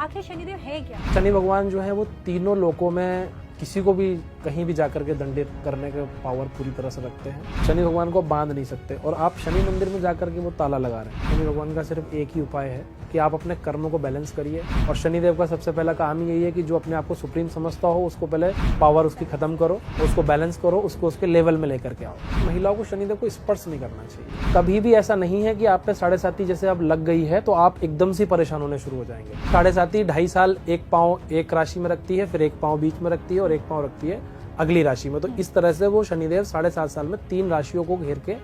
आखिर शनिदेव है क्या? शनि भगवान जो है वो तीनों लोकों में किसी को भी कहीं भी जाकर के दंडित करने का पावर पूरी तरह से रखते हैं। शनि भगवान को बांध नहीं सकते और आप शनि मंदिर में जाकर के वो ताला लगा रहे हैं। शनि भगवान का सिर्फ एक ही उपाय है कि आप अपने कर्मों को बैलेंस करिए और शनिदेव का सबसे पहला काम यही है कि जो अपने आप को सुप्रीम समझता हो उसको पहले पावर उसकी खत्म करो, उसको बैलेंस करो, उसको उसके लेवल में लेकर के आओ। महिलाओं को शनिदेव को स्पर्श नहीं करना चाहिए। कभी भी ऐसा नहीं है कि आप पे 7.5 जैसे अब लग गई है तो आप एकदम से परेशान होने शुरू हो जाएंगे। 7.5 2.5 साल एक पाँव एक राशि में रखती है, फिर एक पाँव बीच में रखती है और एक पाँव रखती है अगली राशि में। तो इस तरह से वो शनिदेव 7.5 साल में 3 राशियों को घेर के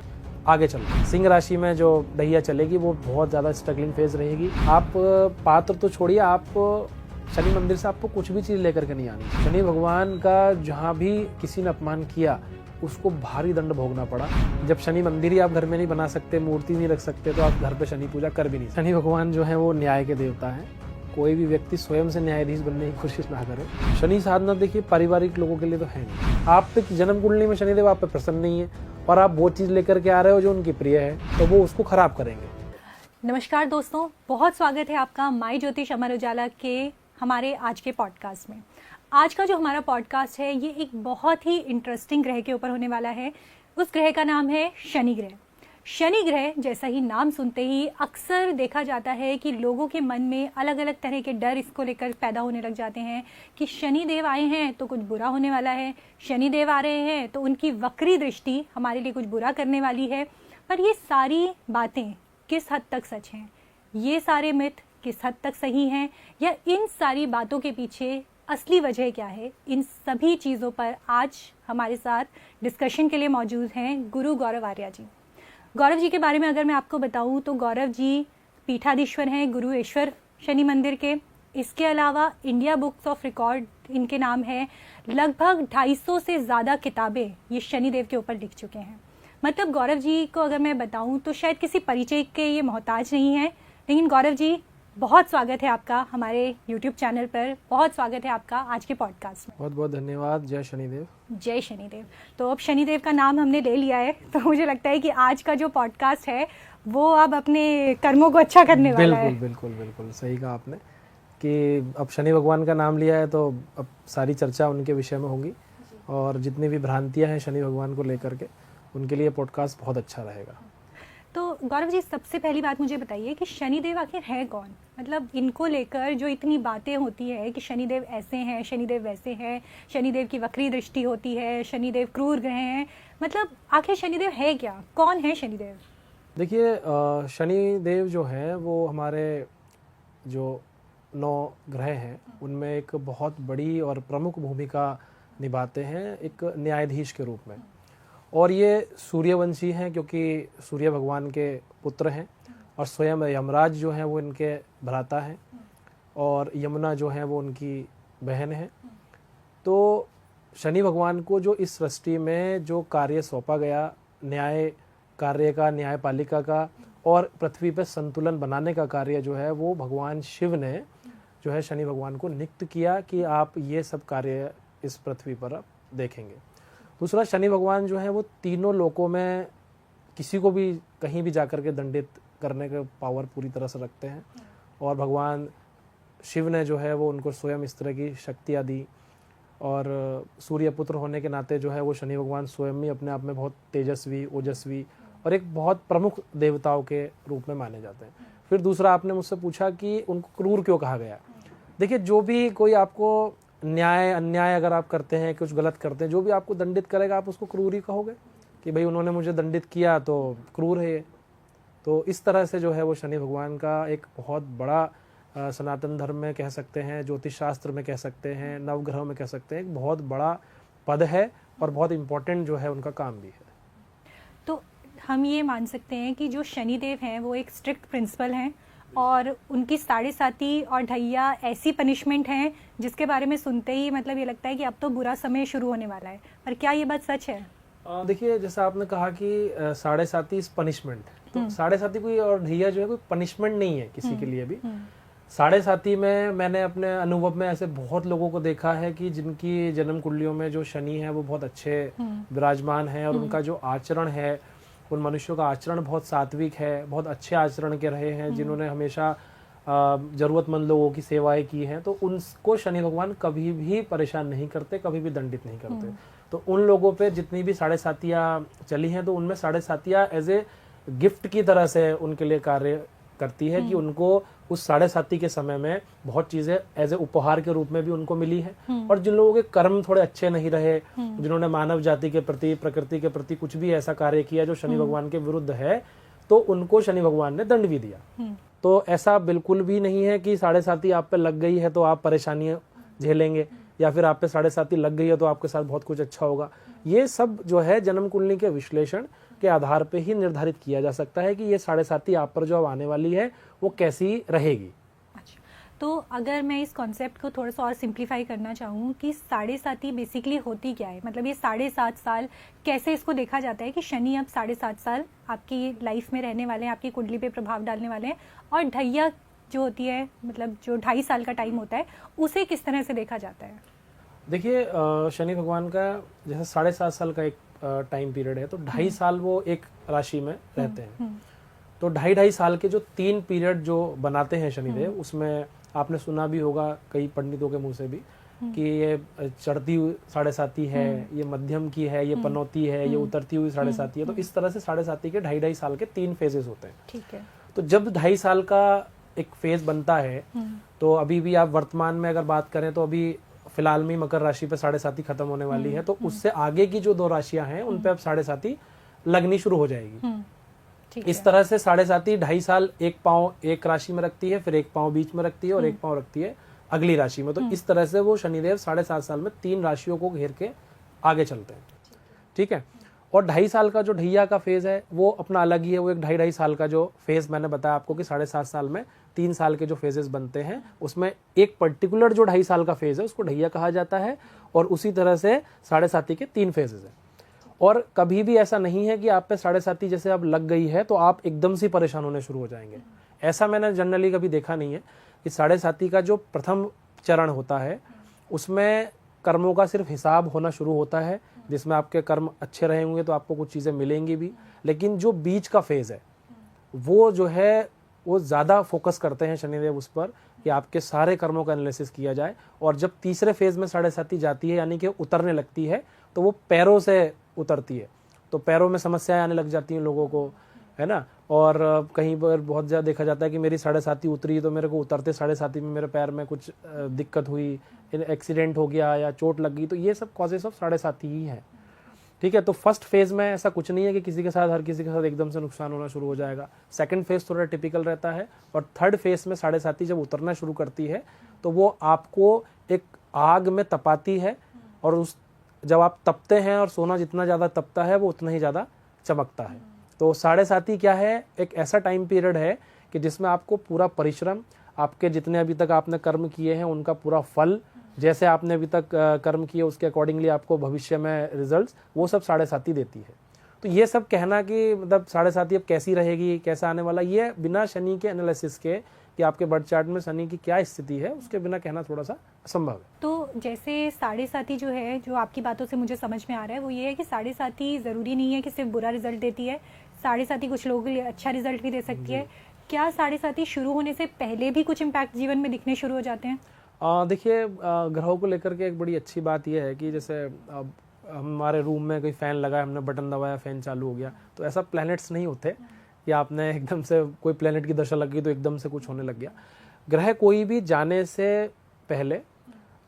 आगे चलते हैं। सिंह राशि में जो ढैया चलेगी वो बहुत ज्यादा स्ट्रगलिंग फेज रहेगी। आप पात्र तो छोड़िए, आप शनि मंदिर से आपको कुछ भी चीज लेकर के नहीं आनी। शनि भगवान का जहाँ भी किसी ने अपमान किया उसको भारी दंड भोगना पड़ा। जब शनि मंदिर ही आप घर में नहीं बना सकते, मूर्ति नहीं रख सकते, तो आप घर पे शनि पूजा कर भी नहीं। शनि भगवान जो है वो न्याय के देवता है। कोई भी व्यक्ति स्वयं से न्यायाधीश बनने की कोशिश ना करे। शनि साधना देखिए पारिवारिक लोगों के लिए तो है नहीं। आप पे जन्म कुंडली में शनिदेव आप पे प्रसन्न नहीं है और आप वो चीज लेकर के आ रहे हो जो उनकी प्रिय है, तो वो उसको खराब करेंगे। नमस्कार दोस्तों, बहुत स्वागत है आपका माई ज्योतिष अमर उजाला के हमारे आज के पॉडकास्ट में। आज का जो हमारा पॉडकास्ट है ये एक बहुत ही इंटरेस्टिंग ग्रह के ऊपर होने वाला है। उस ग्रह का नाम है शनि ग्रह। शनि ग्रह जैसा ही नाम सुनते ही अक्सर देखा जाता है कि लोगों के मन में अलग अलग तरह के डर इसको लेकर पैदा होने लग जाते हैं कि शनि देव आए हैं तो कुछ बुरा होने वाला है, शनि देव आ रहे हैं तो उनकी वक्री दृष्टि हमारे लिए कुछ बुरा करने वाली है। पर ये सारी बातें किस हद तक सच हैं, ये सारे मिथ किस हद तक सही हैं, या इन सारी बातों के पीछे असली वजह क्या है, इन सभी चीज़ों पर आज हमारे साथ डिस्कशन के लिए मौजूद हैं गुरु गौरव आर्या जी। गौरव जी के बारे में अगर मैं आपको बताऊं तो गौरव जी पीठाधीश्वर हैं गुरुएश्वर शनि मंदिर के। इसके अलावा इंडिया बुक्स ऑफ रिकॉर्ड इनके नाम है। लगभग 250 से ज़्यादा किताबें ये शनिदेव के ऊपर लिख चुके हैं। मतलब गौरव जी को अगर मैं बताऊं तो शायद किसी परिचय के ये मोहताज नहीं है। लेकिन गौरव जी, बहुत स्वागत है आपका हमारे YouTube चैनल पर, बहुत स्वागत है आपका आज के पॉडकास्ट में। बहुत बहुत धन्यवाद। जय शनिदेव। जय शनिदेव। तो अब शनिदेव का नाम हमने ले लिया है तो मुझे लगता है कि आज का जो पॉडकास्ट है वो अब अपने कर्मों को अच्छा करने वाला है। बिल्कुल बिल्कुल सही कहा आपने कि अब शनि भगवान का नाम लिया है तो अब सारी चर्चा उनके विषय में होगी और जितनी भी भ्रांतियां हैं शनि भगवान को लेकर के उनके लिए पॉडकास्ट बहुत अच्छा रहेगा। तो गौरव जी, सबसे पहली बात मुझे बताइए कि शनिदेव आखिर है कौन? मतलब इनको लेकर जो इतनी बातें होती है कि शनिदेव ऐसे हैं, शनिदेव वैसे हैं, शनिदेव की वक्री दृष्टि होती है, शनिदेव क्रूर ग्रह हैं, मतलब आखिर शनिदेव है क्या? कौन है शनिदेव? देखिए, शनिदेव जो है वो हमारे जो 9 ग्रह हैं उनमें एक बहुत बड़ी और प्रमुख भूमिका निभाते हैं एक न्यायाधीश के रूप में। और ये सूर्यवंशी हैं क्योंकि सूर्य भगवान के पुत्र हैं और स्वयं यमराज जो हैं वो इनके भ्राता हैं और यमुना जो हैं वो उनकी बहन है। तो शनि भगवान को जो इस सृष्टि में जो कार्य सौंपा गया, न्याय कार्य का, न्यायपालिका का और पृथ्वी पर संतुलन बनाने का कार्य जो है वो भगवान शिव ने जो है शनि भगवान को नियुक्त किया कि आप ये सब कार्य इस पृथ्वी पर आप देखेंगे। दूसरा, शनि भगवान जो है वो तीनों लोकों में किसी को भी कहीं भी जाकर के दंडित करने का पावर पूरी तरह से रखते हैं और भगवान शिव ने जो है वो उनको स्वयं इस तरह की शक्तियाँ दी। और सूर्य पुत्र होने के नाते जो है वो शनि भगवान स्वयं ही अपने आप में बहुत तेजस्वी, ओजस्वी और एक बहुत प्रमुख देवताओं के रूप में माने जाते हैं। फिर दूसरा, आपने मुझसे पूछा कि उनको क्रूर क्यों कहा गया। देखिए, जो भी कोई आपको न्याय अन्याय अगर आप करते हैं, कुछ गलत करते हैं, जो भी आपको दंडित करेगा आप उसको क्रूर ही कहोगे कि भाई उन्होंने मुझे दंडित किया तो क्रूर है ये। तो इस तरह से जो है वो शनि भगवान का एक बहुत बड़ा सनातन धर्म में कह सकते हैं, ज्योतिष शास्त्र में कह सकते हैं, नवग्रहों में कह सकते हैं, एक बहुत बड़ा पद है और बहुत इम्पोर्टेंट जो है उनका काम भी है। तो हम ये मान सकते हैं कि जो शनिदेव हैं वो एक स्ट्रिक्ट प्रिंसिपल हैं और उनकी 7.5 और ढैया ऐसी पनिशमेंट हैं जिसके बारे में सुनते ही मतलब ये लगता है कि अब तो बुरा समय शुरू होने वाला है। पर क्या ये बात सच है? देखिए, जैसा आपने कहा कि 7.5 पनिशमेंट, तो 7.5 कोई और ढैया जो है कोई पनिशमेंट नहीं है किसी के लिए भी। 7.5 में मैंने अपने अनुभव में ऐसे बहुत लोगों को देखा है कि जिनकी जन्म कुंडलियों में जो शनि है वो बहुत अच्छे विराजमान है और उनका जो आचरण है, उन मनुष्यों का आचरण बहुत सात्विक है, बहुत अच्छे आचरण के रहे हैं, जिन्होंने हमेशा ज़रूरतमंद लोगों की सेवाएं की हैं, तो उनको शनि भगवान कभी भी परेशान नहीं करते, कभी भी दंडित नहीं करते। तो उन लोगों पे जितनी भी साढ़े सातियाँ चली हैं, तो उनमें साढ़े सातियाँ एज ए गिफ्ट की तरह से उनके लिए कार्य करती है कि उनको उस साढ़े साती के समय में बहुत चीजें एज ए उपहार के रूप में भी उनको मिली है। और जिन लोगों के कर्म थोड़े अच्छे नहीं रहे, जिन्होंने मानव जाति के प्रति, प्रकृति के प्रति कुछ भी ऐसा कार्य किया जो शनि भगवान के विरुद्ध है, तो उनको शनि भगवान ने दंड भी दिया। तो ऐसा बिल्कुल भी नहीं है कि साढ़े साती आप पे लग गई है तो आप परेशानियां झेलेंगे, या फिर आप पे साढ़े साती लग गई है तो आपके साथ बहुत कुछ अच्छा होगा। ये सब जो है जन्म कुंडली के विश्लेषण के आधार पे ही निर्धारित किया जा सकता है कि ये साढ़े साती आप पर जो अब आने वाली है वो कैसी रहेगी। अच्छा, तो अगर मैं इस कॉन्सेप्ट को थोड़ा सा और सिंप्लीफाई करना चाहूँ कि साढ़े साती बेसिकली होती क्या है, मतलब ये 7.5 साल कैसे इसको देखा जाता है कि शनि अब 7.5 साल आपकी लाइफ में रहने वाले हैं, आपकी कुंडली पे प्रभाव डालने वाले हैं, और ढैया जो होती है, मतलब जो 2.5 साल का टाइम होता है, उसे किस तरह से देखा जाता है? देखिए, शनि भगवान का जैसे 7.5 साल का एक टाइम पीरियड है, तो 2.5 साल वो एक राशि में रहते हैं। तो 2.5 साल के जो 3 पीरियड जो बनाते हैं शनिदेव, उसमें आपने सुना भी होगा कई पंडितों के मुंह से भी कि ये चढ़ती हुई साढ़े साती है, ये मध्यम की है, ये पनौती है, ये उतरती हुई साढ़े साती है। तो इस तरह से साढ़े साती के 2.5 साल के 3 फेजेस होते हैं। ठीक है। तो जब 2.5 साल का एक फेज बनता है, तो अभी भी आप वर्तमान में अगर बात करें तो अभी फिलहाल में मकर राशि पे साढ़े साती खत्म होने वाली है, तो उससे आगे की जो 2 राशियां हैं उन पे अब साढ़े साती लगनी शुरू हो जाएगी। इस तरह से साढ़े साती 2.5 साल एक पांव एक राशि में रखती है, फिर एक पांव बीच में रखती है और एक पांव रखती है अगली राशि में। तो इस तरह से वो शनिदेव 7.5 साल में 3 राशियों को घेर के आगे चलते हैं। ठीक है। और 2.5 साल का जो ढैया का फेज है वो अपना अलग ही है। वो एक 2.5 साल का जो फेज मैंने बताया आपको कि 7.5 साल में 3 साल के जो फेजेस बनते हैं, उसमें एक पर्टिकुलर जो 2.5 साल का फेज है उसको ढैया कहा जाता है। और उसी तरह से साढ़े साती के 3 फेजेस हैं। और कभी भी ऐसा नहीं है कि आप पे साढ़े साती जैसे अब लग गई है तो आप एकदम से परेशान होने शुरू हो जाएंगे। ऐसा मैंने जनरली कभी देखा नहीं है कि साढ़े साती का जो प्रथम चरण होता है उसमें कर्मों का सिर्फ हिसाब होना शुरू होता है, जिसमें आपके कर्म अच्छे रहे होंगे तो आपको कुछ चीज़ें मिलेंगी भी। लेकिन जो बीच का फेज है वो जो है वो ज़्यादा फोकस करते हैं शनिदेव उस पर कि आपके सारे कर्मों का एनालिसिस किया जाए। और जब तीसरे फेज में साढ़े साती जाती है, यानी कि उतरने लगती है, तो वो पैरों से उतरती है। तो पैरों में समस्याएं आने लग जाती हैं लोगों को, है ना। और कहीं पर बहुत ज़्यादा देखा जाता है कि मेरी साढ़े साती उतरी तो मेरे को उतरते साढ़े साती में मेरे पैर में कुछ दिक्कत हुई, एक्सीडेंट हो गया या चोट लग गई। तो ये सब कॉजेस ऑफ साढ़े साती ही है। ठीक है। तो फर्स्ट फेज में ऐसा कुछ नहीं है कि किसी के साथ हर किसी के साथ एकदम से नुकसान होना शुरू हो जाएगा। सेकंड फेज थोड़ा टिपिकल रहता है। और थर्ड फेज में साढ़े साती जब उतरना शुरू करती है तो वो आपको एक आग में तपाती है। और उस जब आप तपते हैं और सोना जितना ज़्यादा तपता है वो उतना ही ज़्यादा चमकता है। तो साढ़े साती क्या है, एक ऐसा टाइम पीरियड है कि जिसमें आपको पूरा परिश्रम, आपके जितने अभी तक आपने कर्म किए हैं उनका पूरा फल, जैसे आपने अभी तक कर्म किए उसके अकॉर्डिंगली आपको भविष्य में रिजल्ट्स, वो सब साढ़े साती देती है। तो ये सब कहना कि मतलब साढ़े साती अब कैसी रहेगी, कैसा आने वाला, ये बिना शनि के एनालिसिस के कि आपके बर्थ चार्ट में शनि की क्या स्थिति है उसके बिना कहना थोड़ा सा असंभव है। तो जैसे साढ़े साती जो है, जो आपकी बातों से मुझे समझ में आ रहा है वो ये है कि साढ़े साती ज़रूरी नहीं है कि सिर्फ बुरा रिजल्ट देती है। साढ़े साती कुछ लोगों के लिए अच्छा रिजल्ट भी दे सकती है। क्या साढ़े साती शुरू होने से पहले भी कुछ इम्पैक्ट जीवन में दिखने शुरू हो जाते हैं? देखिए, ग्रहों को लेकर के एक बड़ी अच्छी बात यह है कि जैसे अब हमारे रूम में कोई फ़ैन लगा है, हमने बटन दबाया, फ़ैन चालू हो गया, तो ऐसा प्लैनेट्स नहीं होते कि आपने एकदम से कोई प्लैनेट की दशा लग गई तो एकदम से कुछ होने लग गया। ग्रह कोई भी जाने से पहले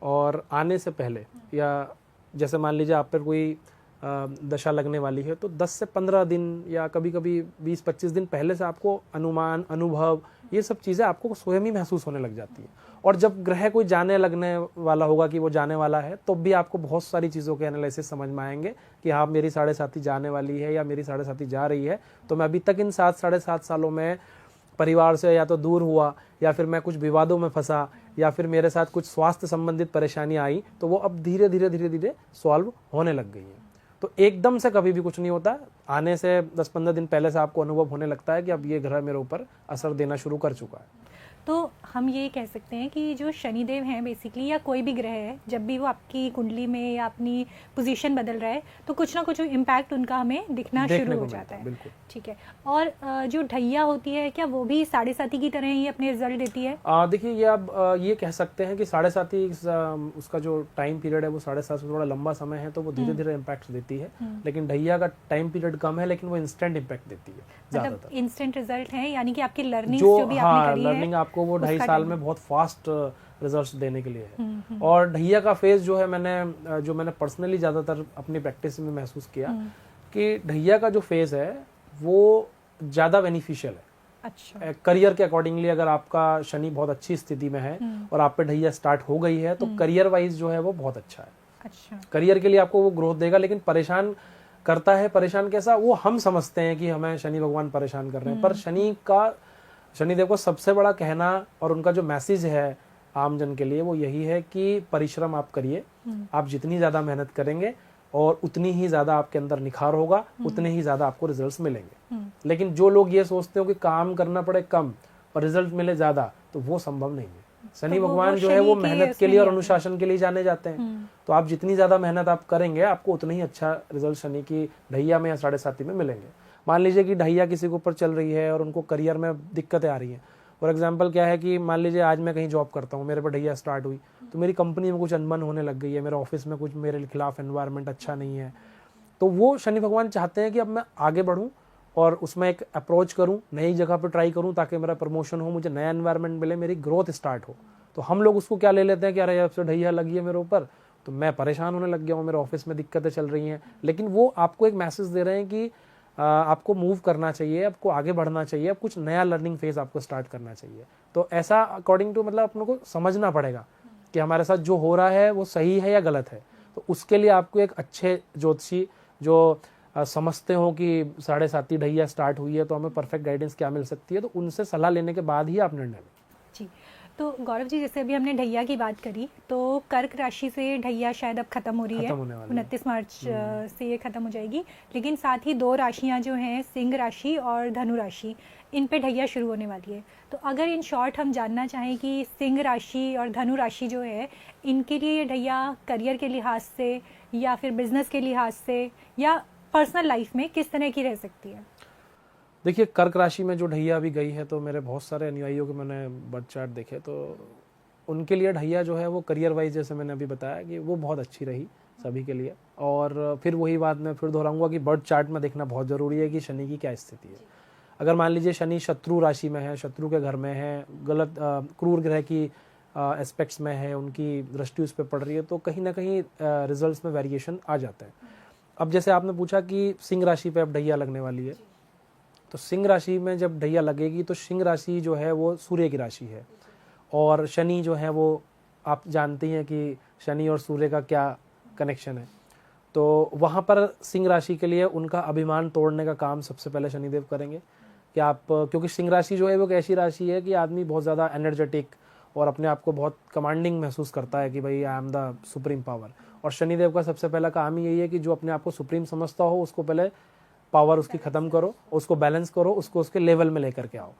और आने से पहले, या जैसे मान लीजिए आप पर कोई दशा लगने वाली है तो 10 से 15 दिन या कभी कभी 20-25 दिन पहले से आपको अनुमान, अनुभव, ये सब चीज़ें आपको स्वयं ही महसूस होने लग जाती है। और जब ग्रह कोई जाने लगने वाला होगा कि वो जाने वाला है, तो भी आपको बहुत सारी चीज़ों के एनालिसिस समझ में आएंगे कि हाँ, मेरी साढ़े साती जाने वाली है या मेरी साढ़े साती जा रही है, तो मैं अभी तक इन 7-7.5 सालों में परिवार से या तो दूर हुआ, या फिर मैं कुछ विवादों में फंसा, या फिर मेरे साथ कुछ स्वास्थ्य संबंधित परेशानी आई, तो वो अब धीरे धीरे सॉल्व होने लग गई है। तो एकदम से कभी भी कुछ नहीं होता। आने से 10-15 दिन पहले से आपको अनुभव होने लगता है कि अब ये ग्रह मेरे ऊपर असर देना शुरू कर चुका है। तो हम ये कह सकते हैं कि जो शनिदेव हैं बेसिकली, या कोई भी ग्रह है, जब भी वो आपकी कुंडली में या अपनी पोजीशन बदल रहा है तो कुछ ना कुछ इम्पैक्ट उनका हमें दिखना शुरू हो जाता है। बिल्कुल ठीक है। और जो ढैया होती है, क्या वो भी 7.5 की तरह ही अपने रिजल्ट देती है? देखिए, ये आप ये कह सकते हैं कि 7.5 उसका जो टाइम पीरियड है वो 7.5 से थोड़ा लंबा समय है, तो वो धीरे धीरे इम्पैक्ट देती है। लेकिन ढैया का टाइम पीरियड कम है, लेकिन वो इंस्टेंट इम्पैक्ट देती है मतलब इंस्टेंट रिजल्ट है, यानी कि आपकी लर्निंग जो भी आपने करी लर्निंग है, आपको वो 2.5 साल में बहुत फास्ट रिजल्ट्स देने के लिए है। और ढैया का फेज जो है, मैंने पर्सनली ज़्यादातर अपनी प्रैक्टिस में महसूस किया कि ढैया का जो फेज है वो ज़्यादा बेनिफिशियल है। अच्छा। करियर के अकॉर्डिंगली अगर आपका शनि बहुत अच्छी स्थिति में है और आप पे ढैया स्टार्ट हो गई है, तो करियर वाइज जो है वो बहुत अच्छा है। अच्छा। करियर के लिए आपको वो ग्रोथ देगा, लेकिन परेशान करता है। परेशान कैसा, वो हम समझते हैं कि हमें शनि भगवान परेशान कर रहे हैं, पर शनिदेव को सबसे बड़ा कहना और उनका जो मैसेज है आम जन के लिए वो यही है कि परिश्रम आप करिए। आप जितनी ज्यादा मेहनत करेंगे और उतनी ही ज्यादा आपके अंदर निखार होगा, उतने ही ज्यादा आपको रिजल्ट्स मिलेंगे। लेकिन जो लोग ये सोचते हो कि काम करना पड़े कम और रिजल्ट मिले ज्यादा, तो वो संभव नहीं है। शनि भगवान जो है वो मेहनत के लिए और अनुशासन के लिए जाने जाते हैं। तो आप जितनी ज्यादा मेहनत आप करेंगे, आपको उतना ही अच्छा रिजल्ट शनि की ढैया में या 7.5 में मिलेंगे। मान लीजिए कि ढैया किसी के ऊपर चल रही है और उनको करियर में दिक्कतें आ रही हैं। फॉर एग्जाम्पल क्या है कि मान लीजिए आज मैं कहीं जॉब करता हूँ, मेरे पर ढैया स्टार्ट हुई, तो मेरी कंपनी में कुछ अनबन होने लग गई है, मेरे ऑफिस में कुछ मेरे खिलाफ एनवायरनमेंट अच्छा नहीं है, तो वो शनि भगवान चाहते हैं कि अब मैं आगे बढ़ूँ और उसमें एक अप्रोच करूँ, नई जगह पर ट्राई करूँ, ताकि मेरा प्रमोशन हो, मुझे नया एनवायरनमेंट मिले, मेरी ग्रोथ स्टार्ट हो। तो हम लोग उसको क्या ले लेते हैं कि अरे अब से ढैया लगी है मेरे ऊपर, तो मैं परेशान होने लग गया हूँ, मेरे ऑफिस में दिक्कतें चल रही हैं। लेकिन वो आपको एक मैसेज दे रहे हैं कि आपको मूव करना चाहिए, आपको आगे बढ़ना चाहिए, अब कुछ नया लर्निंग फेज आपको स्टार्ट करना चाहिए। तो ऐसा अकॉर्डिंग टू मतलब अपने को समझना पड़ेगा कि हमारे साथ जो हो रहा है वो सही है या गलत है। तो उसके लिए आपको एक अच्छे ज्योतिषी जो समझते हो कि 7.5 ढैया स्टार्ट हुई है, तो हमें परफेक्ट गाइडेंस क्या मिल सकती है, तो उनसे सलाह लेने के बाद ही आप निर्णय लें। जी। तो गौरव जी, जैसे अभी हमने ढैया की बात करी, तो कर्क राशि से ढैया शायद अब खत्म हो रही है, 29 मार्च से ये खत्म हो जाएगी। लेकिन साथ ही 2 राशियां जो हैं, सिंह राशि और धनु राशि, इन पे ढैया शुरू होने वाली है। तो अगर इन शॉर्ट हम जानना चाहें कि सिंह राशि और धनु राशि जो है, इनके लिए ये ढैया करियर के लिहाज से या फिर बिजनेस के लिहाज से या पर्सनल लाइफ में किस तरह की रह सकती है? देखिए, कर्क राशि में जो ढैया अभी गई है, तो मेरे बहुत सारे अनुयायियों के मैंने बर्थ चार्ट देखे, तो उनके लिए ढैया जो है वो करियर वाइज, जैसे मैंने अभी बताया कि वो बहुत अच्छी रही सभी के लिए। और फिर वही बात मैं फिर दोहराऊंगा कि बर्थ चार्ट में देखना बहुत ज़रूरी है कि शनि की क्या स्थिति है। अगर मान लीजिए शनि शत्रु राशि में है, शत्रु के घर में है, गलत क्रूर ग्रह की एस्पेक्ट्स में है, उनकी दृष्टि उस पर पड़ रही है, तो कहीं ना कहीं रिजल्ट्स में वेरिएशन आ जाता है। अब जैसे आपने पूछा कि सिंह राशि पे अब ढैया लगने वाली है, तो सिंह राशि में जब ढैया लगेगी तो सिंह राशि जो है वो सूर्य की राशि है, और शनि जो है वो आप जानते हैं कि शनि और सूर्य का क्या कनेक्शन है। तो वहाँ पर सिंह राशि के लिए उनका अभिमान तोड़ने का काम सबसे पहले शनिदेव करेंगे कि आप, क्योंकि सिंह राशि जो है वो एक ऐसी राशि है कि आदमी बहुत ज़्यादा एनर्जेटिक और अपने आप को बहुत कमांडिंग महसूस करता है कि भाई I am the supreme power. और शनिदेव का सबसे पहला काम ही यही है कि जो अपने आप को सुप्रीम समझता हो उसको पहले पावर उसकी ख़त्म करो, उसको बैलेंस करो, उसको उसके लेवल में लेकर के आओ।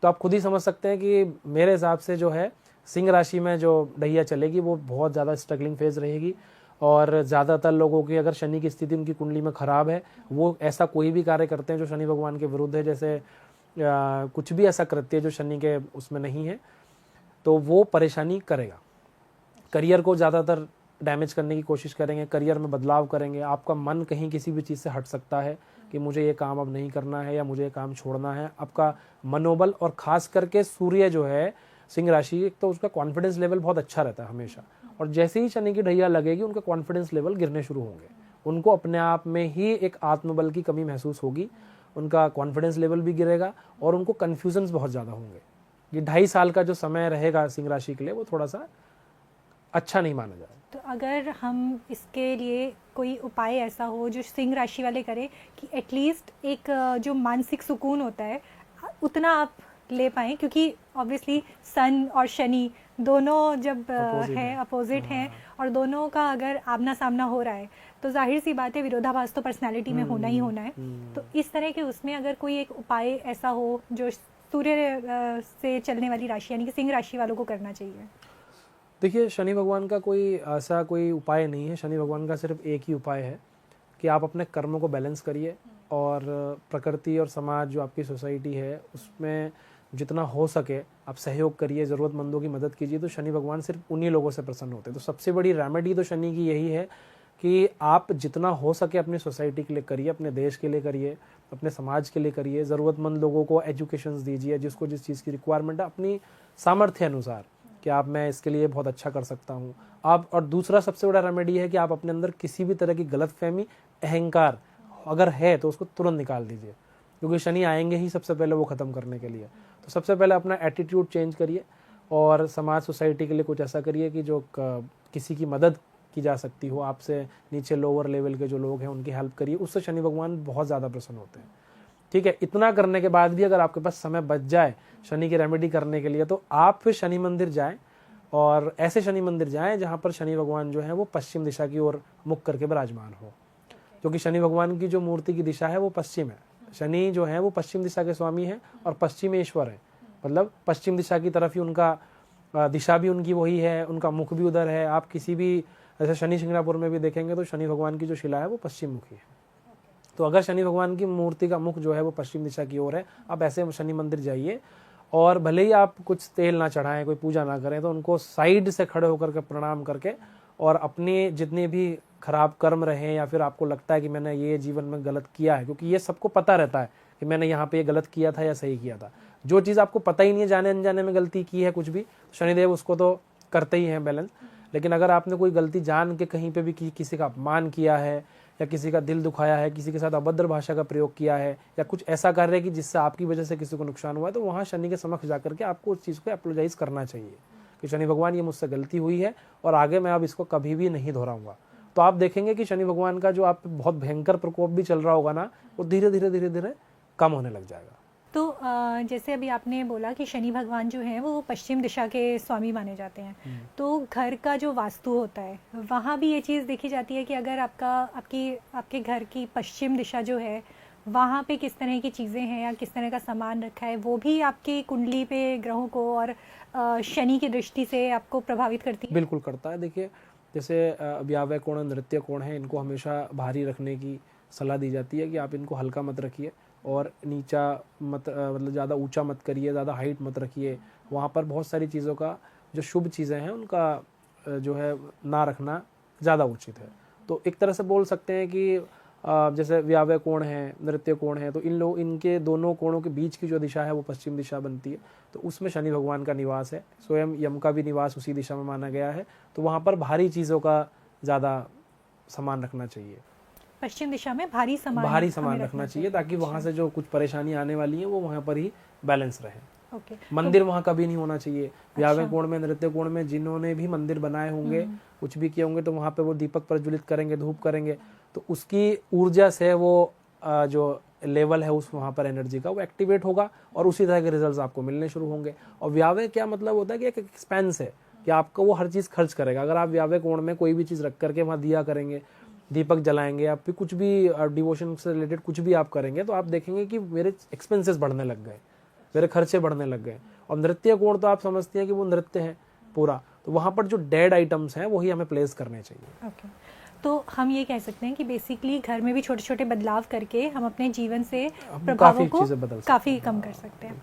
तो आप खुद ही समझ सकते हैं कि मेरे हिसाब से जो है सिंह राशि में जो ढैया चलेगी वो बहुत ज़्यादा स्ट्रगलिंग फेज रहेगी। और ज़्यादातर लोगों की अगर शनि की स्थिति उनकी कुंडली में ख़राब है, वो ऐसा कोई भी कार्य करते हैं जो शनि भगवान के विरुद्ध है, जैसे कुछ भी ऐसा कृत्य जो शनि के उसमें नहीं है, तो वो परेशानी करेगा। करियर को ज़्यादातर डैमेज करने की कोशिश करेंगे, करियर में बदलाव करेंगे, आपका मन कहीं किसी भी चीज़ से हट सकता है कि मुझे ये काम अब नहीं करना है या मुझे ये काम छोड़ना है। आपका मनोबल, और ख़ास करके सूर्य जो है सिंह राशि, एक तो उसका कॉन्फिडेंस लेवल बहुत अच्छा रहता है हमेशा, और जैसे ही शनि की ढैया लगेगी उनका कॉन्फिडेंस लेवल गिरने शुरू होंगे। उनको अपने आप में ही एक आत्मबल की कमी महसूस होगी, उनका कॉन्फिडेंस लेवल भी गिरेगा और उनको कन्फ्यूजन्स बहुत ज़्यादा होंगे। ये 2.5 साल का जो समय रहेगा सिंह राशि के लिए वो थोड़ा सा अच्छा नहीं माना जाए। तो अगर हम इसके लिए कोई उपाय ऐसा हो जो सिंह राशि वाले करें कि एटलीस्ट एक जो मानसिक सुकून होता है उतना आप ले पाएँ, क्योंकि ऑब्वियसली सन और शनि दोनों जब है अपोजिट हैं और दोनों का अगर आमना सामना हो रहा है तो जाहिर सी बात है विरोधाभास तो पर्सनालिटी में होना ही होना है। तो इस तरह के उसमें अगर कोई एक उपाय ऐसा हो जो सूर्य से चलने वाली राशि यानी कि सिंह राशि वालों को करना चाहिए? देखिए, शनि भगवान का कोई ऐसा कोई उपाय नहीं है। शनि भगवान का सिर्फ एक ही उपाय है कि आप अपने कर्मों को बैलेंस करिए और प्रकृति और समाज जो आपकी सोसाइटी है उसमें जितना हो सके आप सहयोग करिए, ज़रूरतमंदों की मदद कीजिए। तो शनि भगवान सिर्फ उन्हीं लोगों से प्रसन्न होते हैं। तो सबसे बड़ी रेमेडी तो शनि की यही है कि आप जितना हो सके अपनी सोसाइटी के लिए करिए, अपने देश के लिए करिए, अपने समाज के लिए करिए। ज़रूरतमंद लोगों को एजुकेशन दीजिए, जिसको जिस चीज़ की रिक्वायरमेंट है अपनी सामर्थ्य अनुसार कि आप मैं इसके लिए बहुत अच्छा कर सकता हूँ आप। और दूसरा सबसे बड़ा रेमेडी है कि आप अपने अंदर किसी भी तरह की गलतफहमी, अहंकार अगर है तो उसको तुरंत निकाल दीजिए, क्योंकि शनि आएंगे ही सबसे पहले वो ख़त्म करने के लिए। तो सबसे पहले अपना एटीट्यूड चेंज करिए और समाज सोसाइटी के लिए कुछ ऐसा करिए कि जो किसी की मदद की जा सकती हो, आपसे नीचे लोअर लेवल के जो लोग हैं उनकी हेल्प करिए। उससे शनि भगवान बहुत ज़्यादा प्रसन्न होते हैं। ठीक है, इतना करने के बाद भी अगर आपके पास समय बच जाए शनि की रेमेडी करने के लिए, तो आप फिर शनि मंदिर जाएं और ऐसे शनि मंदिर जाएं जहां पर शनि भगवान जो है वो पश्चिम दिशा की ओर मुख करके विराजमान हो, क्योंकि शनि भगवान की जो मूर्ति की दिशा है वो पश्चिम है। शनि जो है वो पश्चिम दिशा के स्वामी हैं और पश्चिमेश्वर है, मतलब पश्चिम दिशा की तरफ ही उनका दिशा भी उनकी वही है, उनका मुख भी उधर है। आप किसी भी जैसे शनि शिंगणापुर में भी देखेंगे तो शनि भगवान की जो शिला है वो पश्चिम मुखी है। तो अगर शनि भगवान की मूर्ति का मुख जो है वो पश्चिम दिशा की ओर है, आप ऐसे शनि मंदिर जाइए और भले ही आप कुछ तेल ना चढ़ाएं, कोई पूजा ना करें, तो उनको साइड से खड़े होकर के प्रणाम करके और अपने जितने भी खराब कर्म रहे या फिर आपको लगता है कि मैंने ये जीवन में गलत किया है, क्योंकि ये सबको पता रहता है कि मैंने यहाँ पे ये गलत किया था या सही किया था। जो चीज़ आपको पता ही नहीं है, जाने अनजाने में गलती की है कुछ भी, शनिदेव उसको तो करते ही हैं बैलेंस। लेकिन अगर आपने कोई गलती जान के कहीं पे भी किसी का अपमान किया है या किसी का दिल दुखाया है, किसी के साथ अभद्र भाषा का प्रयोग किया है या कुछ ऐसा कार्य कि जिससे आपकी वजह से किसी को नुकसान हुआ है, तो वहाँ शनि के समक्ष जाकर के आपको उस चीज़ को अपोलोजाइज करना चाहिए कि शनि भगवान ये मुझसे गलती हुई है और आगे मैं अब इसको कभी भी नहीं दोहराऊंगा। तो आप देखेंगे कि शनि भगवान का जो आप बहुत भयंकर प्रकोप भी चल रहा होगा ना, वो धीरे धीरे धीरे धीरे कम होने लग जाएगा। तो जैसे अभी आपने बोला कि शनि भगवान जो हैं वो पश्चिम दिशा के स्वामी माने जाते हैं, तो घर का जो वास्तु होता है वहाँ भी ये चीज़ देखी जाती है कि अगर आपके घर की पश्चिम दिशा जो है वहाँ पे किस तरह की चीज़ें हैं या किस तरह का सामान रखा है, वो भी आपकी कुंडली पे ग्रहों को और शनि की दृष्टि से आपको प्रभावित करती है? बिल्कुल करता है। देखिए, जैसे व्यावय कोण, नृत्य कोण है, इनको हमेशा भारी रखने की सलाह दी जाती है कि आप इनको हल्का मत रखिए और नीचा मत, मतलब ज़्यादा ऊंचा मत करिए, ज़्यादा हाइट मत रखिए। वहाँ पर बहुत सारी चीज़ों का जो शुभ चीज़ें हैं उनका जो है ना रखना ज़्यादा उचित है। तो एक तरह से बोल सकते हैं कि जैसे व्यावय कोण है, नृत्य कोण है, तो इनके दोनों कोणों के बीच की जो दिशा है वो पश्चिम दिशा बनती है। तो उसमें शनि भगवान का निवास है, स्वयं यम का भी निवास उसी दिशा में माना गया है। तो वहाँ पर भारी चीज़ों का ज़्यादा सामान रखना चाहिए, पश्चिम दिशा में भारी सामान रखना चाहिए, ताकि वहाँ से जो कुछ परेशानी आने वाली है वो वहाँ पर ही बैलेंस रहे। ओके। मंदिर वहाँ कभी नहीं होना चाहिए। व्यावय कोण में, नृत्य कोण में जिन्होंने भी मंदिर बनाए होंगे, कुछ भी किए होंगे, तो वहाँ पे वो दीपक प्रज्वलित करेंगे, धूप करेंगे, तो उसकी ऊर्जा से वो जो लेवल है उस वहाँ पर एनर्जी का वो एक्टिवेट होगा और उसी तरह के रिजल्ट्स आपको मिलने शुरू होंगे। और व्यावय क्या मतलब होता है कि एक एक्सपेंस है कि आपको वो हर चीज़ खर्च करेगा। अगर आप व्यावय कोण में कोई भी चीज़ रख करके वहाँ दिया करेंगे, दीपक जलाएंगे, आप फिर कुछ भी डिवोशन से रिलेटेड कुछ भी आप करेंगे, तो आप देखेंगे कि मेरे एक्सपेंसेस बढ़ने लग गए, मेरे खर्चे बढ़ने लग गए। और नृत्य कोण तो आप समझते हैं कि वो नृत्य है पूरा, तो वहाँ पर जो डेड आइटम्स हैं वही हमें प्लेस करने चाहिए। ओके। तो हम ये कह सकते हैं कि बेसिकली घर में भी छोटे छोटे बदलाव करके हम अपने जीवन से प्रभावों को काफ़ी कम कर सकते हैं।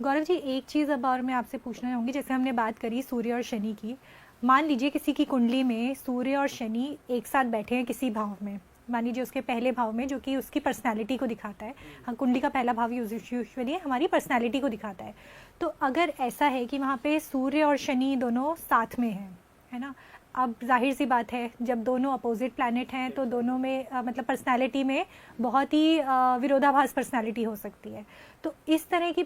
गौरव जी, एक चीज़ अब और मैं आपसे पूछना चाहूँगी, जैसे हमने बात करी सूर्य और शनि की, मान लीजिए किसी की कुंडली में सूर्य और शनि एक साथ बैठे हैं किसी भाव में, मान लीजिए उसके पहले भाव में, जो कि उसकी पर्सनालिटी को दिखाता है। हाँ, कुंडली का पहला भाव यूजुअली हमारी पर्सनालिटी को दिखाता है। तो अगर ऐसा है कि वहाँ पे सूर्य और शनि दोनों साथ में हैं, है ना, अब जाहिर सी बात है जब दोनों अपोजिट प्लैनेट हैं तो दोनों में मतलब पर्सनालिटी में बहुत ही विरोधाभास पर्सनालिटी हो सकती है। तो इस तरह की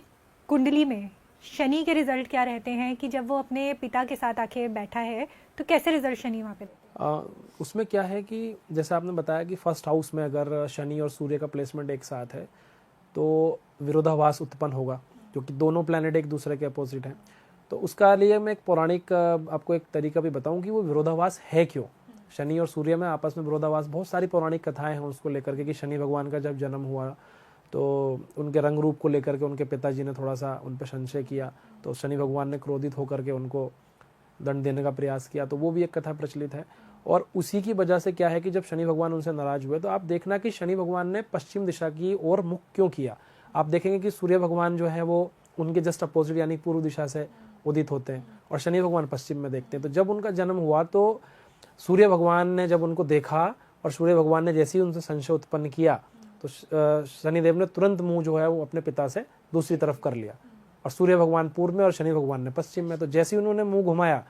कुंडली में शनि के रिजल्ट क्या रहते हैं कि जब वो अपने पिता के साथ आके बैठा है तो कैसे रिजल्ट शनि वहाँ पे? उसमें क्या है कि जैसे आपने बताया कि फर्स्ट हाउस में अगर शनि और सूर्य का प्लेसमेंट एक साथ है तो विरोधाभास उत्पन्न होगा, क्योंकि दोनों प्लैनेट एक दूसरे के अपोजिट हैं। तो उसका लिए मैं एक पौराणिक आपको एक तरीका भी बताऊं कि वो विरोधाभास है क्यों। शनि और सूर्य में आपस में विरोधाभास, बहुत सारी पौराणिक कथाएं हैं उसको लेकर के कि शनि भगवान का जब जन्म हुआ तो उनके रंग रूप को लेकर के उनके पिताजी ने थोड़ा सा उन पर संशय किया, तो शनि भगवान ने क्रोधित होकर के उनको दंड देने का प्रयास किया। तो वो भी एक कथा प्रचलित है। और उसी की वजह से क्या है कि जब शनि भगवान उनसे नाराज हुए तो आप देखना कि शनि भगवान ने पश्चिम दिशा की ओर मुख क्यों किया। आप देखेंगे कि सूर्य भगवान जो है वो उनके जस्ट अपोजिट यानी पूर्व दिशा से उदित होते हैं और शनि भगवान पश्चिम में देखते हैं। तो जब उनका जन्म हुआ तो सूर्य भगवान ने जब उनको देखा और सूर्य भगवान ने जैसे ही उनसे संशय उत्पन्न किया तो शनिदेव ने तुरंत मुंह जो है वो अपने पिता से दूसरी तरफ कर लिया, और सूर्य भगवान पूर्व में और शनि भगवान ने पश्चिम में। तो जैसे ही उन्होंने मुंह घुमाया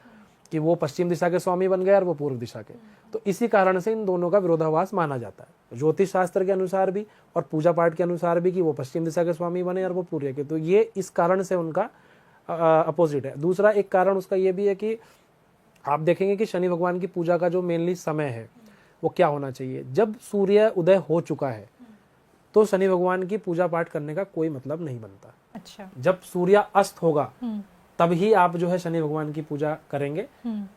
कि वो पश्चिम दिशा के स्वामी बन गए और वो पूर्व दिशा के। तो इसी कारण से इन दोनों का विरोधाभास माना जाता है ज्योतिष शास्त्र के अनुसार भी और पूजा पाठ के अनुसार भी, कि वो पश्चिम दिशा के स्वामी बने और वो पूर्व के। तो ये इस कारण से उनका अपोजिट है। दूसरा एक कारण उसका ये भी है कि आप देखेंगे कि शनि भगवान की पूजा का जो मेनली समय है वो क्या होना चाहिए, जब सूर्य उदय हो चुका है तो शनि भगवान की पूजा पाठ करने का कोई मतलब नहीं बनता। अच्छा। जब सूर्य अस्त होगा तब ही आप जो है शनि भगवान की पूजा करेंगे,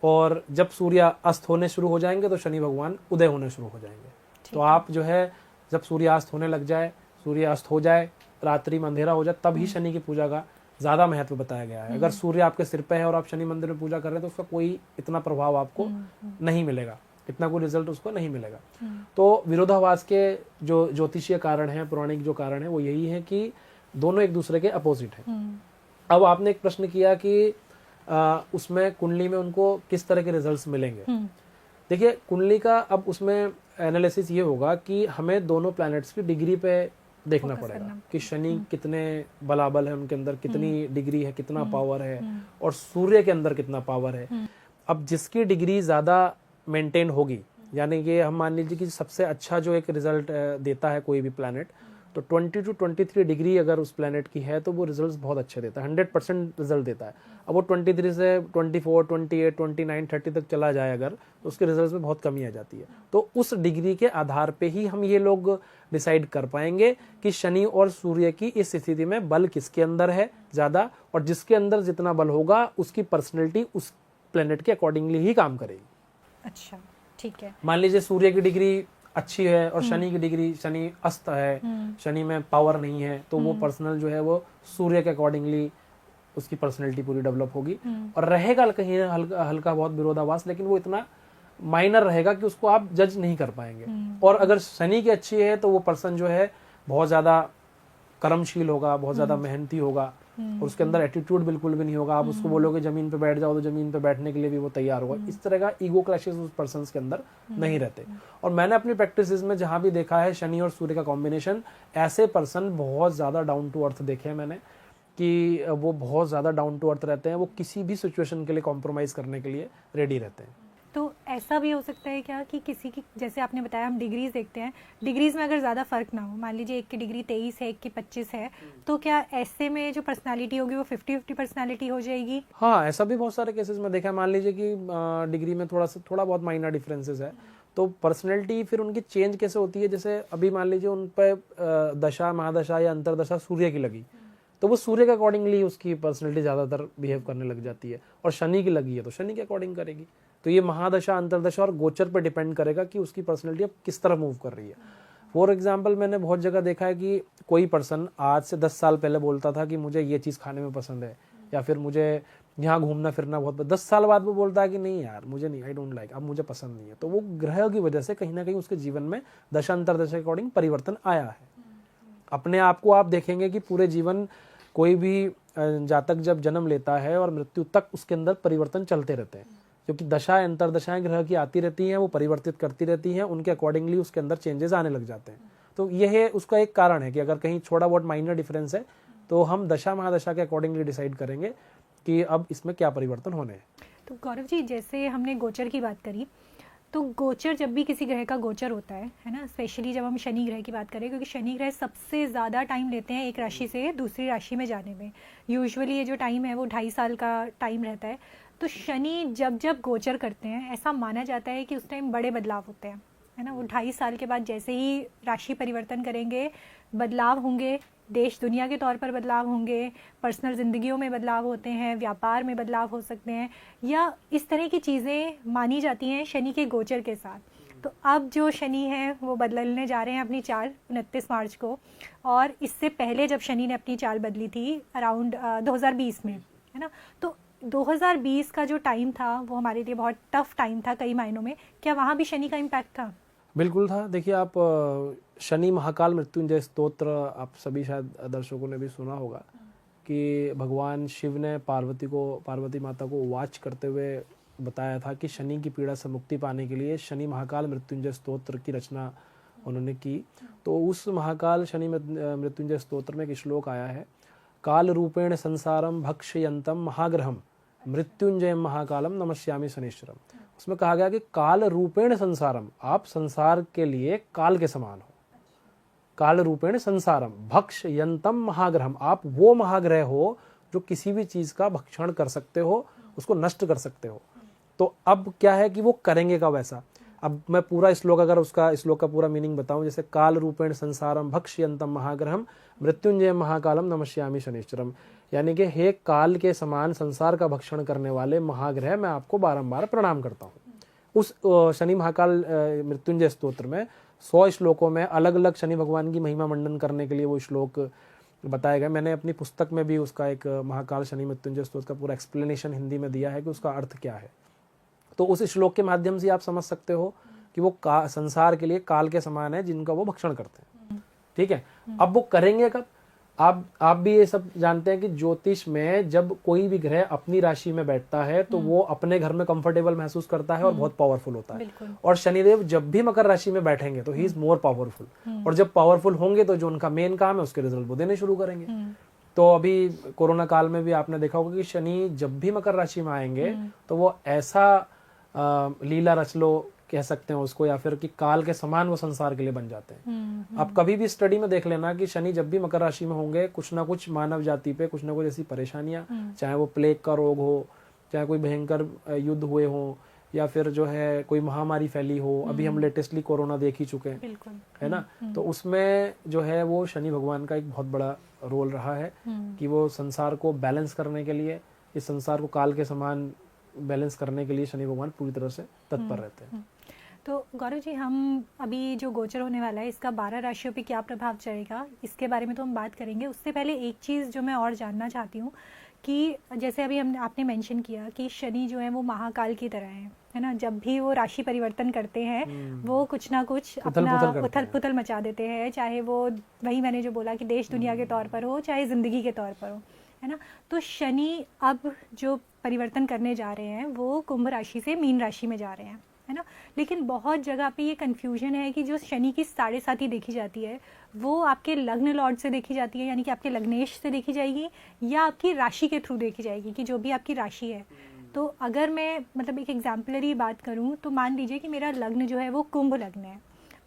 और जब सूर्य अस्त होने शुरू हो जाएंगे तो शनि भगवान उदय होने शुरू हो जाएंगे। तो आप जो है जब सूर्यास्त होने लग जाए, सूर्य अस्त हो जाए, रात्रि में अंधेरा हो जाए, तब ही शनि की पूजा का ज्यादा महत्व बताया गया है। अगर सूर्य आपके सिर पे है और आप शनि मंदिर में पूजा कर रहे हैं तो उसका कोई इतना प्रभाव आपको नहीं मिलेगा, इतना कोई रिजल्ट उसको नहीं मिलेगा। तो विरोधाभास के जो ज्योतिषीय कारण है, पौराणिक जो कारण है, वो यही है कि दोनों एक दूसरे के अपोजिट है। अब आपने एक प्रश्न किया कि उसमें कुंडली में उनको किस तरह के रिजल्ट्स मिलेंगे। देखिए कुंडली का अब उसमें एनालिसिस ये होगा कि हमें दोनों प्लैनेट्स की डिग्री पे देखना पड़ेगा कि शनि कितने बलाबल है, उनके अंदर कितनी डिग्री है, कितना पावर है, और सूर्य के अंदर कितना पावर है। अब जिसकी डिग्री ज्यादा मेंटेन होगी, यानी कि हम मान लीजिए कि सबसे अच्छा जो एक रिजल्ट देता है कोई भी प्लैनेट, तो 20 to 23 डिग्री अगर उस प्लैनेट की है तो वो रिजल्ट्स बहुत अच्छे देता है, 100% रिजल्ट देता है। अब वो 23 से 24, 28, 29, 30 तक चला जाए अगर, तो उसके रिजल्ट्स में बहुत कमी आ जाती है। तो उस डिग्री के आधार पे ही हम ये लोग डिसाइड कर पाएंगे कि शनि और सूर्य की इस स्थिति में बल किसके अंदर है ज्यादा, और जिसके अंदर जितना बल होगा उसकी पर्सनैलिटी उस प्लैनेट के अकॉर्डिंगली ही काम करेगी। अच्छा, ठीक है। मान लीजिए सूर्य की डिग्री अच्छी है और शनि की डिग्री, शनि अस्त है, शनि में पावर नहीं है, तो वो पर्सनल जो है वो सूर्य के अकॉर्डिंगली उसकी पर्सनैलिटी पूरी डेवलप होगी। और रहेगा कहीं हल्का बहुत विरोधाभास, लेकिन वो इतना माइनर रहेगा कि उसको आप जज नहीं कर पाएंगे। और अगर शनि की अच्छी है तो वो पर्सन जो है बहुत ज्यादा कर्मशील होगा, बहुत ज्यादा मेहनती होगा, और उसके अंदर एटीट्यूड बिल्कुल भी नहीं होगा। आप उसको बोलोगे जमीन पे बैठ जाओ तो जमीन पे बैठने के लिए भी वो तैयार होगा। इस तरह का ईगो क्लैशेस उस पर्सन के अंदर नहीं रहते। और मैंने अपनी प्रैक्टिस में जहां भी देखा है शनि और सूर्य का कॉम्बिनेशन, ऐसे पर्सन बहुत ज्यादा डाउन टू अर्थ देखे हैं मैंने, कि वो बहुत ज्यादा डाउन टू अर्थ रहते हैं, वो किसी भी सिचुएशन के लिए कॉम्प्रोमाइज करने के लिए रेडी रहते हैं। तो ऐसा भी हो सकता है क्या कि किसी की, जैसे आपने बताया हम डिग्रीज देखते हैं, डिग्रीज में अगर ज़्यादा फर्क ना हो, मान लीजिए एक की डिग्री 23 है, एक की 25 है, तो क्या ऐसे में जो पर्सनालिटी होगी वो 50-50 पर्सनालिटी हो जाएगी? हाँ, ऐसा भी बहुत सारे केसेस में देखा है। मान लीजिए कि डिग्री में थोड़ा बहुत माइनर डिफरेंसेस है, तो पर्सनैलिटी फिर उनकी चेंज कैसे होती है। जैसे अभी मान लीजिए उन पर दशा, महादशा या अंतरदशा सूर्य की लगी, तो वो सूर्य के अकॉर्डिंगली उसकी पर्सनैलिटी ज्यादातर बिहेव करने लग जाती है। और शनि की लगी है तो शनि के अकॉर्डिंग करेगी। तो ये महादशा, अंतरदशा और गोचर पर डिपेंड करेगा कि उसकी पर्सनैलिटी अब किस तरह मूव कर रही है। फॉर एग्जाम्पल मैंने बहुत जगह देखा है कि कोई पर्सन आज से 10 साल पहले बोलता था कि मुझे ये चीज़ खाने में पसंद है, या फिर मुझे यहाँ घूमना फिरना बहुत, 10 साल बाद वो बोलता है कि नहीं यार मुझे नहीं, आई डोंट लाइक, अब मुझे पसंद नहीं है। तो वो ग्रह की वजह से कहीं ना कहीं उसके जीवन में दशा अंतरदशा के अकॉर्डिंग परिवर्तन आया है। अपने आप को आप देखेंगे कि पूरे जीवन कोई भी जातक जब जन्म लेता है और मृत्यु तक उसके अंदर परिवर्तन चलते रहते हैं, क्योंकि दशा अंतरदशाएं ग्रह की आती रहती हैं, वो परिवर्तित करती रहती हैं, उनके अकॉर्डिंगली उसके अंदर चेंजेस आने लग जाते हैं। तो यह उसका एक कारण है कि अगर कहीं थोड़ा बहुत माइनर डिफरेंस है तो हम दशा महादशा के अकॉर्डिंगली डिसाइड करेंगे कि अब इसमें क्या परिवर्तन होने हैं। तो गौरव जी, जैसे हमने गोचर की बात करी, तो गोचर जब भी किसी ग्रह का गोचर होता है ना, स्पेशली जब हम शनि ग्रह की बात करें, क्योंकि शनि ग्रह सबसे ज़्यादा टाइम लेते हैं एक राशि से दूसरी राशि में जाने में। यूजुअली ये जो टाइम है वो 2.5 साल का टाइम रहता है। तो शनि जब जब गोचर करते हैं, ऐसा माना जाता है कि उस टाइम बड़े बदलाव होते हैं, है ना। वो 2.5 साल के बाद जैसे ही राशि परिवर्तन करेंगे, बदलाव होंगे, देश दुनिया के तौर पर बदलाव होंगे, पर्सनल ज़िंदगियों में बदलाव होते हैं, व्यापार में बदलाव हो सकते हैं, या इस तरह की चीज़ें मानी जाती हैं शनि के गोचर के साथ। तो अब जो शनि है वो बदलने जा रहे हैं अपनी चाल 29 मार्च को, और इससे पहले जब शनि ने अपनी चाल बदली थी अराउंड 2020 में, है ना, तो 2020 का जो टाइम था वो हमारे लिए बहुत टफ टाइम था कई मायनों में। क्या वहाँ भी शनि का इम्पैक्ट था? बिल्कुल था। देखिए आप शनि महाकाल मृत्युंजय स्तोत्र आप सभी शायद दर्शकों ने भी सुना होगा कि भगवान शिव ने पार्वती माता को वाच करते हुए बताया था कि शनि की पीड़ा से मुक्ति पाने के लिए शनि महाकाल मृत्युंजय स्तोत्र की रचना उन्होंने की। तो उस महाकाल शनि मृत्युंजय स्तोत्र में एक श्लोक आया है, काल रूपेण संसारम भक्षयंतम महाग्रहम मृत्युंजय महाकालम नमस्यामि शनिश्चरम। उसमें कहा गया कि काल रूपेण संसारम, आप संसार के लिए काल के समान हो। काल रूपेण संसारम भक्षयंतम महाग्रहम, आप वो महाग्रह हो जो किसी भी चीज का भक्षण कर सकते हो, उसको नष्ट कर सकते हो। तो अब क्या है कि वो करेंगे का वैसा। अब मैं पूरा श्लोक का पूरा मीनिंग बताऊं, जैसे काल रूपेण संसारम भक्षयंतम महाग्रहम मृत्युंजय महाकालम नमस्यामि शनिश्चरम, यानी कि हे काल के समान संसार का भक्षण करने वाले महाग्रह, मैं आपको बारंबार प्रणाम करता हूँ। उस शनि महाकाल मृत्युंजय स्तोत्र में 100 श्लोकों में अलग अलग शनि भगवान की महिमा मंडन करने के लिए वो श्लोक बताए गए। मैंने अपनी पुस्तक में भी उसका एक महाकाल शनि मृत्युंजय स्तोत्र का पूरा एक्सप्लेनेशन हिंदी में दिया है कि उसका अर्थ क्या है। तो उस श्लोक के माध्यम से आप समझ सकते हो कि वो संसार के लिए काल के समान है जिनका वो भक्षण करते हैं। ठीक है, अब वो करेंगे कब? आप भी ये सब जानते हैं कि ज्योतिष में जब कोई भी ग्रह अपनी राशि में बैठता है तो वो अपने घर में कंफर्टेबल महसूस करता है और बहुत पावरफुल होता है। और शनिदेव जब भी मकर राशि में बैठेंगे तो ही इज मोर पावरफुल, और जब पावरफुल होंगे तो जो उनका मेन काम है उसके रिजल्ट वो देने शुरू करेंगे। तो अभी कोरोना काल में भी आपने देखा होगा कि शनि जब भी मकर राशि में आएंगे तो वो ऐसा लीला रच लो कह सकते हैं उसको, या फिर कि काल के समान वो संसार के लिए बन जाते हैं। आप कभी भी स्टडी में देख लेना कि शनि जब भी मकर राशि में होंगे कुछ ना कुछ मानव जाति पे कुछ ना कुछ ऐसी परेशानियां, चाहे वो प्लेग का रोग हो, चाहे कोई भयंकर युद्ध हुए हो, या फिर जो है कोई महामारी फैली हो। अभी हम लेटेस्टली कोरोना देख ही चुके हैं, है ना। तो उसमें जो है वो शनि भगवान का एक बहुत बड़ा रोल रहा है कि वो संसार को बैलेंस करने के लिए, इस संसार को काल के समान बैलेंस करने के लिए शनि भगवान पूरी तरह से तत्पर रहते हैं। तो गौरव जी, हम अभी जो गोचर होने वाला है इसका 12 राशियों पे क्या प्रभाव चढ़ेगा इसके बारे में तो हम बात करेंगे। उससे पहले एक चीज़ जो मैं और जानना चाहती हूँ कि जैसे अभी आपने मेंशन किया कि शनि जो है वो महाकाल की तरह है ना, जब भी वो राशि परिवर्तन करते हैं वो कुछ ना कुछ अपना उथल पुथल मचा देते हैं, चाहे वो वही मैंने जो बोला कि देश दुनिया के तौर पर हो, चाहे ज़िंदगी के तौर पर हो, है ना। तो शनि अब जो परिवर्तन करने जा रहे हैं वो कुंभ राशि से मीन राशि में जा रहे हैं, है ना। लेकिन बहुत जगह पे ये कन्फ्यूजन है कि जो शनि की 7.5 देखी जाती है वो आपके लग्न लॉर्ड से देखी जाती है, यानी कि आपके लग्नेश से देखी जाएगी, या आपकी राशि के थ्रू देखी जाएगी कि जो भी आपकी राशि है। तो अगर मैं मतलब एक एग्जाम्पलरी बात करूं तो मान लीजिए कि मेरा लग्न जो है वो कुंभ लग्न है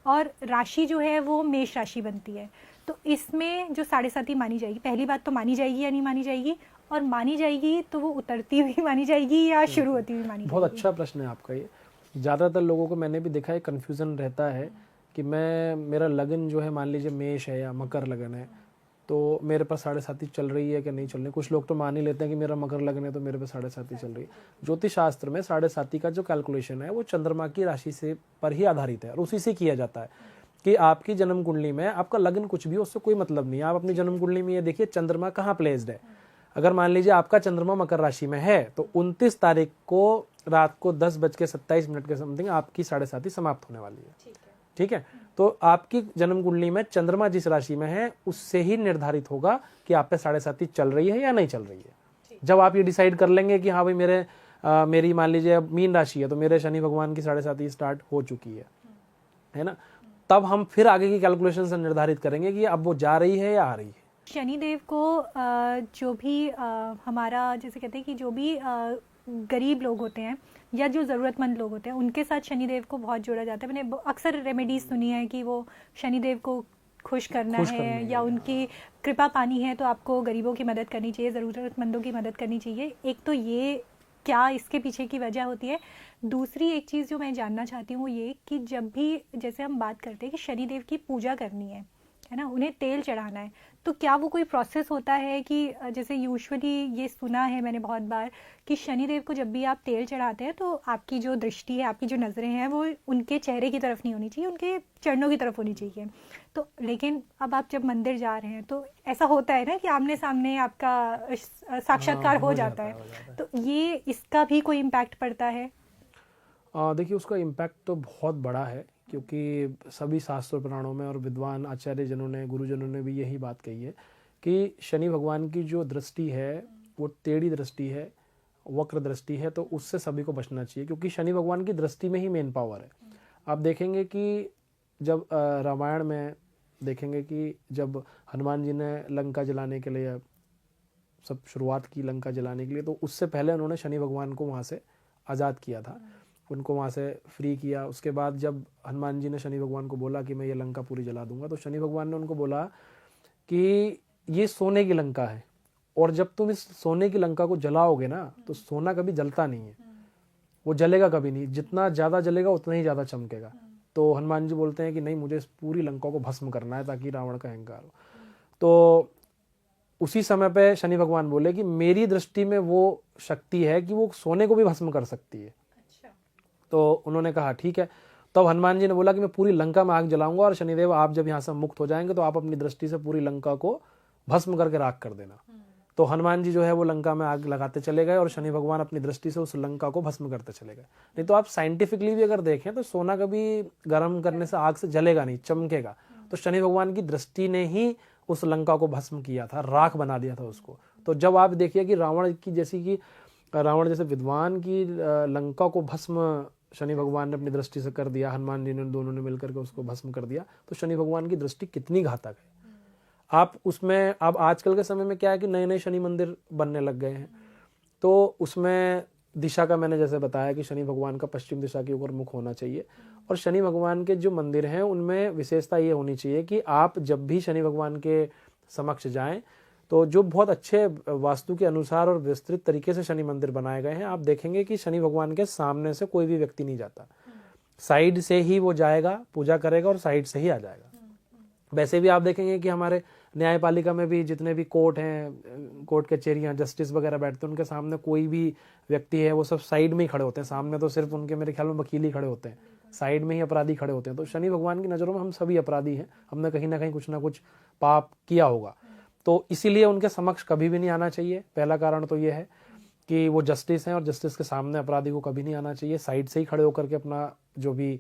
और राशि जो है वो मेष राशि बनती है, तो इसमें जो 7.5 मानी जाएगी, पहली बात तो मानी जाएगी या नहीं मानी जाएगी, और मानी जाएगी तो वो उतरती हुई मानी जाएगी या शुरू होती हुई मानी जाएगी? बहुत अच्छा प्रश्न है आपका ये। ज़्यादातर लोगों को मैंने भी देखा है कन्फ्यूज़न रहता है कि मेरा लगन जो है मान लीजिए मेष है या मकर लगन है तो मेरे पास 7.5 चल रही है कि नहीं चल रही। कुछ लोग तो मान ही लेते हैं कि मेरा मकर लगन है तो मेरे पास 7.5 चल रही है। ज्योतिष शास्त्र में 7.5 का जो कैलकुलेशन है वो चंद्रमा की राशि से पर ही आधारित है और उसी से किया जाता है कि आपकी जन्म कुंडली में आपका लगन कुछ भी उससे कोई मतलब नहीं है। आप अपनी जन्म कुंडली में ये देखिए चंद्रमा कहाँ प्लेस्ड है। अगर मान लीजिए आपका चंद्रमा मकर राशि में है तो 29 तारीख को रात को 10:27 के समथिंग आपकी 7.5 समाप्त होने वाली है। ठीक है, तो आपकी जन्म कुंडली में चंद्रमा जिस राशि में है उससे ही निर्धारित होगा कि आप पे 7.5 चल रही है या नहीं चल रही है। जब आप ये डिसाइड कर लेंगे कि हाँ भाई मेरी मान लीजिए मीन राशि है तो मेरे शनि भगवान की 7.5 स्टार्ट हो चुकी है ना, तब हम फिर आगे की कैलकुलेशन से निर्धारित करेंगे कि अब वो जा रही है या आ रही है। शनिदेव को जो भी हमारा जैसे कहते हैं कि जो भी गरीब लोग होते हैं या जो ज़रूरतमंद लोग होते हैं उनके साथ शनिदेव को बहुत जोड़ा जाता है। मैंने अक्सर रेमेडीज़ सुनी है कि वो शनिदेव को खुश करना है या उनकी कृपा पानी है तो आपको गरीबों की मदद करनी चाहिए, ज़रूरतमंदों की मदद करनी चाहिए। एक तो ये क्या इसके पीछे की वजह होती है। दूसरी एक चीज़ जो मैं जानना चाहती हूँ वो ये कि जब भी जैसे हम बात करते हैं कि शनिदेव की पूजा करनी है है ना, उन्हें तेल चढ़ाना है, तो क्या वो कोई प्रोसेस होता है कि जैसे यूजुअली ये सुना है मैंने बहुत बार कि शनिदेव को जब भी आप तेल चढ़ाते हैं तो आपकी जो दृष्टि है, आपकी जो नज़रें हैं वो उनके चेहरे की तरफ नहीं होनी चाहिए, उनके चरणों की तरफ होनी चाहिए। तो लेकिन अब आप जब मंदिर जा रहे हैं तो ऐसा होता है ना कि आमने सामने आपका साक्षात्कार हो जाता है, तो ये इसका भी कोई इम्पैक्ट पड़ता है? देखिए, उसका इम्पैक्ट तो बहुत बड़ा है, क्योंकि सभी शास्त्र पुराणों में और विद्वान आचार्य जनों ने, गुरुजनों ने भी यही बात कही है कि शनि भगवान की जो दृष्टि है वो टेढ़ी दृष्टि है, वक्र दृष्टि है, तो उससे सभी को बचना चाहिए, क्योंकि शनि भगवान की दृष्टि में ही मेन पावर है। आप देखेंगे कि जब रामायण में देखेंगे कि जब हनुमान जी ने लंका जलाने के लिए सब शुरुआत की, लंका जलाने के लिए, तो उससे पहले उन्होंने शनि भगवान को वहाँ से आज़ाद किया था, उनको वहाँ से फ्री किया। उसके बाद जब हनुमान जी ने शनि भगवान को बोला कि मैं ये लंका पूरी जला दूंगा, तो शनि भगवान ने उनको बोला कि ये सोने की लंका है, और जब तुम इस सोने की लंका को जलाओगे ना, तो सोना कभी जलता नहीं है, वो जलेगा कभी नहीं, जितना ज़्यादा जलेगा उतना ही ज़्यादा चमकेगा। तो हनुमान जी बोलते हैं कि नहीं, मुझे इस पूरी लंका को भस्म करना है ताकि रावण का अहंकार हो। तो उसी समय पे शनि भगवान बोले कि मेरी दृष्टि में वो शक्ति है कि वो सोने को भी भस्म कर सकती है। तो उन्होंने कहा ठीक है। तो हनुमान जी ने बोला कि मैं पूरी लंका में आग जलाऊंगा, और शनिदेव आप जब यहाँ से मुक्त हो जाएंगे तो आप अपनी दृष्टि से पूरी लंका को भस्म करके राख कर देना। तो हनुमान जी जो है वो लंका में आग लगाते चले गए, और शनि भगवान अपनी दृष्टि से उस लंका को भस्म करते चले गए। नहीं तो आप साइंटिफिकली भी अगर देखें तो सोना कभी गर्म करने से आग से जलेगा नहीं, चमकेगा। तो शनि भगवान की दृष्टि ने ही उस लंका को भस्म किया था, राख बना दिया था उसको। तो जब आप देखिए कि रावण जैसे विद्वान की लंका को भस्म शनि भगवान ने अपनी दृष्टि से कर दिया, हनुमान जी ने दोनों ने मिलकर के उसको भस्म कर दिया, तो शनि भगवान की दृष्टि कितनी घातक है। आप उसमें, अब आजकल के समय में क्या है कि नए नए शनि मंदिर बनने लग गए हैं, तो उसमें दिशा का मैंने जैसे बताया कि शनि भगवान का पश्चिम दिशा के ऊपर मुख होना चाहिए, और शनि भगवान के जो मंदिर हैं उनमें विशेषता ये होनी चाहिए कि आप जब भी शनि भगवान के समक्ष जाएं तो जो बहुत अच्छे वास्तु के अनुसार और विस्तृत तरीके से शनि मंदिर बनाए गए हैं, आप देखेंगे कि शनि भगवान के सामने से कोई भी व्यक्ति नहीं जाता, साइड से ही वो जाएगा, पूजा करेगा और साइड से ही आ जाएगा। वैसे भी आप देखेंगे कि हमारे न्यायपालिका में भी जितने भी कोर्ट हैं, कोर्ट कचहरियाँ, जस्टिस वगैरह बैठते हैं, उनके सामने कोई भी व्यक्ति है वो सब साइड में ही खड़े होते हैं। सामने तो सिर्फ उनके मेरे ख्याल में वकील ही खड़े होते हैं, साइड में ही अपराधी खड़े होते हैं। तो शनि भगवान की नज़रों में हम सभी अपराधी हैं, हमने कहीं ना कहीं कुछ ना कुछ पाप किया होगा, तो इसीलिए उनके समक्ष कभी भी नहीं आना चाहिए। पहला कारण तो ये है कि वो जस्टिस हैं, और जस्टिस के सामने अपराधी को कभी नहीं आना चाहिए। साइड से ही खड़े होकर के अपना जो भी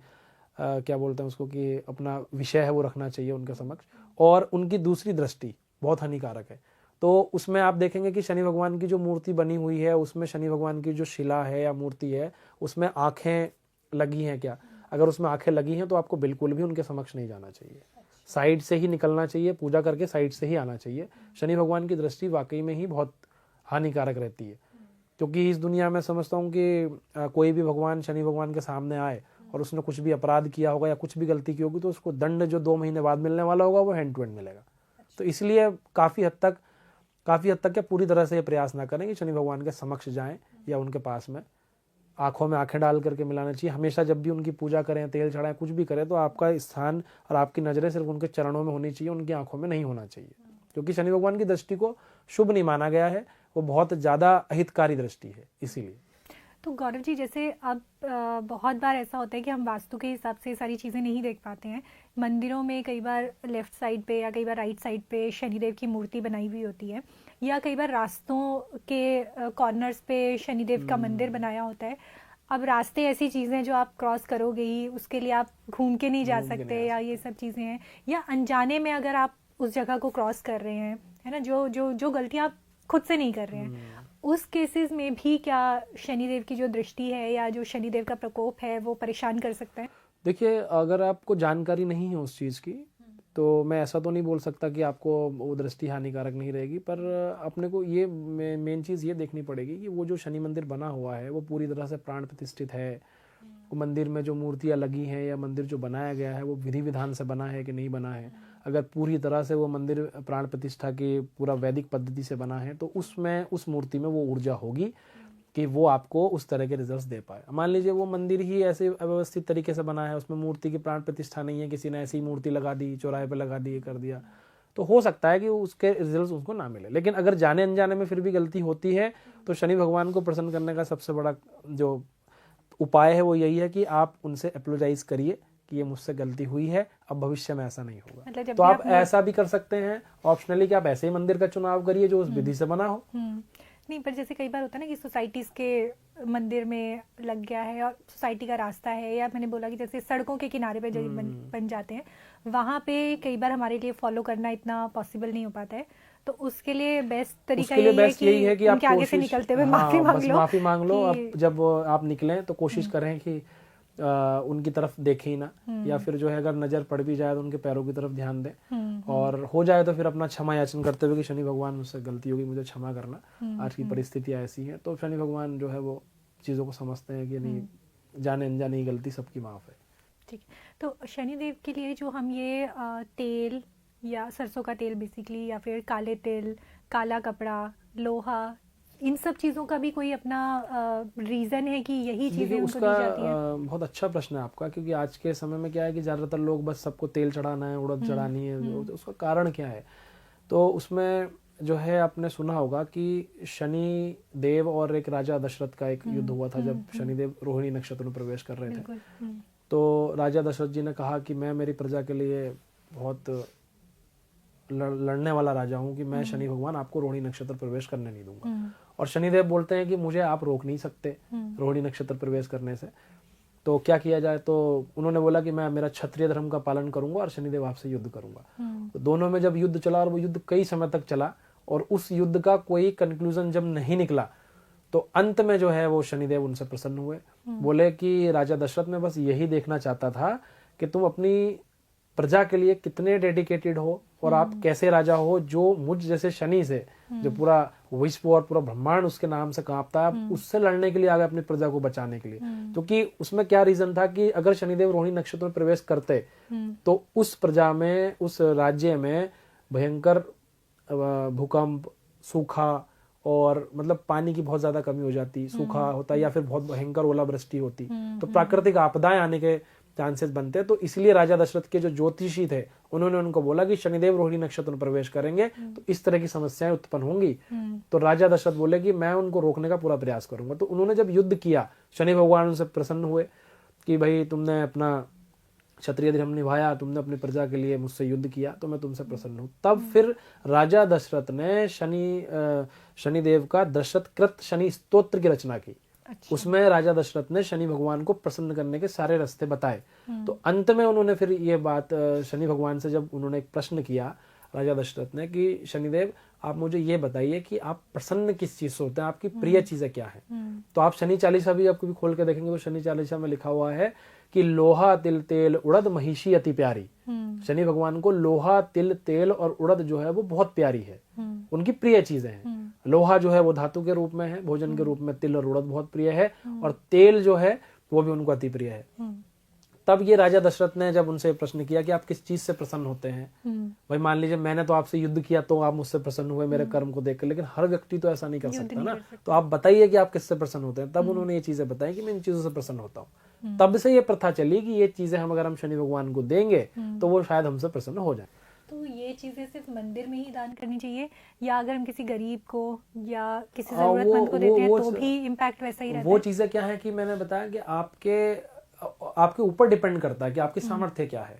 क्या बोलते हैं उसको, कि अपना विषय है वो रखना चाहिए उनके समक्ष। और उनकी दूसरी दृष्टि बहुत हानिकारक है। तो उसमें आप देखेंगे कि शनि भगवान की जो मूर्ति बनी हुई है, उसमें शनि भगवान की जो शिला है या मूर्ति है, उसमें आंखें लगी हैं क्या? अगर उसमें आंखें लगी हैं तो आपको बिल्कुल भी उनके समक्ष नहीं जाना चाहिए, साइड से ही निकलना चाहिए, पूजा करके साइड से ही आना चाहिए। शनि भगवान की दृष्टि वाकई में ही बहुत हानिकारक रहती है, क्योंकि इस दुनिया में समझता हूँ कि कोई भी भगवान शनि भगवान के सामने आए और उसने कुछ भी अपराध किया होगा या कुछ भी गलती की होगी, तो उसको दंड जो 2 महीने बाद मिलने वाला होगा वो हैंड टू हैंड मिलेगा। तो इसलिए काफ़ी हद तक क्या पूरी तरह से ये प्रयास ना करें कि शनि भगवान के समक्ष जाएं या उनके पास में आंखों में आंखें डाल करके मिलाना चाहिए। हमेशा जब भी उनकी पूजा करें, तेल चढ़ाएं, कुछ भी करें, तो आपका स्थान और आपकी नज़रें सिर्फ उनके चरणों में होनी चाहिए, उनकी आंखों में नहीं होना चाहिए, क्योंकि शनि भगवान की दृष्टि को शुभ नहीं माना गया है, वो बहुत ज़्यादा अहितकारी दृष्टि है। इसीलिए तो गौरव जी, जैसे अब बहुत बार ऐसा होता है कि हम वास्तु के हिसाब से सारी चीज़ें नहीं देख पाते हैं। मंदिरों में कई बार लेफ़्ट साइड पे या कई बार राइट साइड पे शनिदेव की मूर्ति बनाई हुई होती है, या कई बार रास्तों के कॉर्नर्स पे शनिदेव का मंदिर बनाया होता है। अब रास्ते ऐसी चीज़ें जो आप क्रॉस करोगे ही, उसके लिए आप घूम के नहीं जा सकते, या ये सब चीज़ें हैं, या अनजाने में अगर आप उस जगह को क्रॉस कर रहे हैं, है ना, जो गलतियाँ आप खुद से नहीं कर रहे हैं, उस केसेस में भी क्या शनिदेव की जो दृष्टि है या जो शनिदेव का प्रकोप है वो परेशान कर सकता है? देखिए, अगर आपको जानकारी नहीं है उस चीज़ की, तो मैं ऐसा तो नहीं बोल सकता कि आपको वो दृष्टि हानिकारक नहीं रहेगी, पर अपने को ये मेन चीज़ ये देखनी पड़ेगी कि वो जो शनि मंदिर बना हुआ है वो पूरी तरह से प्राण प्रतिष्ठित है। वो मंदिर में जो मूर्तियाँ लगी हैं या मंदिर जो बनाया गया है वो विधि विधान से बना है कि नहीं बना है। अगर पूरी तरह से वो मंदिर प्राण प्रतिष्ठा की पूरा वैदिक पद्धति से बना है तो उसमें उस मूर्ति में वो ऊर्जा होगी, कि वो आपको उस तरह के रिजल्ट्स दे पाए। मान लीजिए वो मंदिर ही ऐसे अव्यवस्थित तरीके से बना है, उसमें मूर्ति की प्राण प्रतिष्ठा नहीं है, किसी ने ऐसी मूर्ति लगा दी, चौराहे पे लगा दी, ये कर दिया, तो हो सकता है कि उसके रिजल्ट्स उसको ना मिले। लेकिन अगर जाने अनजाने में फिर भी गलती होती है तो शनि भगवान को प्रसन्न करने का सबसे बड़ा जो उपाय है वो यही है कि आप उनसे अपोलोजाइज करिए कि ये मुझसे गलती हुई है, अब भविष्य में ऐसा नहीं होगा। मतलब तो आप ऐसा भी कर सकते हैं ऑप्शनली कि आप ऐसे ही मंदिर का चुनाव करिए जो उस विधि से बना हो। नहीं, पर जैसे कई बार होता है ना कि सोसाइटीज के मंदिर में लग गया है और सोसाइटी का रास्ता है, या मैंने बोला कि जैसे सड़कों के किनारे पे जो बन जाते हैं, वहाँ पे कई बार हमारे लिए फॉलो करना इतना पॉसिबल नहीं हो पाता है। तो उसके लिए बेस्ट तरीका यही है कि आप उनके आगे से निकलते हुए माफी मांग लो। अब जब आप निकलें तो कोशिश करें कि उनकी तरफ देखें ही ना, या फिर जो है अगर नजर पड़ भी जाए तो उनके पैरों की तरफ ध्यान दें, और हो जाए तो फिर अपना क्षमा याचन करते हुए कि शनि भगवान मुझसे गलती होगी, मुझे क्षमा करना, आज की परिस्थितियां ऐसी हैं। तो शनि भगवान जो है वो चीज़ों को समझते हैं कि नहीं, जाने अनजाने गलती सबकी माफ़ है। ठीक, तो शनिदेव के लिए जो हम ये तेल या सरसों का तेल बेसिकली, या फिर काले तिल, काला कपड़ा, लोहा, इन सब चीज़ों का भी कोई अपना रीज़न है कि यही चीज़ें उनको दी जाती हैं? बहुत अच्छा प्रश्न है आपका, क्योंकि आज के समय में क्या है कि ज़्यादातर लोग बस सबको तेल चढ़ाना है, उड़द चढ़ानी है, उसका कारण क्या है? तो उसमें जो है आपने सुना होगा कि शनि देव और एक राजा दशरथ का एक युद्ध हुआ था जब शनिदेव रोहिणी नक्षत्र में प्रवेश कर रहे थे। तो राजा दशरथ जी ने कहा कि मैं मेरी प्रजा के लिए बहुत लड़ने वाला राजा हूं कि मैं शनि भगवान आपको रोहिणी नक्षत्र प्रवेश करने नहीं दूंगा। और शनिदेव बोलते हैं कि मुझे आप रोक नहीं सकते रोहिणी नक्षत्र प्रवेश करने से, तो क्या किया जाए? तो उन्होंने बोला कि मैं मेरा क्षत्रिय धर्म का पालन करूंगा और शनिदेव आपसे युद्ध करूंगा। तो दोनों में जब युद्ध चला, और वो युद्ध कई समय तक चला, और उस युद्ध का कोई कंक्लूजन जब नहीं निकला, तो अंत में जो है वो शनिदेव उनसे प्रसन्न हुए। बोले कि राजा दशरथ मैं बस यही देखना चाहता था कि तुम अपनी प्रजा के लिए कितने डेडिकेटेड हो, और आप कैसे राजा हो जो मुझ जैसे शनि से, जो पूरा विश्व और पूरा ब्रह्मांड उसके नाम से कांपता है, आप उससे लड़ने के लिए आ गए अपनी प्रजा को बचाने के लिए। क्योंकि उसमें क्या रीजन था कि अगर शनिदेव रोहिणी नक्षत्र में प्रवेश करते तो उस प्रजा में, उस राज्य में भयंकर भूकंप, सूखा, और मतलब पानी की बहुत ज्यादा कमी हो जाती, सूखा होता, या फिर बहुत भयंकर ओलावृष्टि होती, तो प्राकृतिक आपदाएं आने के चांसेस बनते हैं। तो इसलिए राजा दशरथ के जो ज्योतिषी थे उन्होंने उनको बोला कि शनिदेव रोहिणी नक्षत्र में प्रवेश करेंगे तो इस तरह की समस्याएं उत्पन्न होंगी। तो राजा दशरथ बोले कि मैं उनको रोकने का पूरा प्रयास करूंगा। तो उन्होंने जब युद्ध किया, शनि भगवान उनसे प्रसन्न हुए कि भाई तुमने अपना क्षत्रिय धर्म निभाया, तुमने अपनी प्रजा के लिए मुझसे युद्ध किया, तो मैं तुमसे प्रसन्न हूं। तब फिर राजा दशरथ ने शनिदेव का दशरथ कृत शनि स्तोत्र की रचना की। अच्छा। उसमें राजा दशरथ ने शनि भगवान को प्रसन्न करने के सारे रास्ते बताए। तो अंत में उन्होंने फिर ये बात शनि भगवान से जब उन्होंने एक प्रश्न किया राजा दशरथ ने कि शनिदेव आप मुझे ये बताइए कि आप प्रसन्न किस चीज से होते हैं, आपकी प्रिय चीजें क्या है? तो आप शनि चालीसा भी आपको भी खोल के देखेंगे तो शनि चालीसा में लिखा हुआ है कि लोहा तिल तेल उड़द महिषी अति प्यारी। शनि भगवान को लोहा तिल तेल और उड़द जो है वो बहुत प्यारी है, उनकी प्रिय चीजें हैं। लोहा जो है वो धातु के रूप में है, भोजन के रूप में तिल और उड़द बहुत प्रिय है, और तेल जो है वो भी उनको अति प्रिय है। तब ये राजा दशरथ ने जब उनसे प्रश्न किया कि आप किस चीज से प्रसन्न होते हैं, भाई मान लीजिए मैंने तो आपसे युद्ध किया तो आप मुझसे प्रसन्न हुए मेरे कर्म को देखकर, लेकिन हर व्यक्ति तो ऐसा नहीं कर सकता ना, तो आप बताइए कि आप किससे प्रसन्न होते हैं। तब उन्होंने ये चीजें बताई कि मैं इन चीजों से प्रसन्न होता हूँ। तब से ये प्रथा चली कि ये चीजें हम अगर हम शनि भगवान को देंगे तो वो शायद हमसे प्रसन्न हो जाए। तो ये चीजें सिर्फ मंदिर में ही दान करनी चाहिए, या अगर हम किसी गरीब को या किसी जरूरतमंद को देते हैं तो भी इम्पैक्ट वैसा ही रहता है? वो चीजें क्या है कि मैंने बताया कि आपके ऊपर डिपेंड करता है कि आपकी सामर्थ्य क्या है।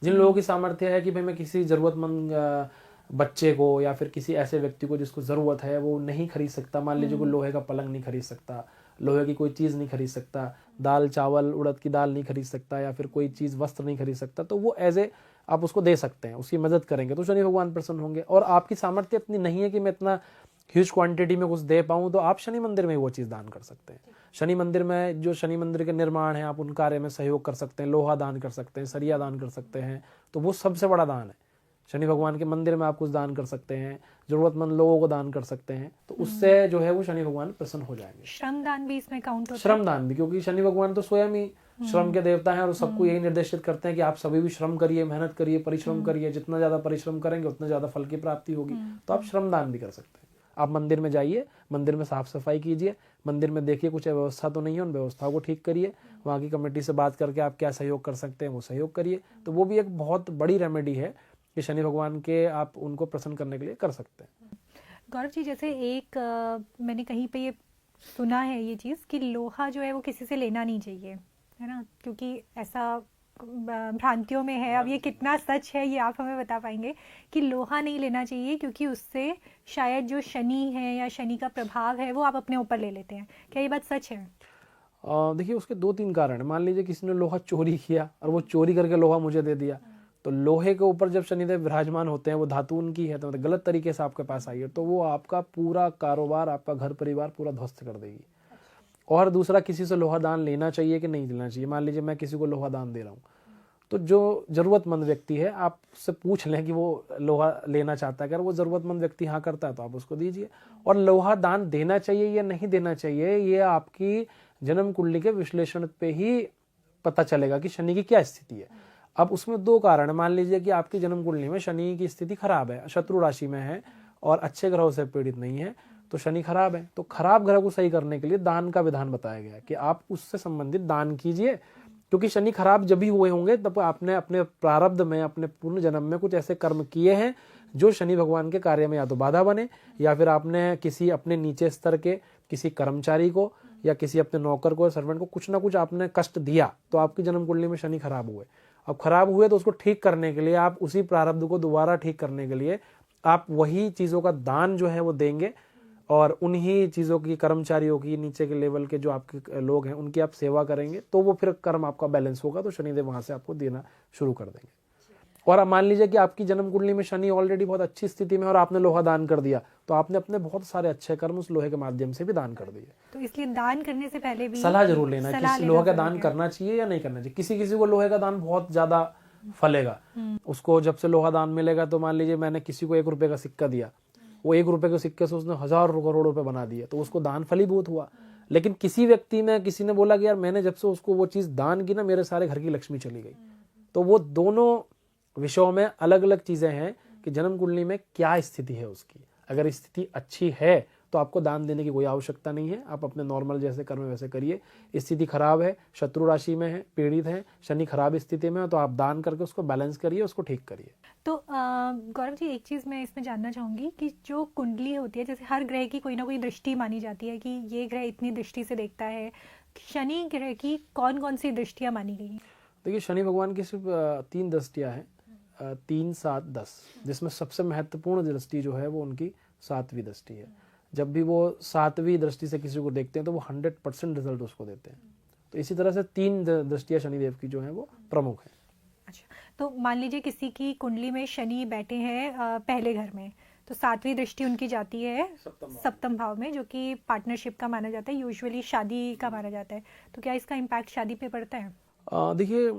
जिन लोगों की सामर्थ्य है कि भाई मैं किसी जरूरतमंद बच्चे को या फिर किसी ऐसे व्यक्ति को जिसको जरूरत है वो नहीं खरीद सकता, मान लीजिए कोई लोहे का पलंग नहीं खरीद सकता, लोहे की कोई चीज नहीं खरीद सकता, दाल चावल उड़द की दाल नहीं खरीद सकता, या फिर कोई चीज वस्त्र नहीं खरीद सकता, तो वो एज ए आप उसको दे सकते हैं, उसकी मदद करेंगे तो शनि भगवान प्रसन्न होंगे। और आपकी सामर्थ्य इतनी नहीं है कि मैं इतना ह्यूज क्वांटिटी में कुछ दे पाऊं, तो आप शनि मंदिर में वो चीज दान कर सकते हैं। शनि मंदिर में जो शनि मंदिर के निर्माण है आप उन कार्य में सहयोग कर सकते हैं, लोहा दान कर सकते हैं, सरिया दान कर सकते हैं, तो वो सबसे बड़ा दान है। शनि भगवान के मंदिर में आप कुछ दान कर सकते हैं, जरूरतमंद लोगों को दान कर सकते हैं, तो उससे जो है वो शनि भगवान प्रसन्न हो जाएंगे। श्रम दान भी इसमें काउंट होता है? श्रम दान भी, क्योंकि शनि भगवान तो स्वयं ही श्रम के देवता हैं और सबको यही निर्देशित करते हैं कि आप सभी भी श्रम करिए, मेहनत करिए, परिश्रम करिए, जितना ज्यादा परिश्रम करेंगे उतना ज्यादा फल की प्राप्ति होगी। तो आप श्रम दान भी कर सकते हैं। आप मंदिर में जाइए, मंदिर में साफ सफाई कीजिए, मंदिर में देखिए कुछ व्यवस्था तो नहीं है, उन व्यवस्थाओं को ठीक करिए, वहाँ की कमेटी से बात करके आप क्या सहयोग कर सकते हैं वो सहयोग करिए। तो वो भी एक बहुत बड़ी रेमेडी है कि शनि भगवान के आप उनको प्रसन्न करने के लिए कर सकते हैं। गौरव जी, जैसे एक मैंने कहीं पे ये सुना है ये चीज़ कि लोहा जो है वो किसी से लेना नहीं चाहिए, है ना, क्योंकि ऐसा भ्रांतियों में है। अब ये कितना सच है ये आप हमें बता पाएंगे कि लोहा नहीं लेना चाहिए क्योंकि उससे शायद जो शनि है या शनि का प्रभाव है वो आप अपने ऊपर ले लेते हैं। क्या ये बात सच है? देखिए उसके 2-3 कारण है। मान लीजिए किसी ने लोहा चोरी किया और वो चोरी करके लोहा मुझे दे दिया, तो लोहे के ऊपर जब शनिदेव विराजमान होते हैं, वो धातु उनकी है, तो मतलब गलत तरीके से आपके पास आई है तो वो आपका पूरा कारोबार, आपका घर परिवार पूरा ध्वस्त कर देगी। और दूसरा, किसी से लोहा दान लेना चाहिए कि नहीं लेना चाहिए। मान लीजिए मैं किसी को लोहा दान दे रहा हूँ, तो जो ज़रूरतमंद व्यक्ति है आपसे पूछ लें कि वो लोहा लेना चाहता है। अगर वो ज़रूरतमंद व्यक्ति हाँ करता है तो आप उसको दीजिए। और लोहा दान देना चाहिए या नहीं देना चाहिए, ये आपकी जन्म कुंडली के विश्लेषण पे ही पता चलेगा कि शनि की क्या स्थिति है। अब उसमें 2 कारण है। मान लीजिए कि आपकी जन्म कुंडली में शनि की स्थिति खराब है, शत्रु राशि में है और अच्छे ग्रहों से पीड़ित नहीं है, तो शनि खराब है। तो खराब ग्रह को सही करने के लिए दान का विधान बताया गया है कि आप उससे संबंधित दान कीजिए, क्योंकि शनि खराब जब भी हुए होंगे तब आपने अपने प्रारब्ध में, अपने पूर्ण जन्म में कुछ ऐसे कर्म किए हैं जो शनि भगवान के कार्य में या तो बाधा बने, या फिर आपने किसी अपने नीचे स्तर के किसी कर्मचारी को या किसी अपने नौकर को, सर्वेंट को कुछ ना कुछ आपने कष्ट दिया, तो आपकी जन्म कुंडली में शनि खराब हुए। अब खराब हुए तो उसको ठीक करने के लिए, आप उसी प्रारब्ध को दोबारा ठीक करने के लिए आप वही चीज़ों का दान जो है वो देंगे, और उन्हीं चीज़ों की, कर्मचारियों की, नीचे के लेवल के जो आपके लोग हैं उनकी आप सेवा करेंगे, तो वो फिर कर्म आपका बैलेंस होगा, तो शनिदेव वहाँ से आपको देना शुरू कर देंगे। और अब मान लीजिए कि आपकी जन्म कुंडली में शनि ऑलरेडी बहुत अच्छी स्थिति में और आपने लोहा दान कर दिया, तो आपने अपने बहुत सारे अच्छे कर्म उस लोहे के माध्यम से भी दान कर दिए। तो इसलिए दान करने से पहले भी सलाह जरूर लेना है कि लोहे का दान करना चाहिए या नहीं करना चाहिए। किसी किसी को लोहे का दान बहुत ज्यादा फलेगा, उसको जब से लोहा दान मिलेगा, तो मान लीजिए मैंने किसी को 1 रुपए का सिक्का दिया, वो 1 रुपए के सिक्के से उसने 1000 करोड़ रुपए बना दिए, तो उसको दान फलीभूत हुआ। लेकिन किसी व्यक्ति में, किसी ने बोला कि यार मैंने जब से उसको वो चीज दान की ना, मेरे सारे घर की लक्ष्मी चली गई। तो वो दोनों विषयों में अलग अलग चीजें हैं कि जन्म कुंडली में क्या स्थिति है उसकी। अगर स्थिति अच्छी है तो आपको दान देने की कोई आवश्यकता नहीं है, आप अपने नॉर्मल जैसे कर्म वैसे करिए। स्थिति खराब है, शत्रु राशि में है, पीड़ित है, शनि खराब स्थिति में है, तो आप दान करके उसको बैलेंस करिए, उसको ठीक करिए। तो गौरव जी, एक चीज़ मैं इसमें जानना चाहूँगी कि जो कुंडली होती है, जैसे हर ग्रह की कोई ना कोई दृष्टि मानी जाती है कि ये ग्रह इतनी दृष्टि से देखता है, शनि ग्रह की कौन कौन सी दृष्टियाँ मानी गई हैं? देखिए शनि भगवान की सिर्फ 3 दृष्टियाँ हैं, 3, 7, 10, जिसमें सबसे महत्वपूर्ण दृष्टि जो है वो उनकी 7वीं दृष्टि है। जब भी वो 7वीं दृष्टि से किसी को देखते हैं तो वो 100% रिजल्ट उसको देते हैं। तो इसी तरह से 3 दृष्टियां शनिदेव की जो है वो प्रमुख है। अच्छा, तो मान लीजिए किसी की कुंडली में शनि बैठे हैं पहले घर में, तो 7वीं दृष्टि उनकी जाती है सप्तम भाव में, जो कि पार्टनरशिप का माना जाता है, यूजुअली शादी का माना जाता है। तो क्या इसका इम्पैक्ट शादी पे पड़ता है? देखिए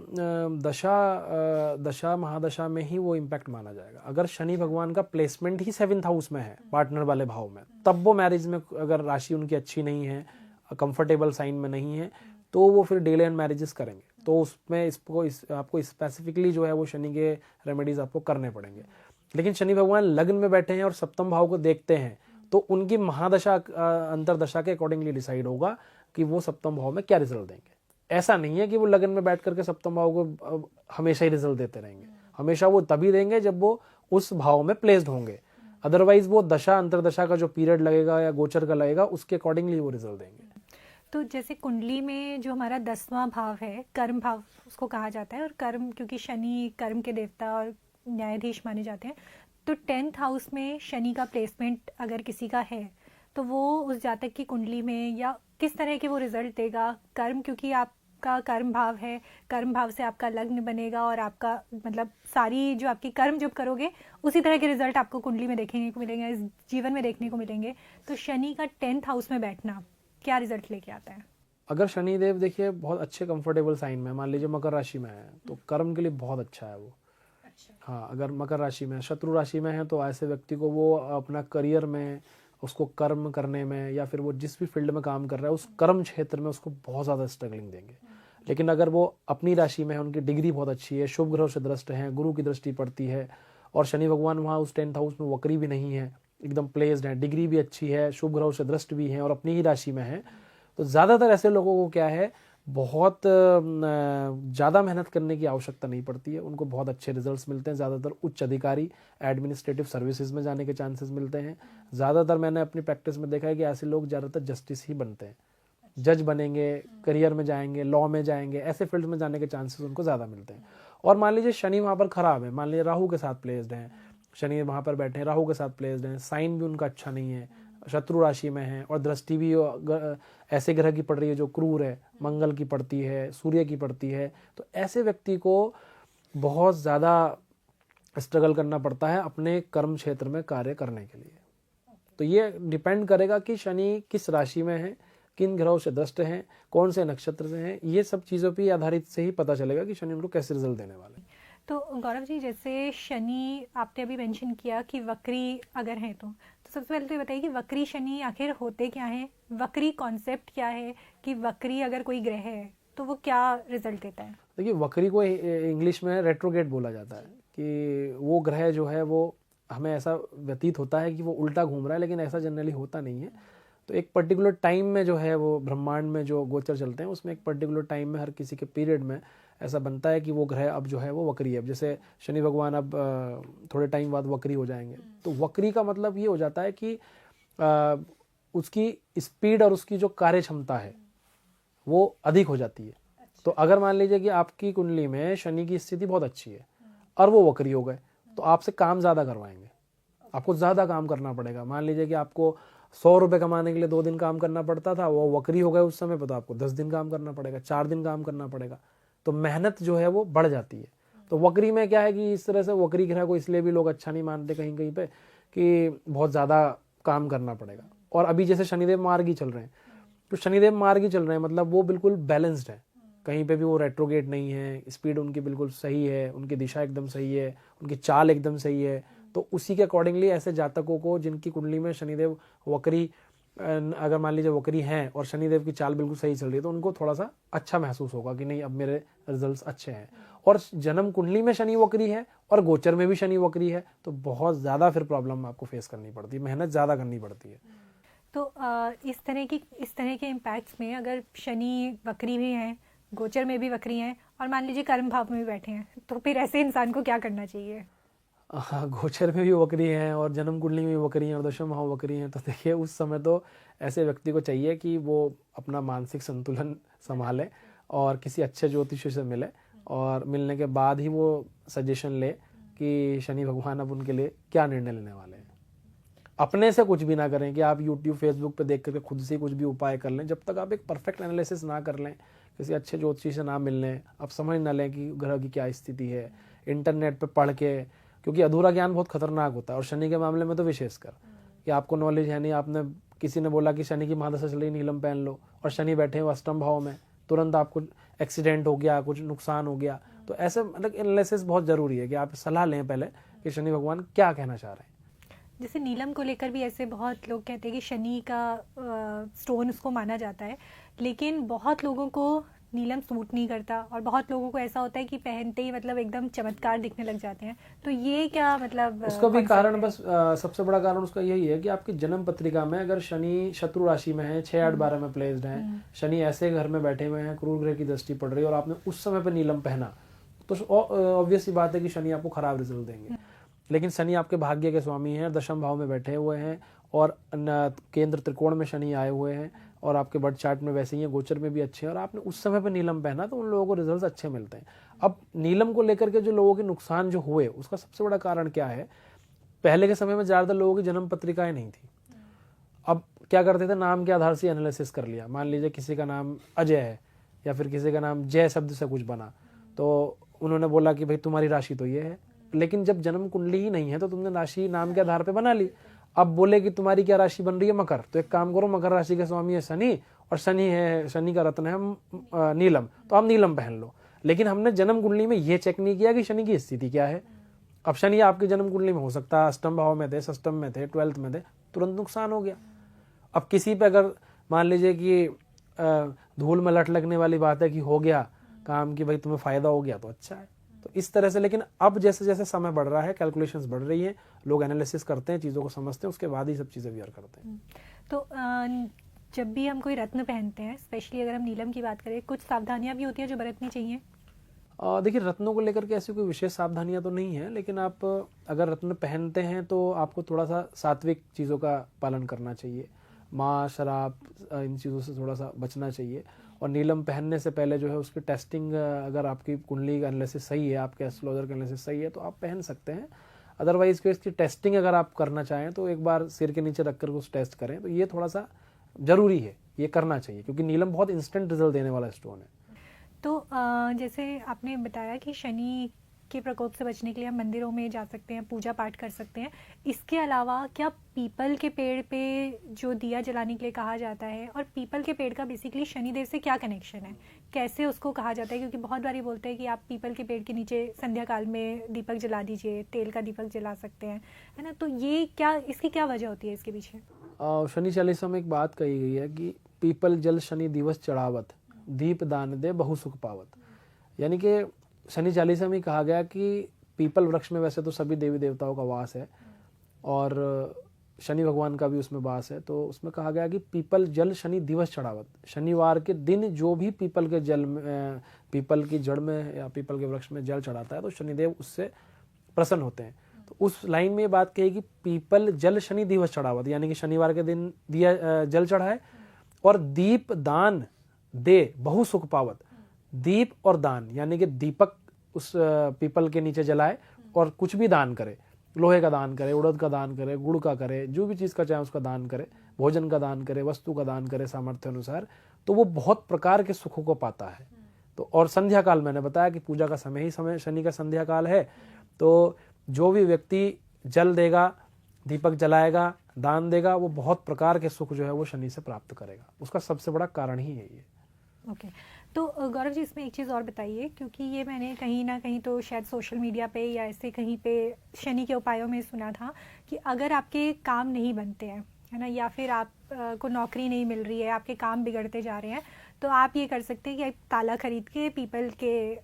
दशा महादशा में ही वो इम्पैक्ट माना जाएगा। अगर शनि भगवान का प्लेसमेंट ही 7th हाउस में है, पार्टनर वाले भाव में, तब वो मैरिज में, अगर राशि उनकी अच्छी नहीं है, कंफर्टेबल साइन में नहीं है, तो वो फिर डिले एंड मैरिजेस करेंगे। तो उसमें आपको स्पेसिफिकली जो है वो शनि के रेमेडीज आपको करने पड़ेंगे। लेकिन शनि भगवान लग्न में बैठे हैं और सप्तम भाव को देखते हैं, तो उनकी महादशा अंतरदशा के अकॉर्डिंगली डिसाइड होगा कि वो सप्तम भाव में क्या रिजल्ट देंगे। ऐसा नहीं है कि वो लगन में बैठ करके सप्तम भाव को हमेशा ही रिजल्ट देते रहेंगे। हमेशा वो तभी देंगे जब वो उस भाव में प्लेस्ड होंगे। अदरवाइज वो दशा अंतरदशा का जो पीरियड लगेगा या गोचर का लगेगा, उसके अकॉर्डिंगली वो रिजल्ट देंगे। तो जैसे कुंडली में जो हमारा 10वां भाव है, कर्म भाव उसको कहा जाता है, और कर्म क्योंकि शनि कर्म के देवता और न्यायाधीश माने जाते हैं, तो 10th हाउस में शनि का प्लेसमेंट अगर किसी का है तो वो उस जातक की कुंडली में या किस तरह के वो रिजल्ट देगा? कर्म क्योंकि आपका कर्म भाव है, कर्म भाव से आपका लग्न बनेगा और आपका मतलब सारी जो आपकी कर्म जब करोगे उसी तरह के रिजल्ट आपको कुंडली में देखने को मिलेंगे, इस जीवन में देखने को मिलेंगे। तो शनि का 10th हाउस में बैठना क्या रिजल्ट लेके आता है? अगर शनिदेव देखिए बहुत अच्छे कंफर्टेबल साइन में, मान लीजिए मकर राशि में है, तो कर्म के लिए बहुत अच्छा है वो। हाँ, अगर मकर राशि में, शत्रु राशि में है, तो ऐसे व्यक्ति को वो अपना करियर में, उसको कर्म करने में, या फिर वो जिस भी फील्ड में काम कर रहा है उस कर्म क्षेत्र में उसको बहुत ज़्यादा स्ट्रगलिंग देंगे। लेकिन अगर वो अपनी राशि में है, उनकी डिग्री बहुत अच्छी है, शुभ ग्रह से दृष्ट है, गुरु की दृष्टि पड़ती है, और शनि भगवान वहाँ उस 10th हाउस में वक्री भी नहीं है, एकदम प्लेस्ड हैं, डिग्री भी अच्छी है, शुभ ग्रहों से दृष्ट भी हैं और अपनी ही राशि में हैं, तो ज़्यादातर ऐसे लोगों को क्या है, बहुत ज़्यादा मेहनत करने की आवश्यकता नहीं पड़ती है, उनको बहुत अच्छे रिजल्ट्स मिलते हैं। ज़्यादातर उच्च अधिकारी एडमिनिस्ट्रेटिव सर्विसेज में जाने के चांसेस मिलते हैं। ज़्यादातर मैंने अपनी प्रैक्टिस में देखा है कि ऐसे लोग ज़्यादातर जस्टिस ही बनते हैं, जज बनेंगे, करियर में जाएंगे, लॉ में जाएंगे, ऐसे फील्ड में जाने के चांसेस उनको ज़्यादा मिलते हैं। और मान लीजिए शनि वहाँ पर खराब है, मान लीजिए राहु के साथ प्लेस्ड हैं, शनि वहाँ पर बैठे हैं, राहु के साथ प्लेस्ड हैं, साइन भी उनका अच्छा नहीं है, शत्रु राशि में है और दृष्टि भी ऐसे ग्रह की पड़ रही है जो क्रूर है, मंगल की पड़ती है, सूर्य की पड़ती है, तो ऐसे व्यक्ति को बहुत ज़्यादा स्ट्रगल करना पड़ता है अपने कर्म क्षेत्र में कार्य करने के लिए। तो ये डिपेंड करेगा कि शनि किस राशि में है, किन ग्रहों से दृष्ट हैं, कौन से नक्षत्र से हैं, ये सब चीज़ों पर आधारित से ही पता चलेगा कि शनि उनको कैसे रिजल्ट देने वाले हैं। तो गौरव जी, जैसे शनि आपने अभी मेंशन किया कि वक्री अगर हैं तो सबसे पहले तो ये बताइए कि वक्री शनि आखिर होते क्या हैं, वक्री कॉन्सेप्ट क्या है, कि वक्री अगर कोई ग्रह है तो वो क्या रिजल्ट देता है? देखिए, वक्री को इंग्लिश में रेट्रोग्रेड बोला जाता है, कि वो ग्रह जो है वो हमें ऐसा व्यतीत होता है कि वो उल्टा घूम रहा है, लेकिन ऐसा जनरली होता नहीं है। तो एक पर्टिकुलर टाइम में जो है वो ब्रह्मांड में जो गोचर चलते हैं उसमें एक पर्टिकुलर टाइम में हर किसी के पीरियड में ऐसा बनता है कि वो ग्रह अब जो है वो वक्री है। जैसे शनि भगवान अब थोड़े टाइम बाद वक्री हो जाएंगे, तो वक्री का मतलब ये हो जाता है कि उसकी स्पीड और उसकी जो कार्य क्षमता है वो अधिक हो जाती है। तो अगर मान लीजिए कि आपकी कुंडली में शनि की स्थिति बहुत अच्छी है और वो वक्री हो गए, तो आपसे काम ज़्यादा करवाएंगे, आपको ज़्यादा काम करना पड़ेगा। मान लीजिए कि आपको 100 रुपये कमाने के लिए 2 दिन काम करना पड़ता था, वो वक्री हो गए उस समय पर, तो आपको 10 दिन काम करना पड़ेगा, 4 दिन काम करना पड़ेगा, तो मेहनत जो है वो बढ़ जाती है। तो वक्री में क्या है कि इस तरह से वक्री ग्रह को इसलिए भी लोग अच्छा नहीं मानते कहीं कहीं पे कि बहुत ज़्यादा काम करना पड़ेगा। और अभी जैसे शनिदेव मार्ग ही चल रहे हैं, तो शनिदेव मार्ग ही चल रहे हैं मतलब वो बिल्कुल बैलेंस्ड है, कहीं पे भी वो रेट्रोगेट नहीं है, स्पीड उनकी बिल्कुल सही है, उनकी दिशा एकदम सही है, उनकी चाल एकदम सही है। तो उसी के अकॉर्डिंगली ऐसे जातकों को जिनकी कुंडली में शनिदेव वक्री, अगर मान लीजिए वक्री हैं और शनिदेव की चाल बिल्कुल सही चल रही है, तो उनको थोड़ा सा अच्छा महसूस होगा कि नहीं अब मेरे रिजल्ट्स अच्छे हैं। और जन्म कुंडली में शनि वक्री है और गोचर में भी शनि वक्री है, तो बहुत ज़्यादा फिर प्रॉब्लम आपको फेस करनी पड़ती है, मेहनत ज़्यादा करनी पड़ती है। तो इस तरह के इम्पैक्ट्स में अगर शनि वक्री भी हैं, गोचर में भी वक्री हैं और मान लीजिए कर्म भाव में भी बैठे हैं, तो फिर ऐसे इंसान को क्या करना चाहिए? गोचर में भी वक्री हैं और जन्म कुंडली में भी वक्री हैं और दशम भाव वक्री हैं, तो देखिए उस समय तो ऐसे व्यक्ति को चाहिए कि वो अपना मानसिक संतुलन संभाले और किसी अच्छे ज्योतिषी से मिले, और मिलने के बाद ही वो सजेशन ले कि शनि भगवान अब उनके लिए क्या निर्णय लेने वाले हैं। अपने से कुछ भी ना करें कि आप यूट्यूब फेसबुक पे देख करके खुद से कुछ भी उपाय कर लें, जब तक आप एक परफेक्ट एनालिसिस ना कर लें, किसी अच्छे ज्योतिषी से ना मिल लें, आप समझ ना लें कि ग्रह की क्या स्थिति है, इंटरनेट पे पढ़ के, क्योंकि अधूरा ज्ञान बहुत खतरनाक होता है। और शनि के मामले में तो विशेषकर कि आपको नॉलेज है नहीं, आपने किसी ने बोला कि शनि की महादशा चल रही, नीलम पहन लो, और शनि बैठे हैं अष्टम भाव में, तुरंत आपको एक्सीडेंट हो गया, कुछ नुकसान हो गया। तो ऐसे मतलब एनालिसिस बहुत ज़रूरी है कि आप सलाह लें पहले कि शनि भगवान क्या कहना चाह रहे हैं। जैसे नीलम को लेकर भी ऐसे बहुत लोग कहते हैं कि शनि का स्टोन उसको माना जाता है, लेकिन बहुत लोगों को नीलम सूट नहीं करता और बहुत लोगों को ऐसा होता है कि पहनते ही मतलब एकदम चमत्कार दिखने लग जाते हैं। तो ये क्या मतलब उसका भी कारण बस सबसे बड़ा कारण उसका यही है कि आपकी जन्म पत्रिका में अगर शनि शत्रु राशि में है, 6, 8, 12 में प्लेस्ड है, शनि ऐसे घर में बैठे हुए हैं, क्रूर ग्रह की दृष्टि पड़ रही है और आपने उस समय पर नीलम पहना, तो ऑब्वियस सी बात है कि शनि आपको खराब रिजल्ट देंगे। लेकिन शनि आपके भाग्य के स्वामी हैं, दशम भाव में बैठे हुए हैं और केंद्र त्रिकोण में शनि आए हुए हैं और आपके बर्थ चार्ट में वैसे ही है, गोचर में भी अच्छे हैं और आपने उस समय पे नीलम पहना, तो उन लोगों को रिजल्ट्स अच्छे मिलते हैं। अब नीलम को लेकर के जो लोगों के नुकसान जो हुए, उसका सबसे बड़ा कारण क्या है? पहले के समय में ज़्यादातर लोगों की जन्म पत्रिकाएं नहीं थी। अब क्या करते थे, नाम के आधार से एनालिसिस कर लिया। मान लीजिए किसी का नाम अजय है या फिर किसी का नाम जय शब्द से कुछ बना, तो उन्होंने बोला कि भाई तुम्हारी राशि तो ये है, लेकिन जब जन्म कुंडली ही नहीं है तो तुमने राशि नाम के आधार पर बना ली। अब बोले कि तुम्हारी क्या राशि बन रही है, मकर, तो एक काम करो, मकर राशि के स्वामी है शनि और शनि है, शनि का रत्न है नीलम, तो आप नीलम पहन लो। लेकिन हमने जन्म कुंडली में ये चेक नहीं किया कि शनि की स्थिति क्या है। अब शनि आपकी जन्म कुंडली में हो सकता है अष्टम भाव में थे, षष्टम में थे, 12th में थे, तुरंत नुकसान हो गया। अब किसी पे अगर मान लीजिए कि धूल में लट लगने वाली बात है कि हो गया काम, कि भाई तुम्हें फायदा हो गया, तो अच्छा है। तो इस तरह से, लेकिन अब जैसे जैसे समय बढ़ रहा है, कैलकुलेशंस बढ़ रही हैं, लोग एनालिसिस करते हैं, चीज़ों को समझते हैं, उसके बाद ही सब चीज़ें वियर करते हैं। तो जब भी हम कोई रत्न पहनते हैं, स्पेशली अगर हम नीलम की बात करें, कुछ सावधानियां भी होती हैं जो बरतनी चाहिए? देखिए, रत्नों को लेकर के ऐसी कोई विशेष सावधानियां तो नहीं है, लेकिन आप अगर रत्न पहनते हैं तो आपको थोड़ा सा सात्विक चीज़ों का पालन करना चाहिए। मांस, शराब, इन चीज़ों से थोड़ा सा बचना चाहिए। और नीलम पहनने से पहले जो है उसकी टेस्टिंग, अगर आपकी कुंडली का एनालिसिस सही है, आपके एस्ट्रोलॉजर का एनालिसिस सही है, तो आप पहन सकते हैं। अदरवाइज इसकी टेस्टिंग अगर आप करना चाहें तो एक बार सिर के नीचे रख कर उस टेस्ट करें, तो ये थोड़ा सा ज़रूरी है, ये करना चाहिए, क्योंकि नीलम बहुत इंस्टेंट रिजल्ट देने वाला स्टोन है। तो जैसे आपने बताया कि शनि के प्रकोप से बचने के लिए हम मंदिरों में जा सकते हैं, पूजा पाठ कर सकते हैं। इसके अलावा क्या पीपल के पेड़ पे जो दिया जलाने के लिए कहा जाता है, और पीपल के पेड़ का बेसिकली शनिदेव से क्या कनेक्शन है, कैसे उसको कहा जाता है? क्योंकि बहुत बारी बोलते हैं कि आप पीपल के पेड़ के नीचे संध्या काल में दीपक जला दीजिए, तेल का दीपक जला सकते हैं, है ना? तो ये क्या, इसकी क्या वजह होती है इसके पीछे? शनि चालीसा में एक बात कही गई है कि पीपल जल शनि दिवस चढ़ावत, दीप दान दे बहु सुख पावत। यानी कि शनि चालीसा में कहा गया कि पीपल वृक्ष में वैसे तो सभी देवी देवताओं का वास है और शनि भगवान का भी उसमें वास है, तो उसमें कहा गया कि पीपल जल शनि दिवस चढ़ावत। शनिवार के दिन जो भी पीपल के जल में, पीपल की जड़ में या पीपल के वृक्ष में जल चढ़ाता है तो शनिदेव उससे प्रसन्न होते हैं। तो उस लाइन में ये बात कही कि पीपल जल शनि दिवस चढ़ावत, यानी कि शनिवार के दिन दिया जल चढ़ाए और दीप दान दे बहु सुख पावत। दीप और दान, यानी कि दीपक उस पीपल के नीचे जलाए और कुछ भी दान करे, लोहे का दान करे, उड़द का दान करे, गुड़ का करे, जो भी चीज़ का चाहे उसका दान करे, भोजन का दान करे, वस्तु का दान करे सामर्थ्य अनुसार, तो वो बहुत प्रकार के सुखों को पाता है। तो और संध्या काल, मैंने बताया कि पूजा का समय ही समय शनि का संध्या काल है, तो जो भी व्यक्ति जल देगा, दीपक जलाएगा, दान देगा, वो बहुत प्रकार के सुख जो है वो शनि से प्राप्त करेगा। उसका सबसे बड़ा कारण ही है ये। ओके तो गौरव जी, इसमें एक चीज़ और बताइए, क्योंकि ये मैंने कहीं ना कहीं तो शायद सोशल मीडिया पे या ऐसे कहीं पे शनि के उपायों में सुना था कि अगर आपके काम नहीं बनते हैं, है ना, या फिर आप को नौकरी नहीं मिल रही है, आपके काम बिगड़ते जा रहे हैं, तो आप ये कर सकते हैं कि आप ताला खरीद के पीपल के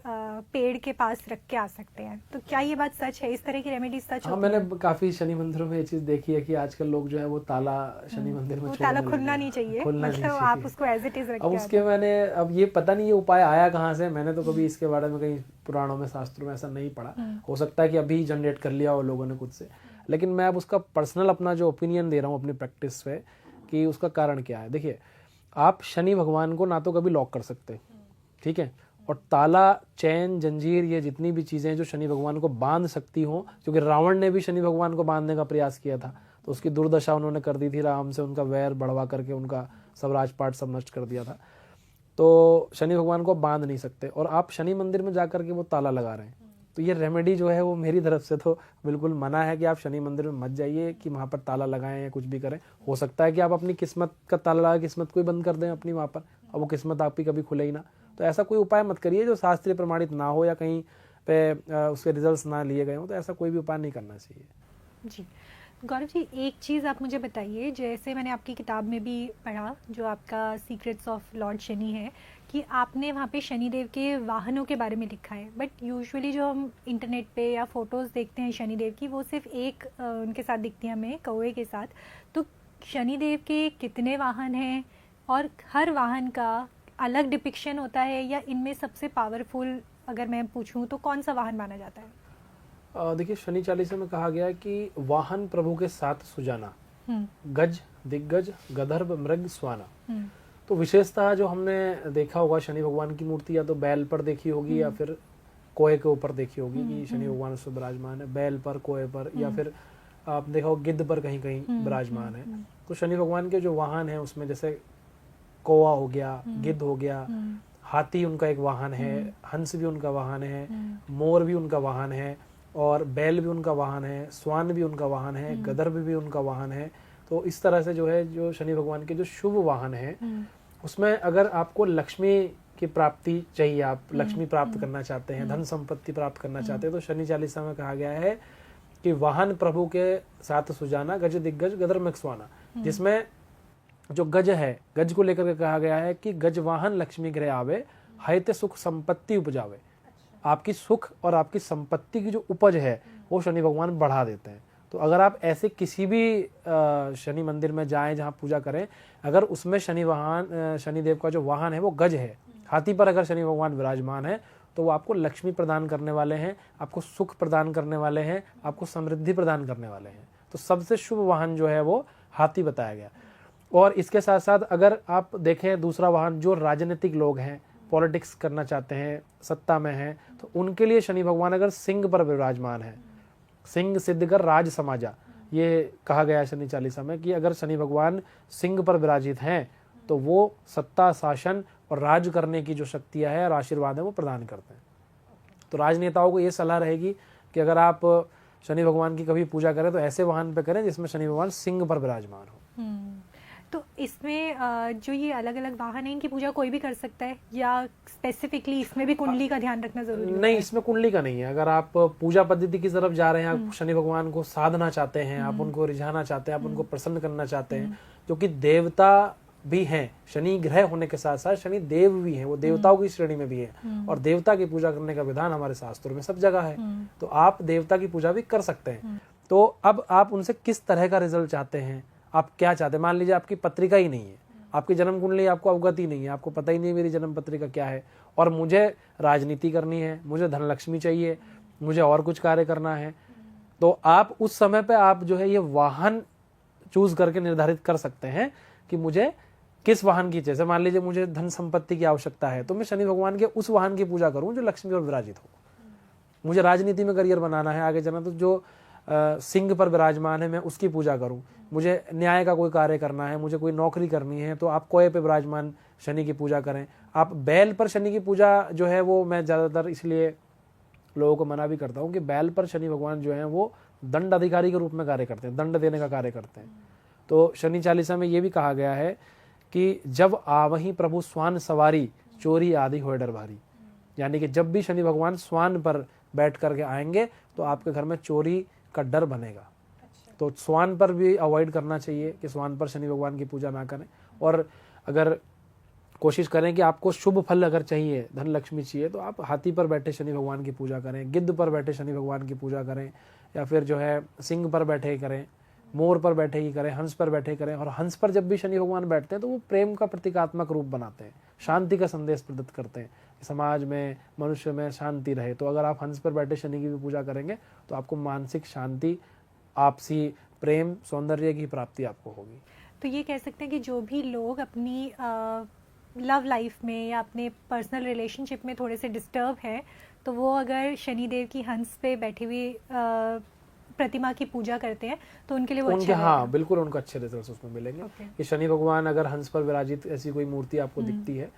पेड़ के पास रख के आ सकते हैं। तो क्या ये बात सच है? इस तरह की रेमेडीज सच हाँ, मैंने काफी शनि मंदिरों में ये चीज देखी है कि आजकल लोग जो है वो ताला शनि मंदिर में ताला खुलना नहीं चाहिए, मतलब आप उसको एज इट इज रखें। अब उसके मैंने, अब ये पता नहीं ये उपाय आया कहाँ से, मैंने तो कभी इसके बारे में कहीं पुराणों में, शास्त्रों में ऐसा नहीं पढ़ा। हो सकता है कि अभी जनरेट कर लिया हो लोगों ने खुद से, लेकिन मैं अब उसका पर्सनल अपना जो ओपिनियन दे रहा हूँ अपनी प्रैक्टिस पे कि उसका कारण क्या है। देखिए, आप शनि भगवान को ना तो कभी लॉक कर सकते, ठीक है, और ताला, चैन, जंजीर, ये जितनी भी चीज़ें जो शनि भगवान को बांध सकती हों, क्योंकि रावण ने भी शनि भगवान को बांधने का प्रयास किया था, तो उसकी दुर्दशा उन्होंने कर दी थी, राम से उनका वैर बढ़वा करके उनका सब राजपाट सब नष्ट कर दिया था। तो शनि भगवान को बांध नहीं सकते, और आप शनि मंदिर में जाकर के वो ताला लगा रहे हैं, तो ये रेमेडी जो है वो मेरी तरफ से तो बिल्कुल मना है कि आप शनि मंदिर में मत जाइए कि वहाँ पर ताला लगाएं या कुछ भी करें। हो सकता है कि आप अपनी किस्मत का ताला लगा किस्मत को ही बंद कर दें अपनी वहाँ पर, और वो किस्मत आपकी कभी खुले ही ना। तो ऐसा कोई उपाय मत करिए जो शास्त्रीय प्रमाणित ना हो या कहीं पे उसके रिजल्ट्स ना लिए गए हो, तो ऐसा कोई भी उपाय नहीं करना चाहिए। जी गौरव जी, एक चीज़ आप मुझे बताइए, जैसे मैंने आपकी किताब में भी पढ़ा जो आपका सीक्रेट्स ऑफ लॉर्ड शनि है, कि आपने वहाँ पे शनिदेव के वाहनों के बारे में लिखा है, बट यूजुअली जो हम इंटरनेट पे या फोटोज़ देखते हैं शनिदेव की, वो सिर्फ एक उनके साथ दिखती है हमें, कौवे के साथ। तो शनिदेव के कितने वाहन हैं और हर वाहन का अलग डिपिक्शन होता है, या इनमें सबसे पावरफुल अगर मैं पूछूं तो कौन सा वाहन माना जाता है? देखिए, शनि चालीसा में कहा गया है कि वाहन प्रभु के साथ सुजाना, गज, दिग्गज, गंधर्व, मृग, स्वाना। तो विशेषतः जो हमने देखा होगा शनि भगवान की मूर्ति या तो बैल पर देखी होगी या फिर कोए के ऊपर देखी होगी कि शनि भगवान उस पर विराजमान है, बैल पर, कोए पर, या फिर आप देखा हो गिद्ध पर कहीं कहीं विराजमान है। तो शनि भगवान के जो वाहन है उसमें जैसे कौवा हो गया, गिद्ध हो गया, हाथी उनका एक वाहन है, हंस भी उनका वाहन है, मोर भी उनका वाहन है, और बैल भी उनका वाहन है, स्वान भी उनका वाहन है, गंधर्व भी उनका वाहन है। तो इस तरह से जो है जो शनि भगवान के जो शुभ वाहन है, उसमें अगर आपको लक्ष्मी की प्राप्ति चाहिए, आप लक्ष्मी प्राप्त करना चाहते हैं, धन संपत्ति प्राप्त करना चाहते हैं, तो शनि चालीसा में कहा गया है कि वाहन प्रभु के साथ सुजाना, गज, दिग्गज, गंधर्व, मृग, स्वाना। जिसमें जो गज है, गज को लेकर के कहा गया है कि गज वाहन लक्ष्मी गृह आवे, हयते सुख संपत्ति उपजावे। आपकी सुख और आपकी संपत्ति की जो उपज है वो शनि भगवान बढ़ा देते हैं। तो अगर आप ऐसे किसी भी शनि मंदिर में जाएं जहां पूजा करें, अगर उसमें शनिदेव का जो वाहन है वो गज है, हाथी पर अगर शनि भगवान विराजमान है, तो वो आपको लक्ष्मी प्रदान करने वाले हैं, आपको सुख प्रदान करने वाले हैं, आपको समृद्धि प्रदान करने वाले हैं। तो सबसे शुभ वाहन जो है वो हाथी बताया गया। और इसके साथ साथ अगर आप देखें दूसरा वाहन, जो राजनीतिक लोग हैं, पॉलिटिक्स करना चाहते हैं, सत्ता में हैं, तो उनके लिए शनि भगवान अगर सिंह पर विराजमान है, सिंह सिद्धकर राज समाजा, ये कहा गया है शनि चालीसा में कि अगर शनि भगवान सिंह पर विराजित हैं तो वो सत्ता, शासन और राज करने की जो शक्तियां है और आशीर्वाद है वो प्रदान करते हैं। तो राजनेताओं को ये सलाह रहेगी कि अगर आप शनि भगवान की कभी पूजा करें तो ऐसे वाहन पे करें जिसमें शनि भगवान सिंह पर विराजमान हो। तो इसमें जो ये अलग अलग वाहन है, इनकी पूजा कोई भी कर सकता है या स्पेसिफिकली इसमें भी कुंडली का ध्यान रखना जरूरी है? नहीं, इसमें कुंडली का नहीं है। अगर आप पूजा पद्धति की तरफ जा रहे हैं, आप शनि भगवान को साधना चाहते हैं, आप उनको रिझाना चाहते हैं, आप उनको प्रसन्न करना चाहते हैं, जो कि देवता भी हैं, शनि ग्रह होने के साथ साथ शनि देव भी हैं, वो देवताओं की श्रेणी में भी है और देवता की पूजा करने का विधान हमारे शास्त्रों में सब जगह है। तो आप देवता की पूजा भी कर सकते हैं। तो अब आप उनसे किस तरह का रिजल्ट चाहते हैं, आप क्या चाहते हैं? मान लीजिए आपकी पत्रिका ही नहीं है, आपकी जन्म कुंडली आपको अवगत ही नहीं है, आपको पता ही नहीं है मेरी जन्म पत्रिका क्या है, और मुझे राजनीति करनी है, मुझे धनलक्ष्मी चाहिए, मुझे और कुछ कार्य करना है, तो आप उस समय पे आप जो है ये वाहन चूज करके निर्धारित कर सकते हैं कि मुझे किस वाहन की, जैसे मान लीजिए मुझे धन संपत्ति की आवश्यकता है तो मैं शनि भगवान के उस वाहन की पूजा करूं जो लक्ष्मी पर विराजित हो। मुझे राजनीति में करियर बनाना है, आगे जाना, तो जो सिंह पर विराजमान है मैं उसकी पूजा करूं। मुझे न्याय का कोई कार्य करना है, मुझे कोई नौकरी करनी है, तो आप कोए पे विराजमान शनि की पूजा करें। आप बैल पर शनि की पूजा जो है वो मैं ज़्यादातर इसलिए लोगों को मना भी करता हूँ कि बैल पर शनि भगवान जो है वो दंड अधिकारी के रूप में कार्य करते हैं, दंड देने का कार्य करते हैं। तो शनि चालीसा में ये भी कहा गया है कि जब आवहीं प्रभु स्वान सवारी, चोरी आदि होए डर भारी, यानी कि जब भी शनि भगवान स्वान पर बैठ करके आएंगे तो आपके घर में चोरी का डर बनेगा। तो स्वान पर भी अवॉइड करना चाहिए कि स्वान पर शनि भगवान की पूजा ना करें। और अगर कोशिश करें कि आपको शुभ फल अगर चाहिए, धन लक्ष्मी चाहिए, तो आप हाथी पर बैठे शनि भगवान की पूजा करें, गिद्ध पर बैठे शनि भगवान की पूजा करें, या फिर जो है सिंह पर बैठे ही करें, मोर पर बैठे ही करें, हंस पर बैठे करें। और हंस पर जब भी शनि भगवान बैठते हैं तो वो प्रेम का प्रतीकात्मक रूप बनाते हैं, शांति का संदेश प्रदत्त करते हैं, समाज में, मनुष्य में शांति रहे। तो अगर आप हंस पर बैठे शनि की भी पूजा करेंगे तो आपको मानसिक शांति, आपसी प्रेम, सौंदर्य की प्राप्ति आपको होगी। तो ये कह सकते हैं कि जो भी लोग अपनी लव लाइफ में या अपने पर्सनल रिलेशनशिप में थोड़े से डिस्टर्ब है, तो वो अगर शनिदेव की हंस पे बैठी हुई प्रतिमा की पूजा करते हैं तो उनके लिए वो अच्छा रहेगा। हाँ, बिल्कुल उनको अच्छे रिजल्ट्स उसमें मिलेंगे। कि शनि भगवान अगर हंस पर विराजित ऐसी कोई मूर्ति आपको दिखती है,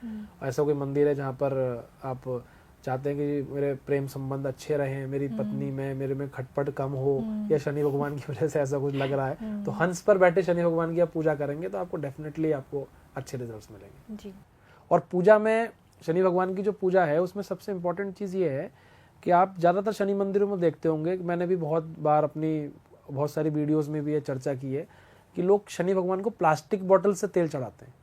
ऐसा कोई मंदिर है जहाँ पर आप चाहते हैं कि मेरे प्रेम संबंध अच्छे रहें, मेरी पत्नी में, मेरे में खटपट कम हो, या शनि भगवान की वजह से ऐसा कुछ लग रहा है, तो हंस पर बैठे शनि भगवान की आप पूजा करेंगे तो आपको डेफिनेटली आपको अच्छे रिजल्ट्स मिलेंगे जी। और पूजा में शनि भगवान की जो पूजा है उसमें सबसे इम्पोर्टेंट चीज़ ये है कि आप ज़्यादातर शनि मंदिरों में देखते होंगे, मैंने भी बहुत बार अपनी बहुत सारी वीडियोस में भी ये चर्चा की है कि लोग शनि भगवान को प्लास्टिक बोतल से तेल चढ़ाते हैं।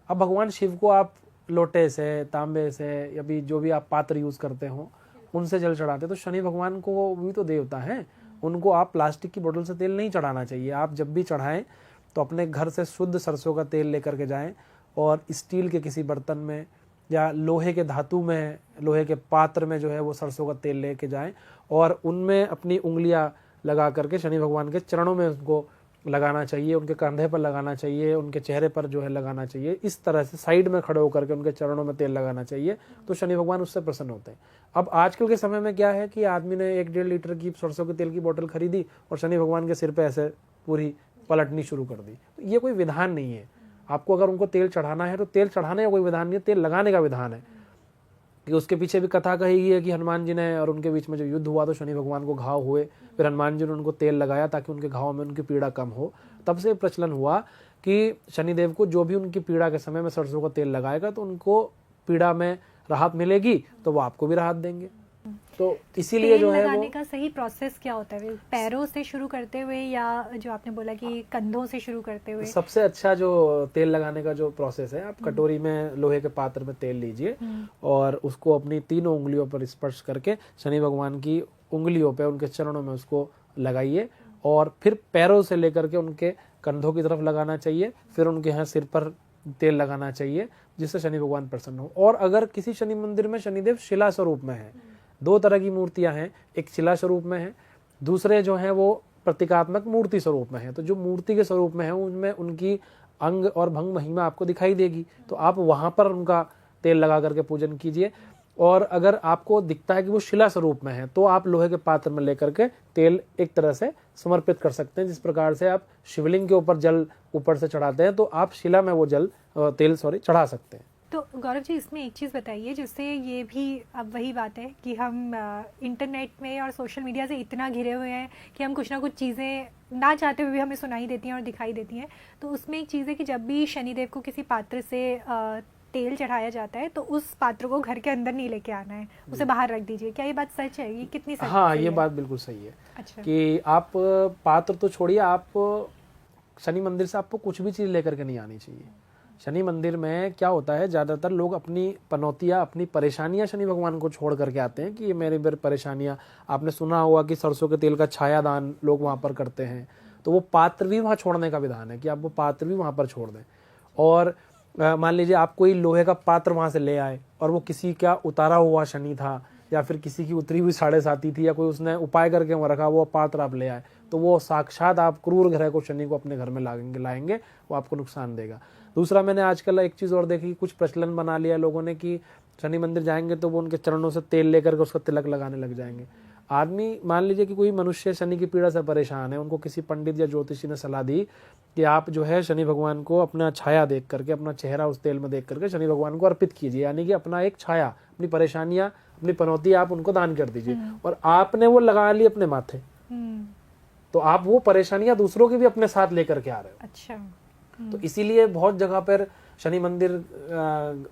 अब भगवान शिव को आप लोटे से, तांबे से, या भी जो भी आप पात्र यूज करते हो उनसे जल चढ़ाते, तो शनि भगवान को भी तो देवता हैं, उनको आप प्लास्टिक की बोतल से तेल नहीं चढ़ाना चाहिए। आप जब भी चढ़ाएं तो अपने घर से शुद्ध सरसों का तेल लेकर के जाएं और स्टील के किसी बर्तन में या लोहे के धातु में, लोहे के पात्र में जो है वो सरसों का तेल लेके जाएं और उनमें अपनी उंगलियां लगा करके शनि भगवान के चरणों में उनको लगाना चाहिए, उनके कंधे पर लगाना चाहिए, उनके चेहरे पर जो है लगाना चाहिए। इस तरह से साइड में खड़े होकर के उनके चरणों में तेल लगाना चाहिए, तो शनि भगवान उससे प्रसन्न होते हैं। अब आजकल के समय में क्या है कि आदमी ने 1-1.5 लीटर की सरसों के तेल की बोतल खरीदी और शनि भगवान के सिर पे ऐसे पूरी पलटनी शुरू कर दी। तो ये कोई विधान नहीं है। आपको अगर उनको तेल चढ़ाना है तो तेल चढ़ाने का कोई विधान नहीं है, तेल लगाने का विधान है। कि उसके पीछे भी कथा कही गई है कि हनुमान जी ने और उनके बीच में जो युद्ध हुआ तो शनि भगवान को घाव हुए, फिर हनुमान जी ने उनको तेल लगाया ताकि उनके घाव में उनकी पीड़ा कम हो। तब से प्रचलन हुआ कि शनिदेव को जो भी उनकी पीड़ा के समय में सरसों का तेल लगाएगा तो उनको पीड़ा में राहत मिलेगी, तो वो आपको भी राहत देंगे। तो इसीलिए तेल जो है लगाने वो का सही प्रोसेस क्या होता है? पैरों से शुरू करते हुए या जो आपने बोला कि कंधों से शुरू करते हुए? सबसे अच्छा जो तेल लगाने का जो प्रोसेस है, आप कटोरी में लोहे के पात्र में तेल लीजिए और उसको अपनी तीनों उंगलियों पर स्पर्श करके शनि भगवान की उंगलियों पे, उनके चरणों में उसको लगाइए और फिर पैरों से लेकर के उनके कंधों की तरफ लगाना चाहिए, फिर उनके यहाँ सिर पर तेल लगाना चाहिए, जिससे शनि भगवान प्रसन्न हो। और अगर किसी शनि मंदिर में शनिदेव शिला स्वरूप में है, दो तरह की मूर्तियां हैं, एक शिला स्वरूप में है, दूसरे जो है वो प्रतीकात्मक मूर्ति स्वरूप में है। तो जो मूर्ति के स्वरूप में है उनमें उनकी अंग और भंग महिमा आपको दिखाई देगी, तो आप वहां पर उनका तेल लगा करके पूजन कीजिए। और अगर आपको दिखता है कि वो शिला स्वरूप में है तो आप लोहे के पात्र में लेकर के तेल एक तरह से समर्पित कर सकते हैं। जिस प्रकार से आप शिवलिंग के ऊपर जल ऊपर से चढ़ाते हैं, तो आप शिला में वो तेल चढ़ा सकते हैं। तो गौरव जी, इसमें एक चीज़ बताइए, जिससे ये भी अब वही बात है कि हम इंटरनेट में और सोशल मीडिया से इतना घिरे हुए हैं कि हम कुछ ना कुछ चीज़ें ना चाहते हुए भी हमें सुनाई देती हैं और दिखाई देती हैं। तो उसमें एक चीज़ है कि जब भी शनिदेव को किसी पात्र से तेल चढ़ाया जाता है तो उस पात्र को घर के अंदर नहीं लेके आना है, उसे बाहर रख दीजिए। क्या ये बात सच है? ये कितनी सच? हाँ, ये बात बिल्कुल सही है। अच्छा। कि आप पात्र तो छोड़िए, आप शनि मंदिर से आपको कुछ भी चीज़ लेकर के नहीं आनी चाहिए। शनि मंदिर में क्या होता है, ज़्यादातर लोग अपनी पनौतियाँ, अपनी परेशानियाँ शनि भगवान को छोड़ करके आते हैं कि ये मेरी परेशानियाँ। आपने सुना होगा कि सरसों के तेल का छाया दान लोग वहाँ पर करते हैं, तो वो पात्र भी वहाँ छोड़ने का विधान है कि आप वो पात्र भी वहाँ पर छोड़ दें। और मान लीजिए आप कोई लोहे का पात्र वहाँ से ले आए और वो किसी का उतारा हुआ शनि था या फिर किसी की उतरी हुई 7.5 थी या कोई उसने उपाय करके वहाँ रखा, वो पात्र आप ले आए, तो वो साक्षात आप क्रूर ग्रह को, शनि को अपने घर में लाएंगे, वो आपको नुकसान देगा। दूसरा, मैंने आजकल एक चीज़ और देखी, कुछ प्रचलन बना लिया लोगों ने कि शनि मंदिर जाएंगे तो वो उनके चरणों से तेल लेकर के उसका तिलक लगाने लग जाएंगे। आदमी, मान लीजिए कि कोई मनुष्य शनि की पीड़ा से परेशान है, उनको किसी पंडित या ज्योतिषी ने सलाह दी कि आप जो है शनि भगवान को अपना छाया देख करके, अपना चेहरा उस तेल में देख करके शनि भगवान को अर्पित कीजिए, यानी कि अपना एक छाया, अपनी परेशानियां, अपनी पनौती आप उनको दान कर दीजिए। और आपने वो लगा ली अपने माथे, तो आप वो परेशानियां दूसरों की भी अपने साथ लेकर के आ रहे हो। अच्छा। तो इसीलिए बहुत जगह पर शनि मंदिर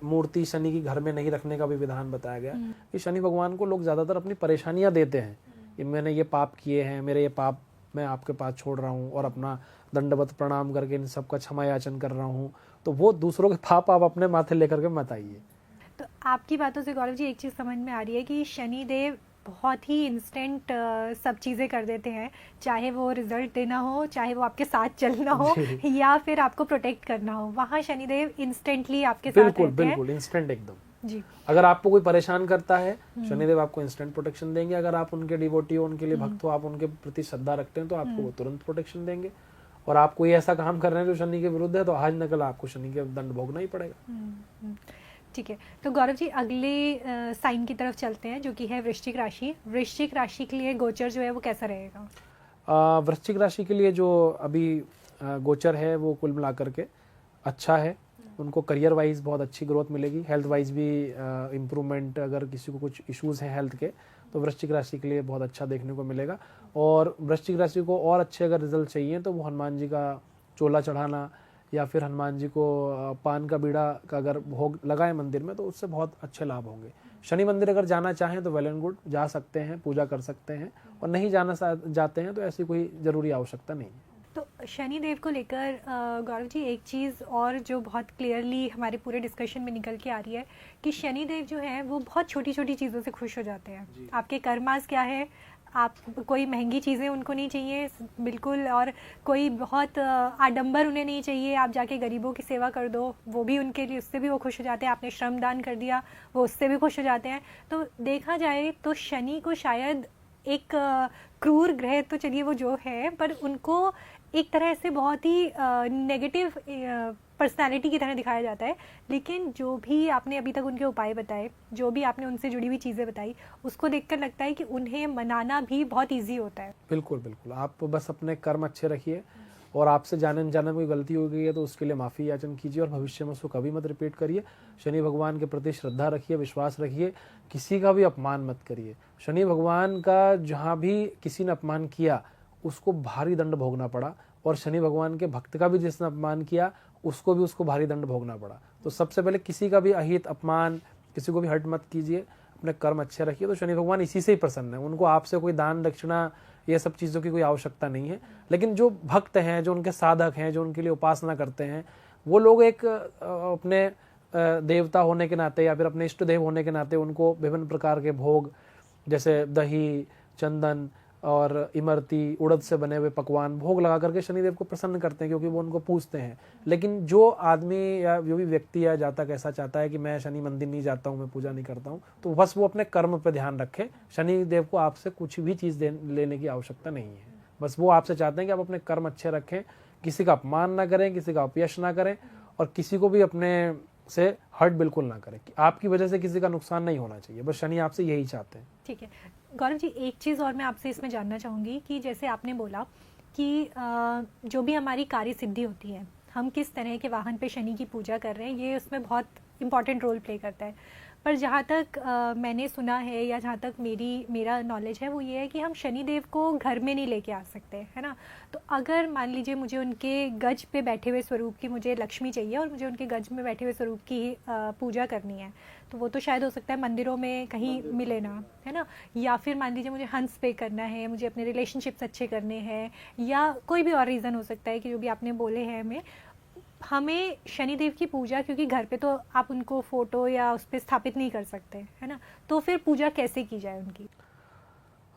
मूर्ति शनि की घर में नहीं रखने का भी विधान बताया गया कि शनि भगवान को लोग ज्यादातर अपनी परेशानियां देते हैं कि मैंने ये पाप किए हैं, मेरे ये पाप मैं आपके पास छोड़ रहा हूँ और अपना दंडवत प्रणाम करके इन सबका क्षमा याचन कर रहा हूँ। तो वो दूसरों के पाप आप अपने माथे लेकर के मत आइए। तो आपकी बातों से गौरव जी एक चीज़ समझ में आ रही है कि शनि देव बहुत ही इंस्टेंट सब चीज़ें कर देते हैं, चाहे वो रिजल्ट देना हो, चाहे वो आपके साथ चलना हो या फिर आपको प्रोटेक्ट करना हो, वहाँ शनिदेव इंस्टेंटली आपके साथ रहते हैं। बिल्कुल इंस्टेंट एकदम जी। अगर आपको कोई परेशान करता है, शनिदेव आपको इंस्टेंट प्रोटेक्शन देंगे। अगर आप उनके डिवोटी हो, उनके लिए भक्त हो, आप उनके प्रति श्रद्धा रखते हैं, तो आपको वो तुरंत प्रोटेक्शन देंगे। और आप कोई ऐसा काम कर रहे हैं जो शनि के विरुद्ध है, तो आज न कल आपको शनि के दंड भोगना ही पड़ेगा। ठीक है। तो गौरव जी, अगले साइन की तरफ चलते हैं, जो कि है वृश्चिक राशि। वृश्चिक राशि के लिए गोचर जो है वो कैसा रहेगा? वृश्चिक राशि के लिए जो अभी गोचर है वो कुल मिलाकर के अच्छा है। उनको करियर वाइज बहुत अच्छी ग्रोथ मिलेगी, हेल्थ वाइज भी इम्प्रूवमेंट। अगर किसी को कुछ इश्यूज हैं हेल्थ के, तो वृश्चिक राशि के लिए बहुत अच्छा देखने को मिलेगा। और वृश्चिक राशि को और अच्छे अगर रिजल्ट चाहिए तो वो हनुमान जी का चोला चढ़ाना या फिर हनुमान जी को पान का बीड़ा का अगर भोग लगाए मंदिर में, तो उससे बहुत अच्छे लाभ होंगे। शनि मंदिर अगर जाना चाहें तो वेल एंड गुड, जा सकते हैं, पूजा कर सकते हैं। और नहीं जाना जाते हैं तो ऐसी कोई ज़रूरी आवश्यकता नहीं है। तो शनि देव को लेकर गौरव जी एक चीज़ और जो बहुत क्लियरली हमारे पूरे डिस्कशन में निकल के आ रही है कि शनि देव जो है वो बहुत छोटी छोटी चीज़ों से खुश हो जाते हैं। आपके कर्मास क्या है, आप कोई महंगी चीज़ें उनको नहीं चाहिए बिल्कुल, और कोई बहुत आडंबर उन्हें नहीं चाहिए। आप जाके गरीबों की सेवा कर दो, वो भी उनके लिए, उससे भी वो खुश हो जाते हैं। आपने श्रम दान कर दिया, वो उससे भी खुश हो जाते हैं। तो देखा जाए तो शनि को शायद एक क्रूर ग्रह तो चलिए वो जो है, पर उनको एक तरह से बहुत ही नेगेटिव पर्सनालिटी की तरह दिखाया जाता है। लेकिन जो भी आपने अभी तक उनके उपाय बताए, जो भी आपने उनसे जुड़ी हुई चीज़ें बताई, उसको देखकर लगता है कि उन्हें मनाना भी बहुत ईजी होता है। बिल्कुल बिल्कुल, आप बस अपने कर्म अच्छे रखिए और आपसे जाने अनजाने में कोई गलती हो गई है तो उसके लिए माफ़ी याचन कीजिए और भविष्य में उसको कभी मत रिपीट करिए। शनि भगवान के प्रति श्रद्धा रखिए, विश्वास रखिए, किसी का भी अपमान मत करिए। शनि भगवान का जहाँ भी किसी ने अपमान किया उसको भारी दंड भोगना पड़ा, और शनि भगवान के भक्त का भी जिसने अपमान किया उसको भारी दंड भोगना पड़ा। तो सबसे पहले किसी का भी अहित, अपमान, किसी को भी हर्ट मत कीजिए। अपने कर्म अच्छे रखिए, तो शनि भगवान इसी से ही प्रसन्न है। उनको आपसे कोई दान दक्षिणा ये सब चीज़ों की कोई आवश्यकता नहीं है। लेकिन जो भक्त हैं, जो उनके साधक हैं, जो उनके लिए उपासना करते हैं, वो लोग एक अपने देवता होने के नाते या फिर अपने इष्ट देव होने के नाते उनको विभिन्न प्रकार के भोग, जैसे दही, चंदन और इमरती, उड़द से बने हुए पकवान भोग लगा करके शनिदेव को प्रसन्न करते हैं, क्योंकि वो उनको पूजते हैं। लेकिन जो आदमी या जो भी व्यक्ति या जातक ऐसा चाहता है कि मैं शनि मंदिर नहीं जाता हूँ, मैं पूजा नहीं करता हूँ, तो बस वो अपने कर्म पे ध्यान रखे। शनिदेव को आपसे कुछ भी चीज़ लेने की आवश्यकता नहीं है। बस वो आपसे चाहते हैं कि आप अपने कर्म अच्छे रखें, किसी का अपमान ना करें, किसी का अपयश ना करें, और किसी को भी अपने से हर्ट बिल्कुल ना करें, कि आपकी वजह से किसी का नुकसान नहीं होना चाहिए। बस शनि आपसे यही चाहते हैं। ठीक है गौरव जी, एक चीज़ और मैं आपसे इसमें जानना चाहूँगी कि जैसे आपने बोला कि जो भी हमारी कार्य सिद्धि होती है, हम किस तरह के वाहन पे शनि की पूजा कर रहे हैं, ये उसमें बहुत इम्पॉर्टेंट रोल प्ले करता है। पर जहाँ तक मैंने सुना है या जहाँ तक मेरा नॉलेज है वो ये है कि हम शनि देव को घर में नहीं लेके आ सकते, है ना। तो अगर मान लीजिए मुझे उनके गज पे बैठे हुए स्वरूप की मुझे लक्ष्मी चाहिए और मुझे उनके गज में बैठे हुए स्वरूप की ही पूजा करनी है, तो वो तो शायद हो सकता है मंदिरों में कहीं मिले ना, है ना। या फिर मान लीजिए मुझे हंस पे करना है, मुझे अपने रिलेशनशिप्स अच्छे करने हैं, या कोई भी और रीज़न हो सकता है कि जो भी आपने बोले हैं हमें शनिदेव की पूजा, क्योंकि घर पे तो आप उनको फोटो या उस पर स्थापित नहीं कर सकते, है ना। तो फिर पूजा कैसे की जाए उनकी?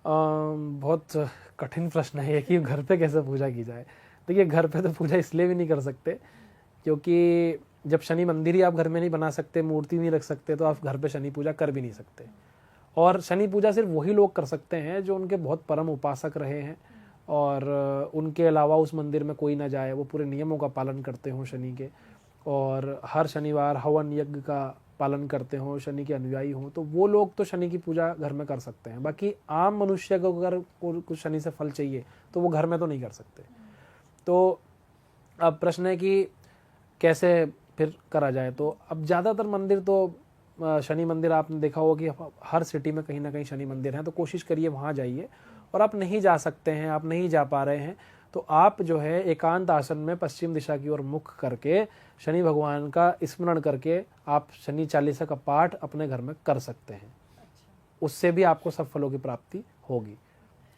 बहुत कठिन प्रश्न है ये कि घर पे कैसे पूजा की जाए। देखिए, घर पे तो पूजा इसलिए भी नहीं कर सकते क्योंकि जब शनि मंदिर ही आप घर में नहीं बना सकते, मूर्ति नहीं रख सकते, तो आप घर पे शनि पूजा कर भी नहीं सकते। और शनि पूजा सिर्फ वही लोग कर सकते हैं जो उनके बहुत परम उपासक रहे हैं और उनके अलावा उस मंदिर में कोई ना जाए, वो पूरे नियमों का पालन करते हों शनि के, और हर शनिवार हवन यज्ञ का पालन करते हों, शनि के अनुयायी हों, तो वो लोग तो शनि की पूजा घर में कर सकते हैं। बाकी आम मनुष्य को अगर कुछ शनि से फल चाहिए तो वो घर में तो नहीं कर सकते। तो अब प्रश्न है कि कैसे फिर करा जाए। तो अब ज़्यादातर मंदिर तो शनि मंदिर आपने देखा होगा कि हर सिटी में कहीं ना कहीं शनि मंदिर हैं, तो कोशिश करिए वहाँ जाइए। और आप नहीं जा सकते हैं, आप नहीं जा पा रहे हैं, तो आप जो है एकांत आसन में पश्चिम दिशा की ओर मुख करके शनि भगवान का स्मरण करके आप शनि चालीसा का पाठ अपने घर में कर सकते हैं। उससे भी आपको सब फलों की प्राप्ति होगी।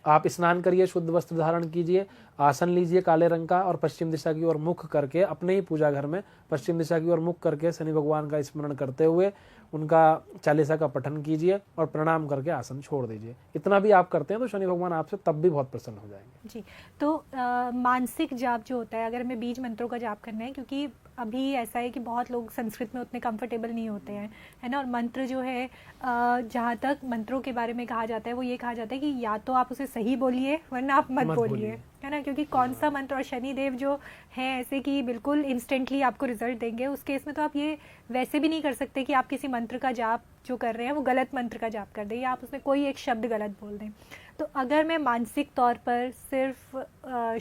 आप स्नान करिए, शुद्ध वस्त्र धारण कीजिए, आसन लीजिए काले रंग का, और पश्चिम दिशा की ओर मुख करके अपने ही पूजा घर में पश्चिम दिशा की ओर मुख करके शनि भगवान का स्मरण करते हुए उनका चालीसा का पठन कीजिए और प्रणाम करके आसन छोड़ दीजिए। इतना भी आप करते हैं तो शनि भगवान आपसे तब भी बहुत प्रसन्न हो जाएंगे। जी, तो मानसिक जाप जो होता है, अगर हमें बीज मंत्रों का जाप करना है, क्योंकि अभी ऐसा है कि बहुत लोग संस्कृत में उतने कंफर्टेबल नहीं होते हैं, है ना। और मंत्र जो है, जहाँ तक मंत्रों के बारे में कहा जाता है वो ये कहा जाता है कि या तो आप उसे सही बोलिए वरना आप मत बोलिए, है ना। क्योंकि कौन सा मंत्र, और शनिदेव जो है ऐसे कि बिल्कुल इंस्टेंटली आपको रिजल्ट देंगे, उस केस में तो आप ये वैसे भी नहीं कर सकते कि आप किसी मंत्र का जाप जो कर रहे हैं वो गलत मंत्र का जाप कर दें या आप उसमें कोई एक शब्द गलत बोल दें। तो अगर मैं मानसिक तौर पर सिर्फ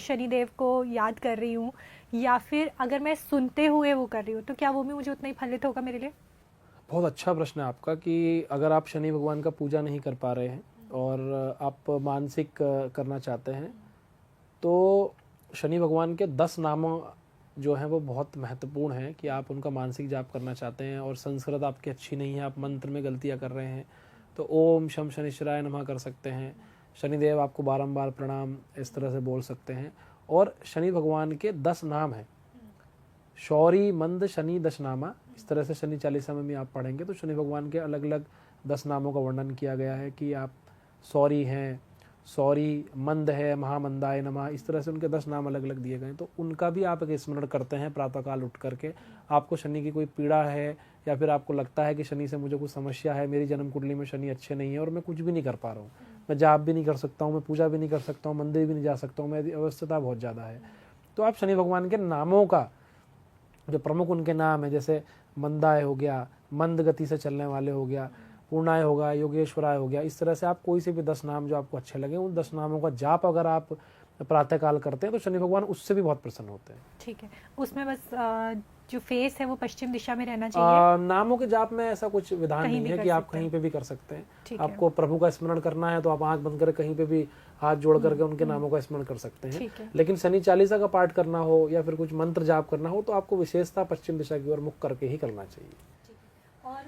शनिदेव को याद कर रही हूँ या फिर अगर मैं सुनते हुए वो कर रही हूँ, तो क्या वो भी मुझे उतना ही फलित होगा मेरे लिए? बहुत अच्छा प्रश्न है आपका कि अगर आप शनि भगवान का पूजा नहीं कर पा रहे हैं और आप मानसिक करना चाहते हैं, तो शनि भगवान के 10 नामों जो हैं वो बहुत महत्वपूर्ण हैं कि आप उनका मानसिक जाप करना चाहते हैं और संस्कृत आपकी अच्छी नहीं है, आप मंत्र में गलतियां कर रहे हैं, तो ओम शम शनिश्चराय नमः कर सकते हैं। शनिदेव आपको बारंबार प्रणाम इस तरह से बोल सकते हैं। और शनि भगवान के 10 नाम हैं, शौरी मंद शनि दशनामा, इस तरह से शनि चालीसा में भी आप पढ़ेंगे तो शनि भगवान के अलग अलग 10 नामों का वर्णन किया गया है कि आप सौरी हैं, सौरी मंद है, महामंदाय नमः, इस तरह से उनके 10 नाम अलग अलग दिए गए। तो उनका भी आप एक स्मरण करते हैं प्रातःकाल उठ करके। आपको शनि की कोई पीड़ा है या फिर आपको लगता है कि शनि से मुझे कुछ समस्या है, मेरी जन्म कुंडली में शनि अच्छे नहीं है और मैं कुछ भी नहीं कर पा रहा हूँ, मैं जाप भी नहीं कर सकता हूँ, मैं पूजा भी नहीं कर सकता हूँ, मंदिर भी नहीं जा सकता हूँ, मेरी अवस्था बहुत ज़्यादा है, तो आप शनि भगवान के नामों का जो प्रमुख उनके नाम है, जैसे मंदाय हो गया, मंद गति से चलने वाले हो गया, पूर्णाय होगा, योगेश्वराय हो गया, इस तरह से आप कोई से भी 10 नाम जो आपको अच्छे लगे उन 10 नामों का जाप अगर आप प्रातःकाल करते हैं तो शनि भगवान उससे भी बहुत प्रसन्न होते हैं। ठीक है, उसमें बस जो फेस है वो पश्चिम दिशा में रहना चाहिए। नामों के जाप में ऐसा कुछ विधान नहीं है कि आप कहीं पे भी कर सकते हैं। आपको प्रभु का स्मरण करना है तो आप आंख बंद करके कहीं पे भी हाथ जोड़ करके उनके नामों का स्मरण कर सकते हैं। लेकिन शनि चालीसा का पाठ करना हो या फिर कुछ मंत्र जाप करना हो तो आपको विशेषता पश्चिम दिशा की ओर मुख करके ही करना चाहिए। और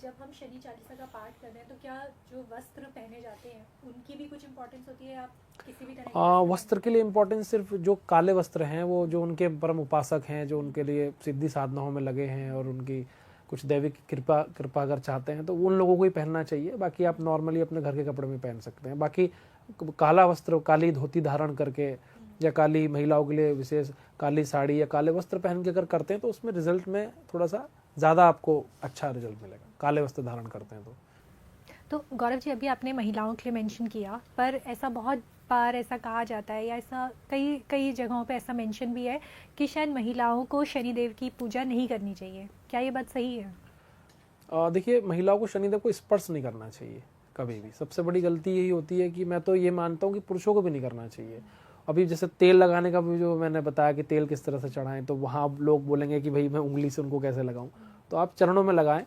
जब हम शनि चालीसा का पाठ कर रहे हैं तो क्या जो वस्त्र पहने जाते हैं उनकी भी कुछ इम्पोर्टेंस होती है? आप किसी भी तरह के वस्त्र के लिए इम्पोर्टेंस सिर्फ जो काले वस्त्र हैं, वो जो उनके परम उपासक हैं, जो उनके लिए सिद्धि साधनाओं में लगे हैं और उनकी कुछ दैविक कृपा अगर चाहते हैं तो उन लोगों को ही पहनना चाहिए। बाकी आप नॉर्मली अपने घर के कपड़े में पहन सकते हैं। बाकी काला वस्त्र, काली धोती धारण करके या काली, महिलाओं के लिए विशेष काली साड़ी या काले वस्त्र पहन के अगर करते हैं तो उसमें रिजल्ट में थोड़ा सा ज़्यादा आपको अच्छा रिजल्ट मिलेगा, काले वस्त्र धारण करते हैं तो गौरव जी, अभी आपने महिलाओं के लिए मेंशन किया, पर ऐसा बहुत बार ऐसा कहा जाता है या ऐसा कई जगहों पे ऐसा मेंशन भी है कि शायद महिलाओं को शनिदेव की पूजा नहीं करनी चाहिए। क्या ये बात सही है? देखिए, महिलाओं को शनिदेव को स्पर्श नहीं करना चाहिए कभी भी। सबसे बड़ी गलती यही होती है कि मैं तो ये मानता हूँ कि पुरुषों को भी नहीं करना चाहिए। अभी जैसे तेल लगाने का भी जो मैंने बताया कि तेल किस तरह से चढ़ाएं, तो वहाँ लोग बोलेंगे कि भाई मैं उंगली से उनको कैसे लगाऊं, तो आप चरणों में लगाएं।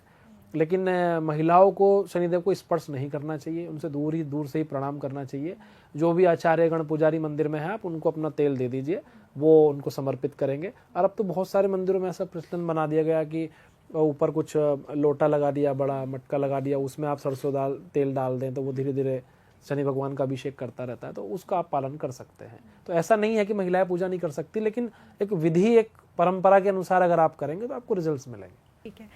लेकिन महिलाओं को शनिदेव को स्पर्श नहीं करना चाहिए, उनसे दूर से ही प्रणाम करना चाहिए। जो भी आचार्यगण पुजारी मंदिर में है, आप उनको अपना तेल दे दीजिए, वो उनको समर्पित करेंगे। और अब तो बहुत सारे मंदिरों में ऐसा प्रचलन बना दिया गया कि ऊपर कुछ लोटा लगा दिया, बड़ा मटका लगा दिया, उसमें आप सरसों तेल डाल दें तो वो धीरे धीरे शनि भगवान का अभिषेक करता रहता है, तो उसका आप पालन कर सकते हैं। तो ऐसा नहीं है कि महिलाएं पूजा नहीं कर सकती, लेकिन एक विधि, एक परंपरा के अनुसार अगर आप करेंगे तो आपको रिजल्ट्स मिलेंगे। ठीक है।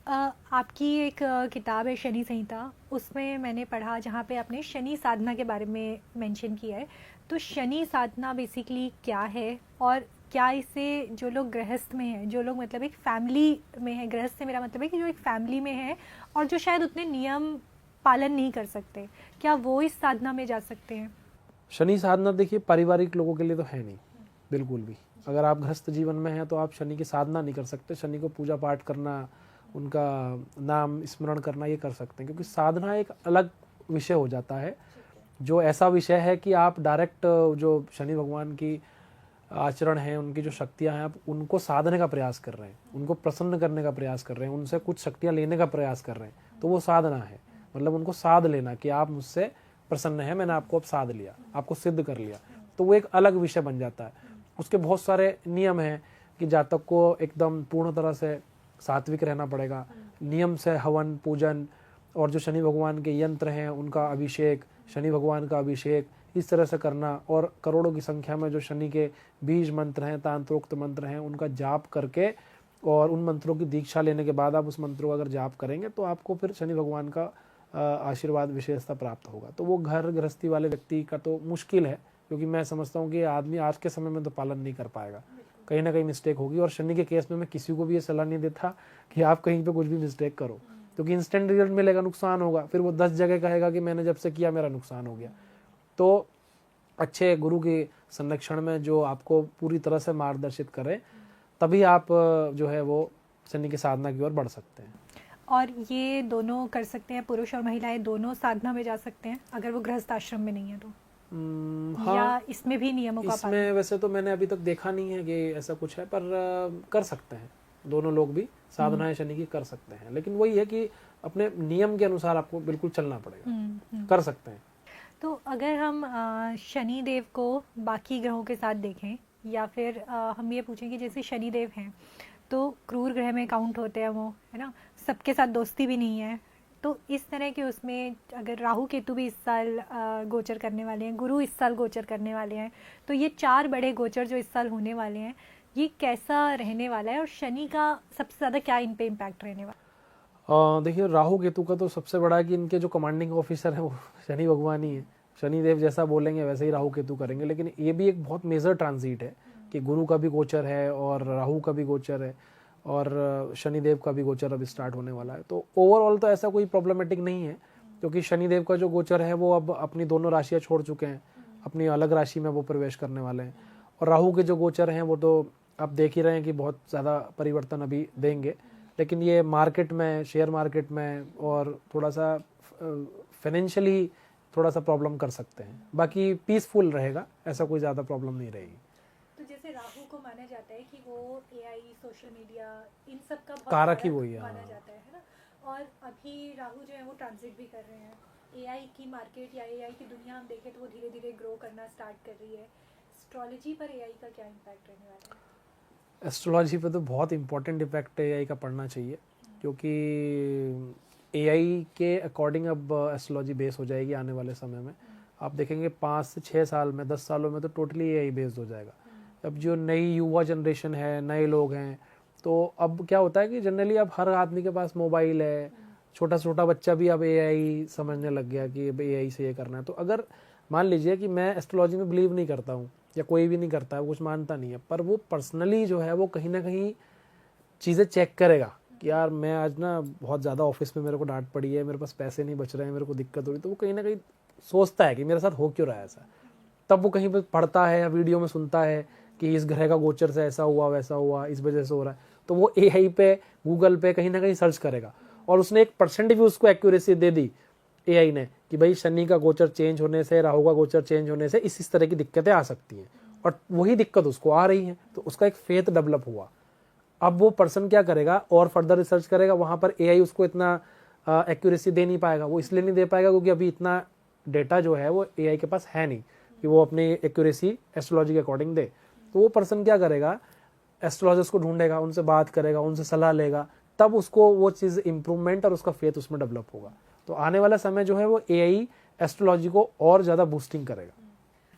आपकी एक किताब है शनि संहिता, उसमें मैंने पढ़ा जहाँ पे आपने शनि साधना के बारे में मेंशन किया है। तो शनि साधना बेसिकली क्या है, और क्या इसे जो लोग गृहस्थ में हैं, जो लोग मतलब एक फैमिली में है, गृहस्थ से मेरा मतलब है कि जो एक फैमिली में है और जो शायद उतने नियम पालन नहीं कर सकते, क्या वो इस साधना में जा सकते हैं? शनि साधना देखिए पारिवारिक लोगों के लिए तो है नहीं, बिल्कुल भी। अगर आप गृहस्थ जीवन में हैं तो आप शनि की साधना नहीं कर सकते। शनि को पूजा पाठ करना, उनका नाम स्मरण करना, ये कर सकते हैं, क्योंकि साधना एक अलग विषय हो जाता है, जो ऐसा विषय है कि आप डायरेक्ट जो शनि भगवान की आचरण है, उनकी जो शक्तियां हैं, आप उनको साधने का प्रयास कर रहे हैं, उनको प्रसन्न करने का प्रयास कर रहे हैं, उनसे कुछ शक्तियां लेने का प्रयास कर रहे हैं, तो वो साधना है। मतलब उनको साध लेना कि आप मुझसे प्रसन्न है, मैंने आपको अब साध लिया, आपको सिद्ध कर लिया, तो वो एक अलग विषय बन जाता है। उसके बहुत सारे नियम हैं कि जातक को एकदम पूर्ण तरह से सात्विक रहना पड़ेगा, नियम से हवन पूजन, और जो शनि भगवान के यंत्र हैं उनका अभिषेक, शनि भगवान का अभिषेक इस तरह से करना, और करोड़ों की संख्या में जो शनि के बीज मंत्र हैं, तांत्रोक्त मंत्र हैं, उनका जाप करके और उन मंत्रों की दीक्षा लेने के बाद आप उस मंत्रों का अगर जाप करेंगे तो आपको फिर शनि भगवान का आशीर्वाद विशेषता प्राप्त होगा। तो वो घर गृहस्थी वाले व्यक्ति का तो मुश्किल है, क्योंकि मैं समझता हूँ कि आदमी आज के समय में तो पालन नहीं कर पाएगा, कहीं ना कहीं मिस्टेक होगी। और शनि के केस में मैं किसी को भी ये सलाह नहीं देता कि आप कहीं पे कुछ भी मिस्टेक करो, क्योंकि इंस्टेंट रिजल्ट मिलेगा, नुकसान होगा, फिर वो 10 जगह कहेगा कि मैंने जब से किया मेरा नुकसान हो गया। तो अच्छे गुरु के संरक्षण में जो आपको पूरी तरह से मार्गदर्शित करे, तभी आप जो है वो शनि की साधना की ओर बढ़ सकते हैं। और ये दोनों कर सकते हैं, पुरुष और महिलाएं दोनों साधना में जा सकते हैं अगर वो गृहस्थ आश्रम में नहीं है तो? हाँ, या इसमें भी नियमों का पालन? इसमें वैसे तो मैंने अभी तक देखा नहीं है कि ऐसा कुछ है, पर कर सकते हैं, दोनों लोग भी साधनाएं शनि की कर सकते हैं। लेकिन वही है कि अपने नियम के अनुसार आपको बिल्कुल चलना पड़ेगा। कर सकते हैं। तो अगर हम शनि देव को बाकी ग्रहों के साथ देखें, या फिर हम ये पूछें कि जैसे शनि देव हैं तो क्रूर ग्रह में काउंट होते हैं वो, है ना, सबके साथ दोस्ती भी नहीं है, तो इस तरह के उसमें अगर राहु केतु भी इस साल गोचर करने वाले हैं, गुरु इस साल गोचर करने वाले हैं, तो ये 4 बड़े गोचर जो इस साल होने वाले हैं, ये कैसा रहने वाला है और शनि का सबसे ज़्यादा क्या इन पे इम्पैक्ट रहने वाला? देखिए, राहु केतु का तो सबसे बड़ा है कि इनके जो कमांडिंग ऑफिसर हैं वो शनि भगवान ही है। शनि देव जैसा बोलेंगे वैसे ही राहु केतु करेंगे। लेकिन ये भी एक बहुत मेजर ट्रांजिट है कि गुरु का भी गोचर है और राहु का भी गोचर है और शनिदेव का भी गोचर अब स्टार्ट होने वाला है। तो ओवरऑल तो ऐसा कोई प्रॉब्लमेटिक नहीं है, क्योंकि शनिदेव का जो गोचर है वो अब अपनी दोनों राशियां छोड़ चुके हैं, अपनी अलग राशि में वो प्रवेश करने वाले हैं। और राहु के जो गोचर हैं वो तो आप देख ही रहे हैं कि बहुत ज़्यादा परिवर्तन अभी देंगे। लेकिन ये मार्केट में, शेयर मार्केट में और थोड़ा सा फाइनेंशियली थोड़ा सा प्रॉब्लम कर सकते हैं, बाकी पीसफुल रहेगा, ऐसा कोई ज़्यादा प्रॉब्लम नहीं रहेगी। तो जैसे राहु को माना जाता है कि वो एआई, सोशल मीडिया, इन सब का बहुत कारक ही वही माना जाता है ना, और अभी राहु जो है वो ट्रांजिट भी कर रहे हैं। एआई की मार्केट या एआई की दुनिया हम देखें तो वो धीरे धीरे ग्रो करना स्टार्ट कर रही है। एस्ट्रोलॉजी पर एआई का क्या इम्पैक्ट रहने वाला है? एस्ट्रोलॉजी पे तो बहुत इंपॉर्टेंट इफेक्ट एआई का पड़ना चाहिए, क्योंकि एआई के अकॉर्डिंग अब एस्ट्रोलॉजी बेस हो जाएगी आने वाले समय में। आप देखेंगे 5 से 6 साल में, 10 सालों में तो टोटली एआई बेस्ड हो जाएगा। अब जो नई युवा जनरेशन है, नए लोग हैं, तो अब क्या होता है कि जनरली अब हर आदमी के पास मोबाइल है, छोटा छोटा बच्चा भी अब एआई समझने लग गया कि अब एआई से ये करना है। तो अगर मान लीजिए कि मैं एस्ट्रोलॉजी में बिलीव नहीं करता हूँ या कोई भी नहीं करता है, कुछ मानता नहीं है, पर वो पर्सनली जो है वो कहीं ना कहीं चीज़ें चेक करेगा कि यार मैं आज ना बहुत ज़्यादा ऑफिस में मेरे को डांट पड़ी है, मेरे पास पैसे नहीं बच रहे हैं, मेरे को दिक्कत हो रही, तो वो कहीं ना कहीं सोचता है कि मेरे साथ हो क्यों रहा है ऐसा। तब वो कहीं पर पढ़ता है या वीडियो में सुनता है कि इस ग्रह का गोचर से ऐसा हुआ, वैसा हुआ, इस वजह से हो रहा है, तो वो एआई पे, गूगल पे कहीं ना कहीं सर्च करेगा और उसने 1% भी उसको एक्यूरेसी दे दी एआई ने कि भाई शनि का गोचर चेंज होने से, राहु का गोचर चेंज होने से इस तरह की दिक्कतें आ सकती हैं, और वही दिक्कत उसको आ रही है, तो उसका एक फेथ डेवलप हुआ। अब वो पर्सन क्या करेगा और फर्दर रिसर्च करेगा, वहां पर एआई उसको इतना एक्यूरेसी दे नहीं पाएगा। वो इसलिए नहीं दे पाएगा क्योंकि अभी इतना डेटा जो है वो एआई के पास है नहीं कि वो अपनी एक्यूरेसी एस्ट्रोलॉजी के अकॉर्डिंग दे। तो वो पर्सन क्या करेगा, एस्ट्रोलॉजर्स को ढूंढेगा, उनसे बात करेगा, उनसे सलाह लेगा, तब उसको वो चीज़ इंप्रूवमेंट और उसका फेथ उसमें डेवलप होगा। तो आने वाला समय जो है वो एआई एस्ट्रोलॉजी को और ज़्यादा बूस्टिंग करेगा।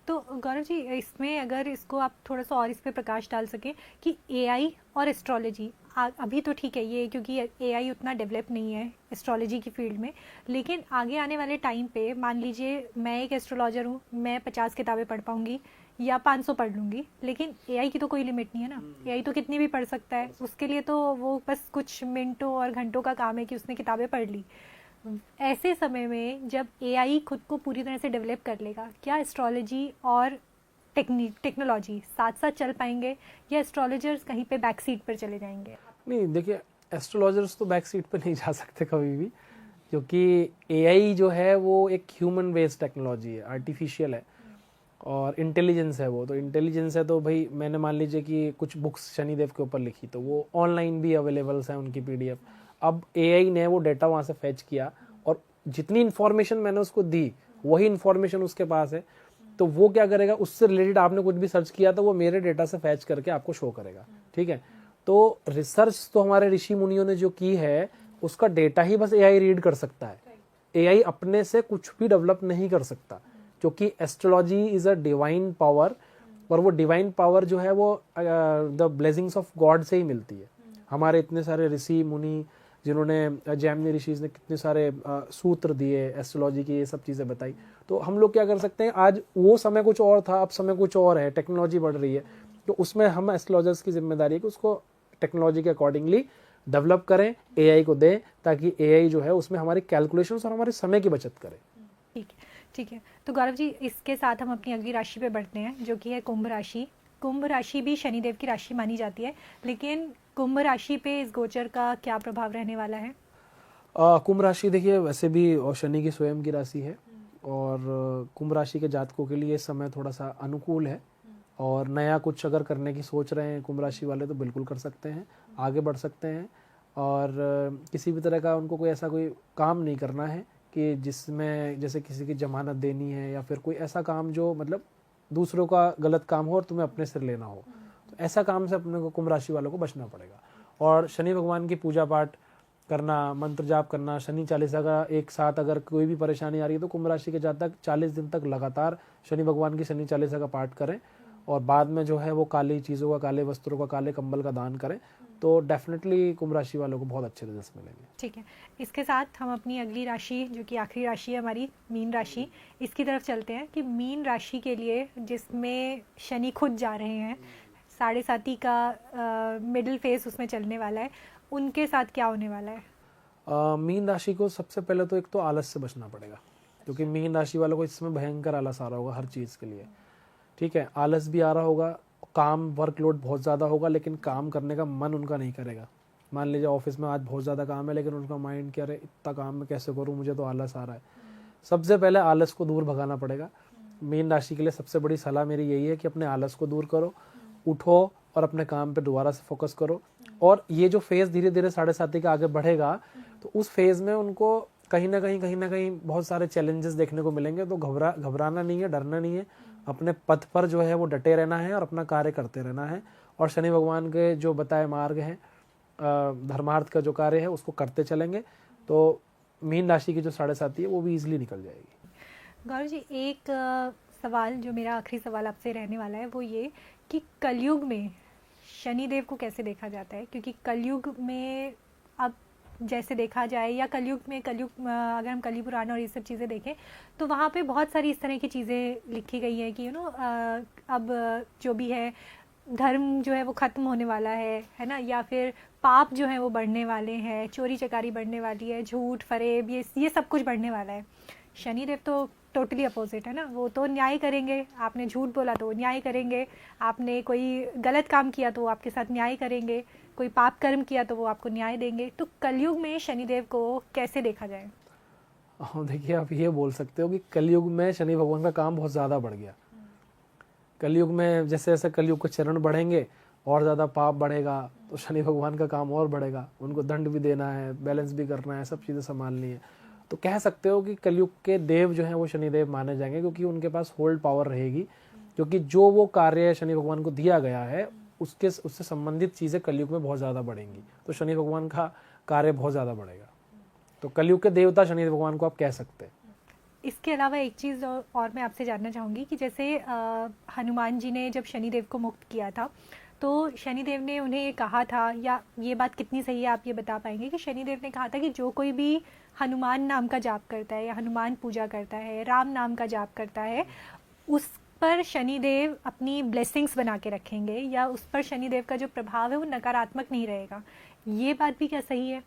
तो गौरव जी, इसमें अगर इसको आप थोड़ा सा और इस पे प्रकाश डाल सकें कि एआई और एस्ट्रोलॉजी, अभी तो ठीक है ये, क्योंकि एआई उतना डेवलप नहीं है एस्ट्रोलॉजी की फील्ड में, लेकिन आगे आने वाले टाइम पे मान लीजिए मैं एक एस्ट्रोलॉजर हूँ, मैं 50 किताबें पढ़ पाऊँगी या 500 पढ़ लूँगी, लेकिन एआई की तो कोई लिमिट नहीं है ना। एआई तो कितनी भी पढ़ सकता है, उसके लिए तो वो बस कुछ मिनटों और घंटों का काम है कि उसने किताबें पढ़ ली। ऐसे समय में जब एआई खुद को पूरी तरह से डेवलप कर लेगा, क्या एस्ट्रोलॉजी और टेक्नोलॉजी साथ साथ चल पाएंगे या एस्ट्रोलॉजर्स कहीं पे बैक सीट पर चले जाएंगे? नहीं, देखिए एस्ट्रोलॉजर्स तो बैक सीट पर नहीं जा सकते कभी भी, क्योंकि एआई जो है वो एक ह्यूमन बेस्ड टेक्नोलॉजी है, आर्टिफिशियल है और इंटेलिजेंस है वो। तो इंटेलिजेंस है तो भाई मैंने मान लीजिए कि कुछ बुक्स शनिदेव के ऊपर लिखी, तो वो ऑनलाइन भी अवेलेबल्स हैं उनकी पीडीएफ। अब एआई ने वो डेटा वहाँ से फैच किया और जितनी इन्फॉर्मेशन मैंने उसको दी वही इन्फॉर्मेशन उसके पास है, तो वो क्या करेगा, उससे रिलेटेड आपने कुछ भी सर्च किया तो वो मेरे डेटा से फैच करके आपको शो करेगा। ठीक है, तो रिसर्च तो हमारे ऋषि मुनियों ने जो की है उसका डेटा ही बस एआई रीड कर सकता है। एआई अपने से कुछ भी डेवलप नहीं कर सकता, क्योंकि astrology is a divine power, और वो डिवाइन पावर जो है वो द ब्लेसिंग्स ऑफ गॉड से ही मिलती है। हमारे इतने सारे ऋषि मुनि जिन्होंने, जैमिनी ऋषिज ने कितने सारे सूत्र दिए एस्ट्रोलॉजी की, ये सब चीज़ें बताई। तो हम लोग क्या कर सकते हैं, आज वो समय कुछ और था, अब समय कुछ और है, टेक्नोलॉजी बढ़ रही है, तो उसमें हम एस्ट्रोलॉजर्स की जिम्मेदारी है कि उसको टेक्नोलॉजी के अकॉर्डिंगली डेवलप करें, एआई को दें, ताकि एआई जो है उसमें हमारी कैलकुलेशंस और हमारे समय की बचत करे। ठीक है। तो गौरव जी, इसके साथ हम अपनी अगली राशि पे बढ़ते हैं, जो कि है कुंभ राशि। कुंभ राशि भी शनिदेव की राशि मानी जाती है, लेकिन कुंभ राशि पे इस गोचर का क्या प्रभाव रहने वाला है? कुंभ राशि देखिए वैसे भी और शनि की स्वयं की राशि है, और कुंभ राशि के जातकों के लिए समय थोड़ा सा अनुकूल है, और नया कुछ अगर करने की सोच रहे हैं कुंभ राशि वाले तो बिल्कुल कर सकते हैं, आगे बढ़ सकते हैं। और किसी भी तरह का उनको कोई ऐसा कोई काम नहीं करना है कि जिसमें जैसे किसी की जमानत देनी है या फिर कोई ऐसा काम जो मतलब दूसरों का गलत काम हो और तुम्हें अपने सिर लेना हो, तो ऐसा काम से अपने को कुंभ राशि वालों को बचना पड़ेगा। और शनि भगवान की पूजा पाठ करना, मंत्र जाप करना, शनि चालीसा का एक साथ अगर कोई भी परेशानी आ रही है तो कुंभ राशि के जातक 40 दिन तक लगातार शनि भगवान की शनि चालीसा का पाठ करें, और बाद में जो है वो काली चीज़ों का, काले वस्त्रों का, काले कंबल का दान करें, तो डेफिनेटली कुंभ राशि वालों को बहुत अच्छे रिजल्ट्स मिलेंगे। ठीक है, इसके साथ हम अपनी अगली राशि, जो कि आखिरी राशि है हमारी, मीन राशि, इसकी तरफ चलते हैं कि मीन राशि के लिए, जिसमें शनि खुद जा रहे हैं, 7.5 का मिडिल फेज उसमें चलने वाला है, उनके साथ क्या होने वाला है? मीन राशि को सबसे पहले तो एक तो आलस से बचना पड़ेगा, क्योंकि मीन राशि वालों को इस समय भयंकर आलस आ रहा होगा हर चीज़ के लिए। ठीक है, आलस भी आ रहा होगा, काम वर्कलोड बहुत ज़्यादा होगा, लेकिन काम करने का मन उनका नहीं करेगा। मान लीजिए ऑफिस में आज बहुत ज़्यादा काम है, लेकिन उनका माइंड क्या रहे, इतना काम मैं कैसे करूँ, मुझे तो आलस आ रहा है। सबसे पहले आलस को दूर भगाना पड़ेगा। मीन राशि के लिए सबसे बड़ी सलाह मेरी यही है कि अपने आलस को दूर करो, उठो और अपने काम पे दोबारा से फोकस करो। और ये जो फेज़ धीरे धीरे 7.5 का आगे बढ़ेगा, तो उस फेज़ में उनको कहीं ना कहीं बहुत सारे चैलेंजेस देखने को मिलेंगे। तो घबराना नहीं है, डरना नहीं है, अपने पथ पर जो है वो डटे रहना है और अपना कार्य करते रहना है। और शनि भगवान के जो बताए मार्ग हैं, धर्मार्थ का जो कार्य है उसको करते चलेंगे, तो मीन राशि की जो 7.5 है वो भी इजीली निकल जाएगी। गौरव जी, एक सवाल जो मेरा आखिरी सवाल आपसे रहने वाला है वो ये कि कलयुग में शनिदेव को कैसे देखा जाता है, क्योंकि कलयुग में अब जैसे देखा जाए या कलयुग अगर हम कली पुराण और ये सब चीज़ें देखें तो वहाँ पे बहुत सारी इस तरह की चीज़ें लिखी गई हैं कि अब जो भी है धर्म जो है वो ख़त्म होने वाला है ना, या फिर पाप जो है वो बढ़ने वाले हैं, चोरी चकारी बढ़ने वाली है, झूठ फरेब ये सब कुछ बढ़ने वाला है। शनिदेव तो टोटली अपोजिट है ना, वो तो न्याय करेंगे। आपने झूठ बोला तो वो न्याय करेंगे, आपने कोई गलत काम किया तो वो आपके साथ न्याय करेंगे, कोई पाप कर्म किया तो वो आपको न्याय देंगे। तो कलयुग में शनिदेव को कैसे देखा जाए? देखिए, आप ये बोल सकते हो कि कलयुग में शनि भगवान का काम बहुत ज़्यादा बढ़ गया। कलयुग में जैसे जैसे कलयुग के चरण बढ़ेंगे और ज़्यादा पाप बढ़ेगा, तो शनि भगवान का काम और बढ़ेगा। उनको दंड भी देना है, बैलेंस भी करना है, सब चीज़ें संभालनी है। तो कह सकते हो कि कलयुग के देव जो हैं वो शनिदेव माने जाएंगे, क्योंकि उनके पास होल्ड पावर रहेगी, क्योंकि जो वो कार्य शनि भगवान को दिया गया है उससे संबंधित चीज़ें कलयुग में बहुत ज़्यादा बढ़ेंगी। तो शनि भगवान का कार्य बहुत ज़्यादा बढ़ेगा। तो कलयुग के देवता शनि भगवान को आप कह सकते हैं। इसके अलावा एक चीज़ और मैं आपसे जानना चाहूँगी कि जैसे हनुमान जी ने जब शनिदेव को मुक्त किया था तो शनिदेव ने उन्हें ये कहा था, या ये बात कितनी सही है आप ये बता पाएंगे, कि शनिदेव ने कहा था कि जो कोई भी हनुमान नाम का जाप करता है या हनुमान पूजा करता है, राम नाम का जाप करता है, उस पर शनिदेव अपनी ब्लेसिंग्स बना के रखेंगे, या उस पर शनिदेव का जो प्रभाव है वो नकारात्मक नहीं रहेगा। ये बात भी क्या सही है?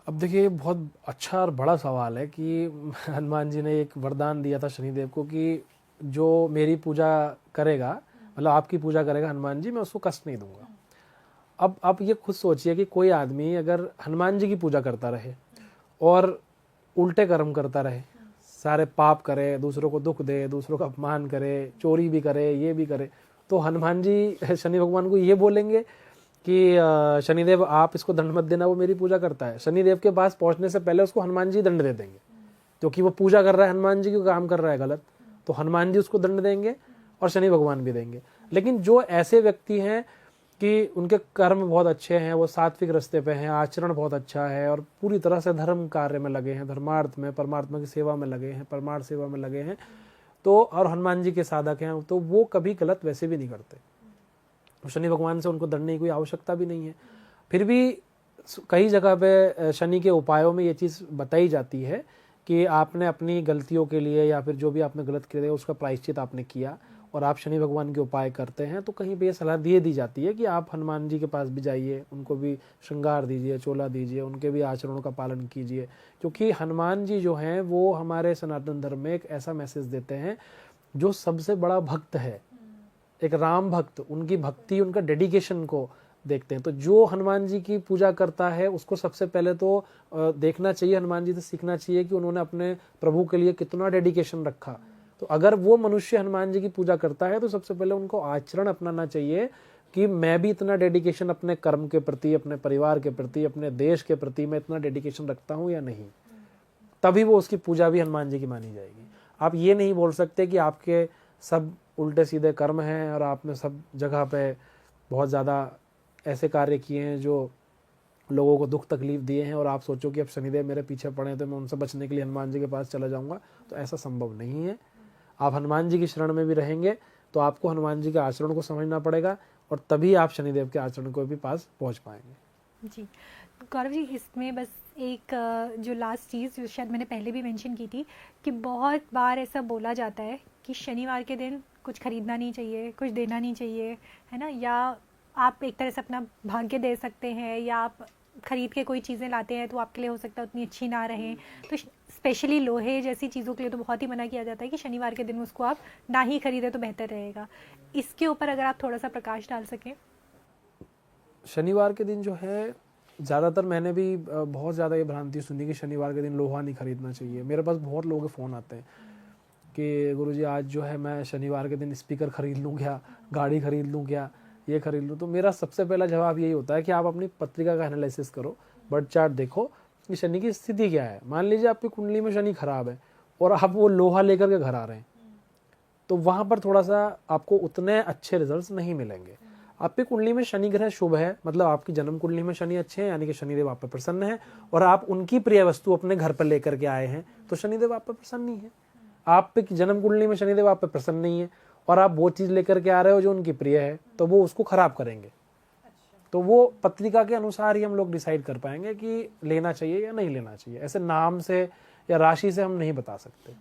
अब देखिए, बहुत अच्छा और बड़ा सवाल है कि हनुमान जी ने एक वरदान दिया था शनिदेव को कि जो मेरी पूजा करेगा, मतलब आपकी पूजा करेगा हनुमान जी, मैं उसको कष्ट नहीं दूंगा। अब आप ये खुद सोचिए कि कोई आदमी अगर हनुमान जी की पूजा करता रहे और उल्टे कर्म करता रहे, सारे पाप करे, दूसरों को दुख दे, दूसरों का अपमान करे, चोरी भी करे, ये भी करे, तो हनुमान जी शनि भगवान को ये बोलेंगे कि शनिदेव आप इसको दंड मत देना, वो मेरी पूजा करता है। शनिदेव के पास पहुंचने से पहले उसको हनुमान जी दंड दे देंगे, क्योंकि वो पूजा कर रहा है हनुमान जी की, काम कर रहा है गलत, तो हनुमान जी उसको दंड देंगे और शनि भगवान भी देंगे। लेकिन जो ऐसे व्यक्ति हैं कि उनके कर्म बहुत अच्छे हैं, वो सात्विक रास्ते पे हैं, आचरण बहुत अच्छा है और पूरी तरह से धर्म कार्य में लगे हैं, धर्मार्थ में, परमात्मा की सेवा में लगे हैं, परमार्थ सेवा में लगे हैं, तो और हनुमान जी के साधक हैं, तो वो कभी गलत वैसे भी नहीं करते। शनि भगवान से उनको दंड की कोई आवश्यकता भी नहीं है। फिर भी कई जगह पे शनि के उपायों में ये चीज़ बताई जाती है कि आपने अपनी गलतियों के लिए या फिर जो भी आपने गलत किया उसका प्रायश्चित आपने किया और आप शनि भगवान के उपाय करते हैं, तो कहीं पे ये सलाह दी जाती है कि आप हनुमान जी के पास भी जाइए, उनको भी श्रृंगार दीजिए, चोला दीजिए, उनके भी आचरणों का पालन कीजिए, क्योंकि हनुमान जी जो हैं वो हमारे सनातन धर्म में एक ऐसा मैसेज देते हैं, जो सबसे बड़ा भक्त है, एक राम भक्त, उनकी भक्ति, उनका डेडिकेशन को देखते हैं। तो जो हनुमान जी की पूजा करता है उसको सबसे पहले तो देखना चाहिए, हनुमान जी से सीखना चाहिए कि उन्होंने अपने प्रभु के लिए कितना डेडिकेशन रखा। तो अगर वो मनुष्य हनुमान जी की पूजा करता है तो सबसे पहले उनको आचरण अपनाना चाहिए कि मैं भी इतना डेडिकेशन अपने कर्म के प्रति, अपने परिवार के प्रति, अपने देश के प्रति मैं इतना डेडिकेशन रखता हूँ या नहीं, तभी वो उसकी पूजा भी हनुमान जी की मानी जाएगी। आप ये नहीं बोल सकते कि आपके सब उल्टे सीधे कर्म हैं और आपने सब जगह पे बहुत ज़्यादा ऐसे कार्य किए हैं जो लोगों को दुख तकलीफ दिए हैं और आप सोचो कि अब शनिदेव मेरे पीछे पड़े तो मैं उनसे बचने के लिए हनुमान जी के पास चला जाऊंगा, तो ऐसा संभव नहीं है। आप हनुमान जी की शरण में भी रहेंगे तो आपको हनुमान जी के आचरण को समझना पड़ेगा और तभी आप शनिदेव के आचरण को भी पास पहुंच पाएंगे। जी गौरव जी, इसमें बस एक जो लास्ट चीज़ जो शायद मैंने पहले भी मेंशन की थी कि बहुत बार ऐसा बोला जाता है कि शनिवार के दिन कुछ खरीदना नहीं चाहिए, कुछ देना नहीं चाहिए, है ना, या आप एक तरह से अपना भाग्य दे सकते हैं, या आप खरीद के कोई चीज़ें लाते हैं तो आपके लिए हो सकता है उतनी अच्छी ना रहें। तो स्पेशली लोहे जैसी चीज़ों के लिए तो बहुत ही मना किया जाता है कि शनिवार के दिन उसको आप ना ही खरीदें तो बेहतर रहेगा। इसके ऊपर अगर आप थोड़ा सा प्रकाश डाल सकें। शनिवार के दिन जो है, ज़्यादातर मैंने भी बहुत ज़्यादा ये भ्रांति सुनी कि शनिवार के दिन लोहा नहीं खरीदना चाहिए। मेरे पास बहुत लोगों के फ़ोन आते हैं कि गुरुजी आज जो है मैं शनिवार के दिन स्पीकर खरीद लूँ क्या, गाड़ी खरीद लूँ क्या, ये खरीद लूँ। तो मेरा सबसे पहला जवाब यही होता है कि आप अपनी पत्रिका का एनालिसिस करो, बर्थ चार्ट देखो कि शनि की स्थिति क्या है। मान लीजिए आपकी कुंडली में शनि खराब है और आप वो लोहा लेकर के घर आ रहे हैं, तो वहाँ पर थोड़ा सा आपको उतने अच्छे रिजल्ट्स नहीं मिलेंगे। आपकी कुंडली में शनि ग्रह शुभ है, मतलब आपकी जन्म कुंडली में शनि अच्छे हैं, यानी कि शनिदेव आप पर प्रसन्न है, और आप उनकी प्रिय वस्तु अपने घर पर लेकर के आए हैं, तो शनिदेव आप पर प्रसन्न नहीं है। आप पे जन्म कुंडली में शनिदेव आप पर प्रसन्न नहीं है और आप वो चीज लेकर के आ रहे हो जो उनकी प्रिय है, तो वो उसको खराब करेंगे। तो वो पत्रिका के अनुसार ही हम लोग डिसाइड कर पाएंगे कि लेना चाहिए या नहीं लेना चाहिए। ऐसे नाम से या राशि से हम नहीं बता सकते।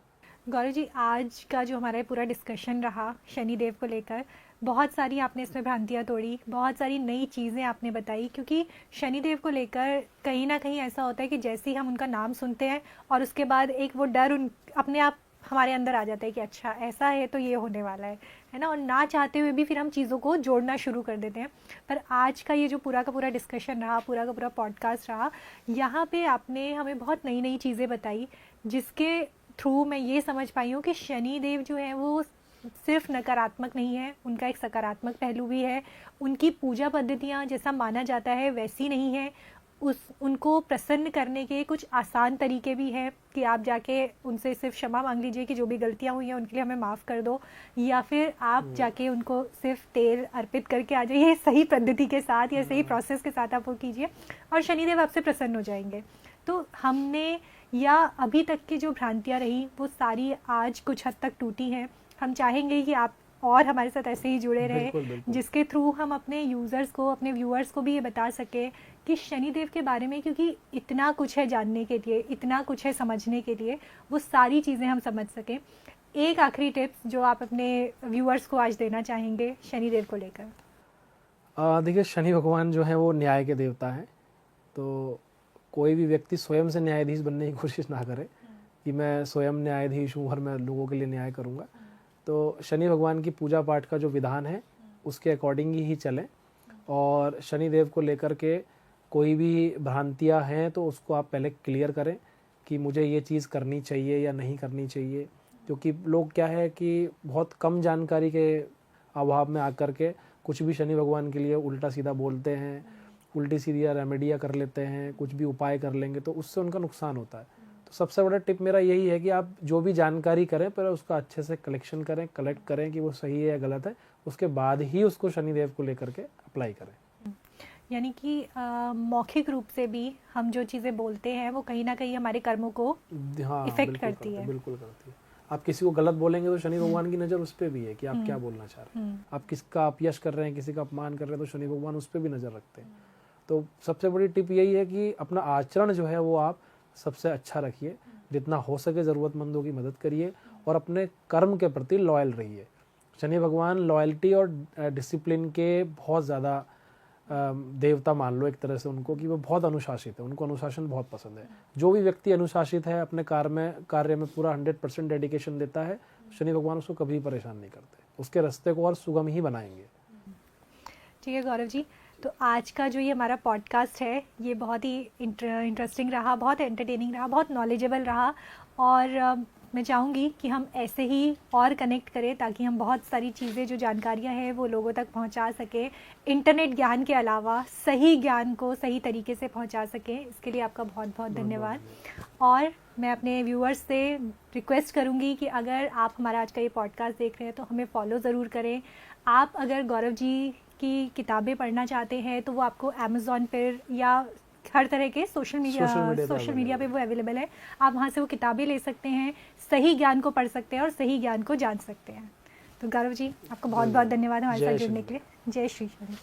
गौरव जी, आज का जो हमारा पूरा डिस्कशन रहा शनिदेव को लेकर, बहुत सारी आपने इसमें भ्रांतियाँ तोड़ी, बहुत सारी नई चीज़ें आपने बताई, क्योंकि शनिदेव को लेकर कहीं ना कहीं ऐसा होता है कि जैसे ही हम उनका नाम सुनते हैं और उसके बाद एक वो डर अपने आप हमारे अंदर आ जाता है कि अच्छा ऐसा है तो ये होने वाला है ना, और ना चाहते हुए भी फिर हम चीज़ों को जोड़ना शुरू कर देते हैं। पर आज का ये जो पूरा का पूरा डिस्कशन रहा, पूरा का पूरा पॉडकास्ट रहा, यहाँ पे आपने हमें बहुत नई नई चीज़ें बताई, जिसके थ्रू मैं ये समझ पाई हूँ कि शनिदेव जो है वो सिर्फ नकारात्मक नहीं है, उनका एक सकारात्मक पहलू भी है। उनकी पूजा पद्धतियाँ जैसा माना जाता है वैसी नहीं है। उनको प्रसन्न करने के कुछ आसान तरीके भी हैं कि आप जाके उनसे सिर्फ क्षमा मांग लीजिए कि जो भी गलतियाँ हुई हैं उनके लिए हमें माफ़ कर दो, या फिर आप जाके उनको सिर्फ तेल अर्पित करके आ जाइए सही पद्धति के साथ या सही प्रोसेस के साथ आप वो कीजिए और शनिदेव आपसे प्रसन्न हो जाएंगे। तो हमने या अभी तक की जो भ्रांतियाँ रही वो सारी आज कुछ हद तक टूटी हैं। हम चाहेंगे कि आप और हमारे साथ ऐसे ही जुड़े रहे, जिसके थ्रू हम अपने यूज़र्स को, अपने व्यूअर्स को भी ये बता सके कि शनिदेव के बारे में, क्योंकि इतना कुछ है जानने के लिए, इतना कुछ है समझने के लिए, वो सारी चीज़ें हम समझ सकें। एक आखिरी टिप्स जो आप अपने व्यूअर्स को आज देना चाहेंगे शनिदेव को लेकर। देखिए, शनि भगवान जो है वो न्याय के देवता है, तो कोई भी व्यक्ति स्वयं से न्यायाधीश बनने की कोशिश ना करे कि मैं स्वयं न्यायाधीश हूँ और मैं लोगों के लिए न्याय करूँगा। तो शनि भगवान की पूजा पाठ का जो विधान है उसके अकॉर्डिंग ही चलें, और शनिदेव को लेकर के कोई भी भ्रांतियाँ हैं तो उसको आप पहले क्लियर करें कि मुझे ये चीज़ करनी चाहिए या नहीं करनी चाहिए। क्योंकि लोग क्या है कि बहुत कम जानकारी के अभाव में आकर के कुछ भी शनि भगवान के लिए उल्टा सीधा बोलते हैं, उल्टी सीधी रेमेडियाँ कर लेते हैं, कुछ भी उपाय कर लेंगे, तो उससे उनका नुकसान होता है। तो सबसे बड़ा टिप मेरा यही है कि आप जो भी जानकारी करें पहले उसका अच्छे से कलेक्शन करें, कलेक्ट करें कि वो सही है या गलत है, उसके बाद ही उसको शनिदेव को लेकर के अप्लाई करें। यानी कि मौखिक रूप से भी हम जो चीज़ें बोलते हैं वो कहीं ना कहीं हमारे कर्मों को इफेक्ट करती है। बिल्कुल करती है। आप किसी को गलत बोलेंगे तो शनि भगवान की नज़र उस पर भी है कि आप क्या बोलना चाह रहे हैं। आप किसका अपयश कर रहे हैं, किसी का अपमान कर रहे हैं, तो शनि भगवान उस पर भी नज़र रखते हैं। तो सबसे बड़ी टिप यही है कि अपना आचरण जो है वो आप सबसे अच्छा रखिए, जितना हो सके ज़रूरतमंदों की मदद करिए और अपने कर्म के प्रति लॉयल रहिए। शनि भगवान लॉयल्टी और डिसिप्लिन के बहुत ज़्यादा देवता मान लो एक तरह से उनको, कि वो बहुत अनुशासित है, उनको अनुशासन बहुत पसंद है। जो भी व्यक्ति अनुशासित है, अपने कार्य में पूरा 100% डेडिकेशन देता है, शनि भगवान उसको कभी परेशान नहीं करते, उसके रास्ते को और सुगम ही बनाएंगे। ठीक है गौरव जी, तो आज का जो ये हमारा पॉडकास्ट है ये बहुत ही इंटरेस्टिंग रहा, बहुत एंटरटेनिंग रहा, बहुत नॉलेजेबल रहा, और मैं चाहूँगी कि हम ऐसे ही और कनेक्ट करें ताकि हम बहुत सारी चीज़ें जो जानकारियाँ हैं वो लोगों तक पहुँचा सकें, इंटरनेट ज्ञान के अलावा सही ज्ञान को सही तरीके से पहुँचा सकें। इसके लिए आपका बहुत बहुत धन्यवाद। और मैं अपने व्यूअर्स से रिक्वेस्ट करूँगी कि अगर आप हमारा आज का ये पॉडकास्ट देख रहे हैं तो हमें फॉलो ज़रूर करें। आप अगर गौरव जी की किताबें पढ़ना चाहते हैं तो वो आपको अमेज़ॉन पर या हर तरह के सोशल मीडिया पे वो अवेलेबल है। आप वहाँ से वो किताबें ले सकते हैं, सही ज्ञान को पढ़ सकते हैं और सही ज्ञान को जान सकते हैं। तो गौरव जी, आपको बहुत बहुत धन्यवाद हमारे साथ जुड़ने के लिए। जय श्री शनि।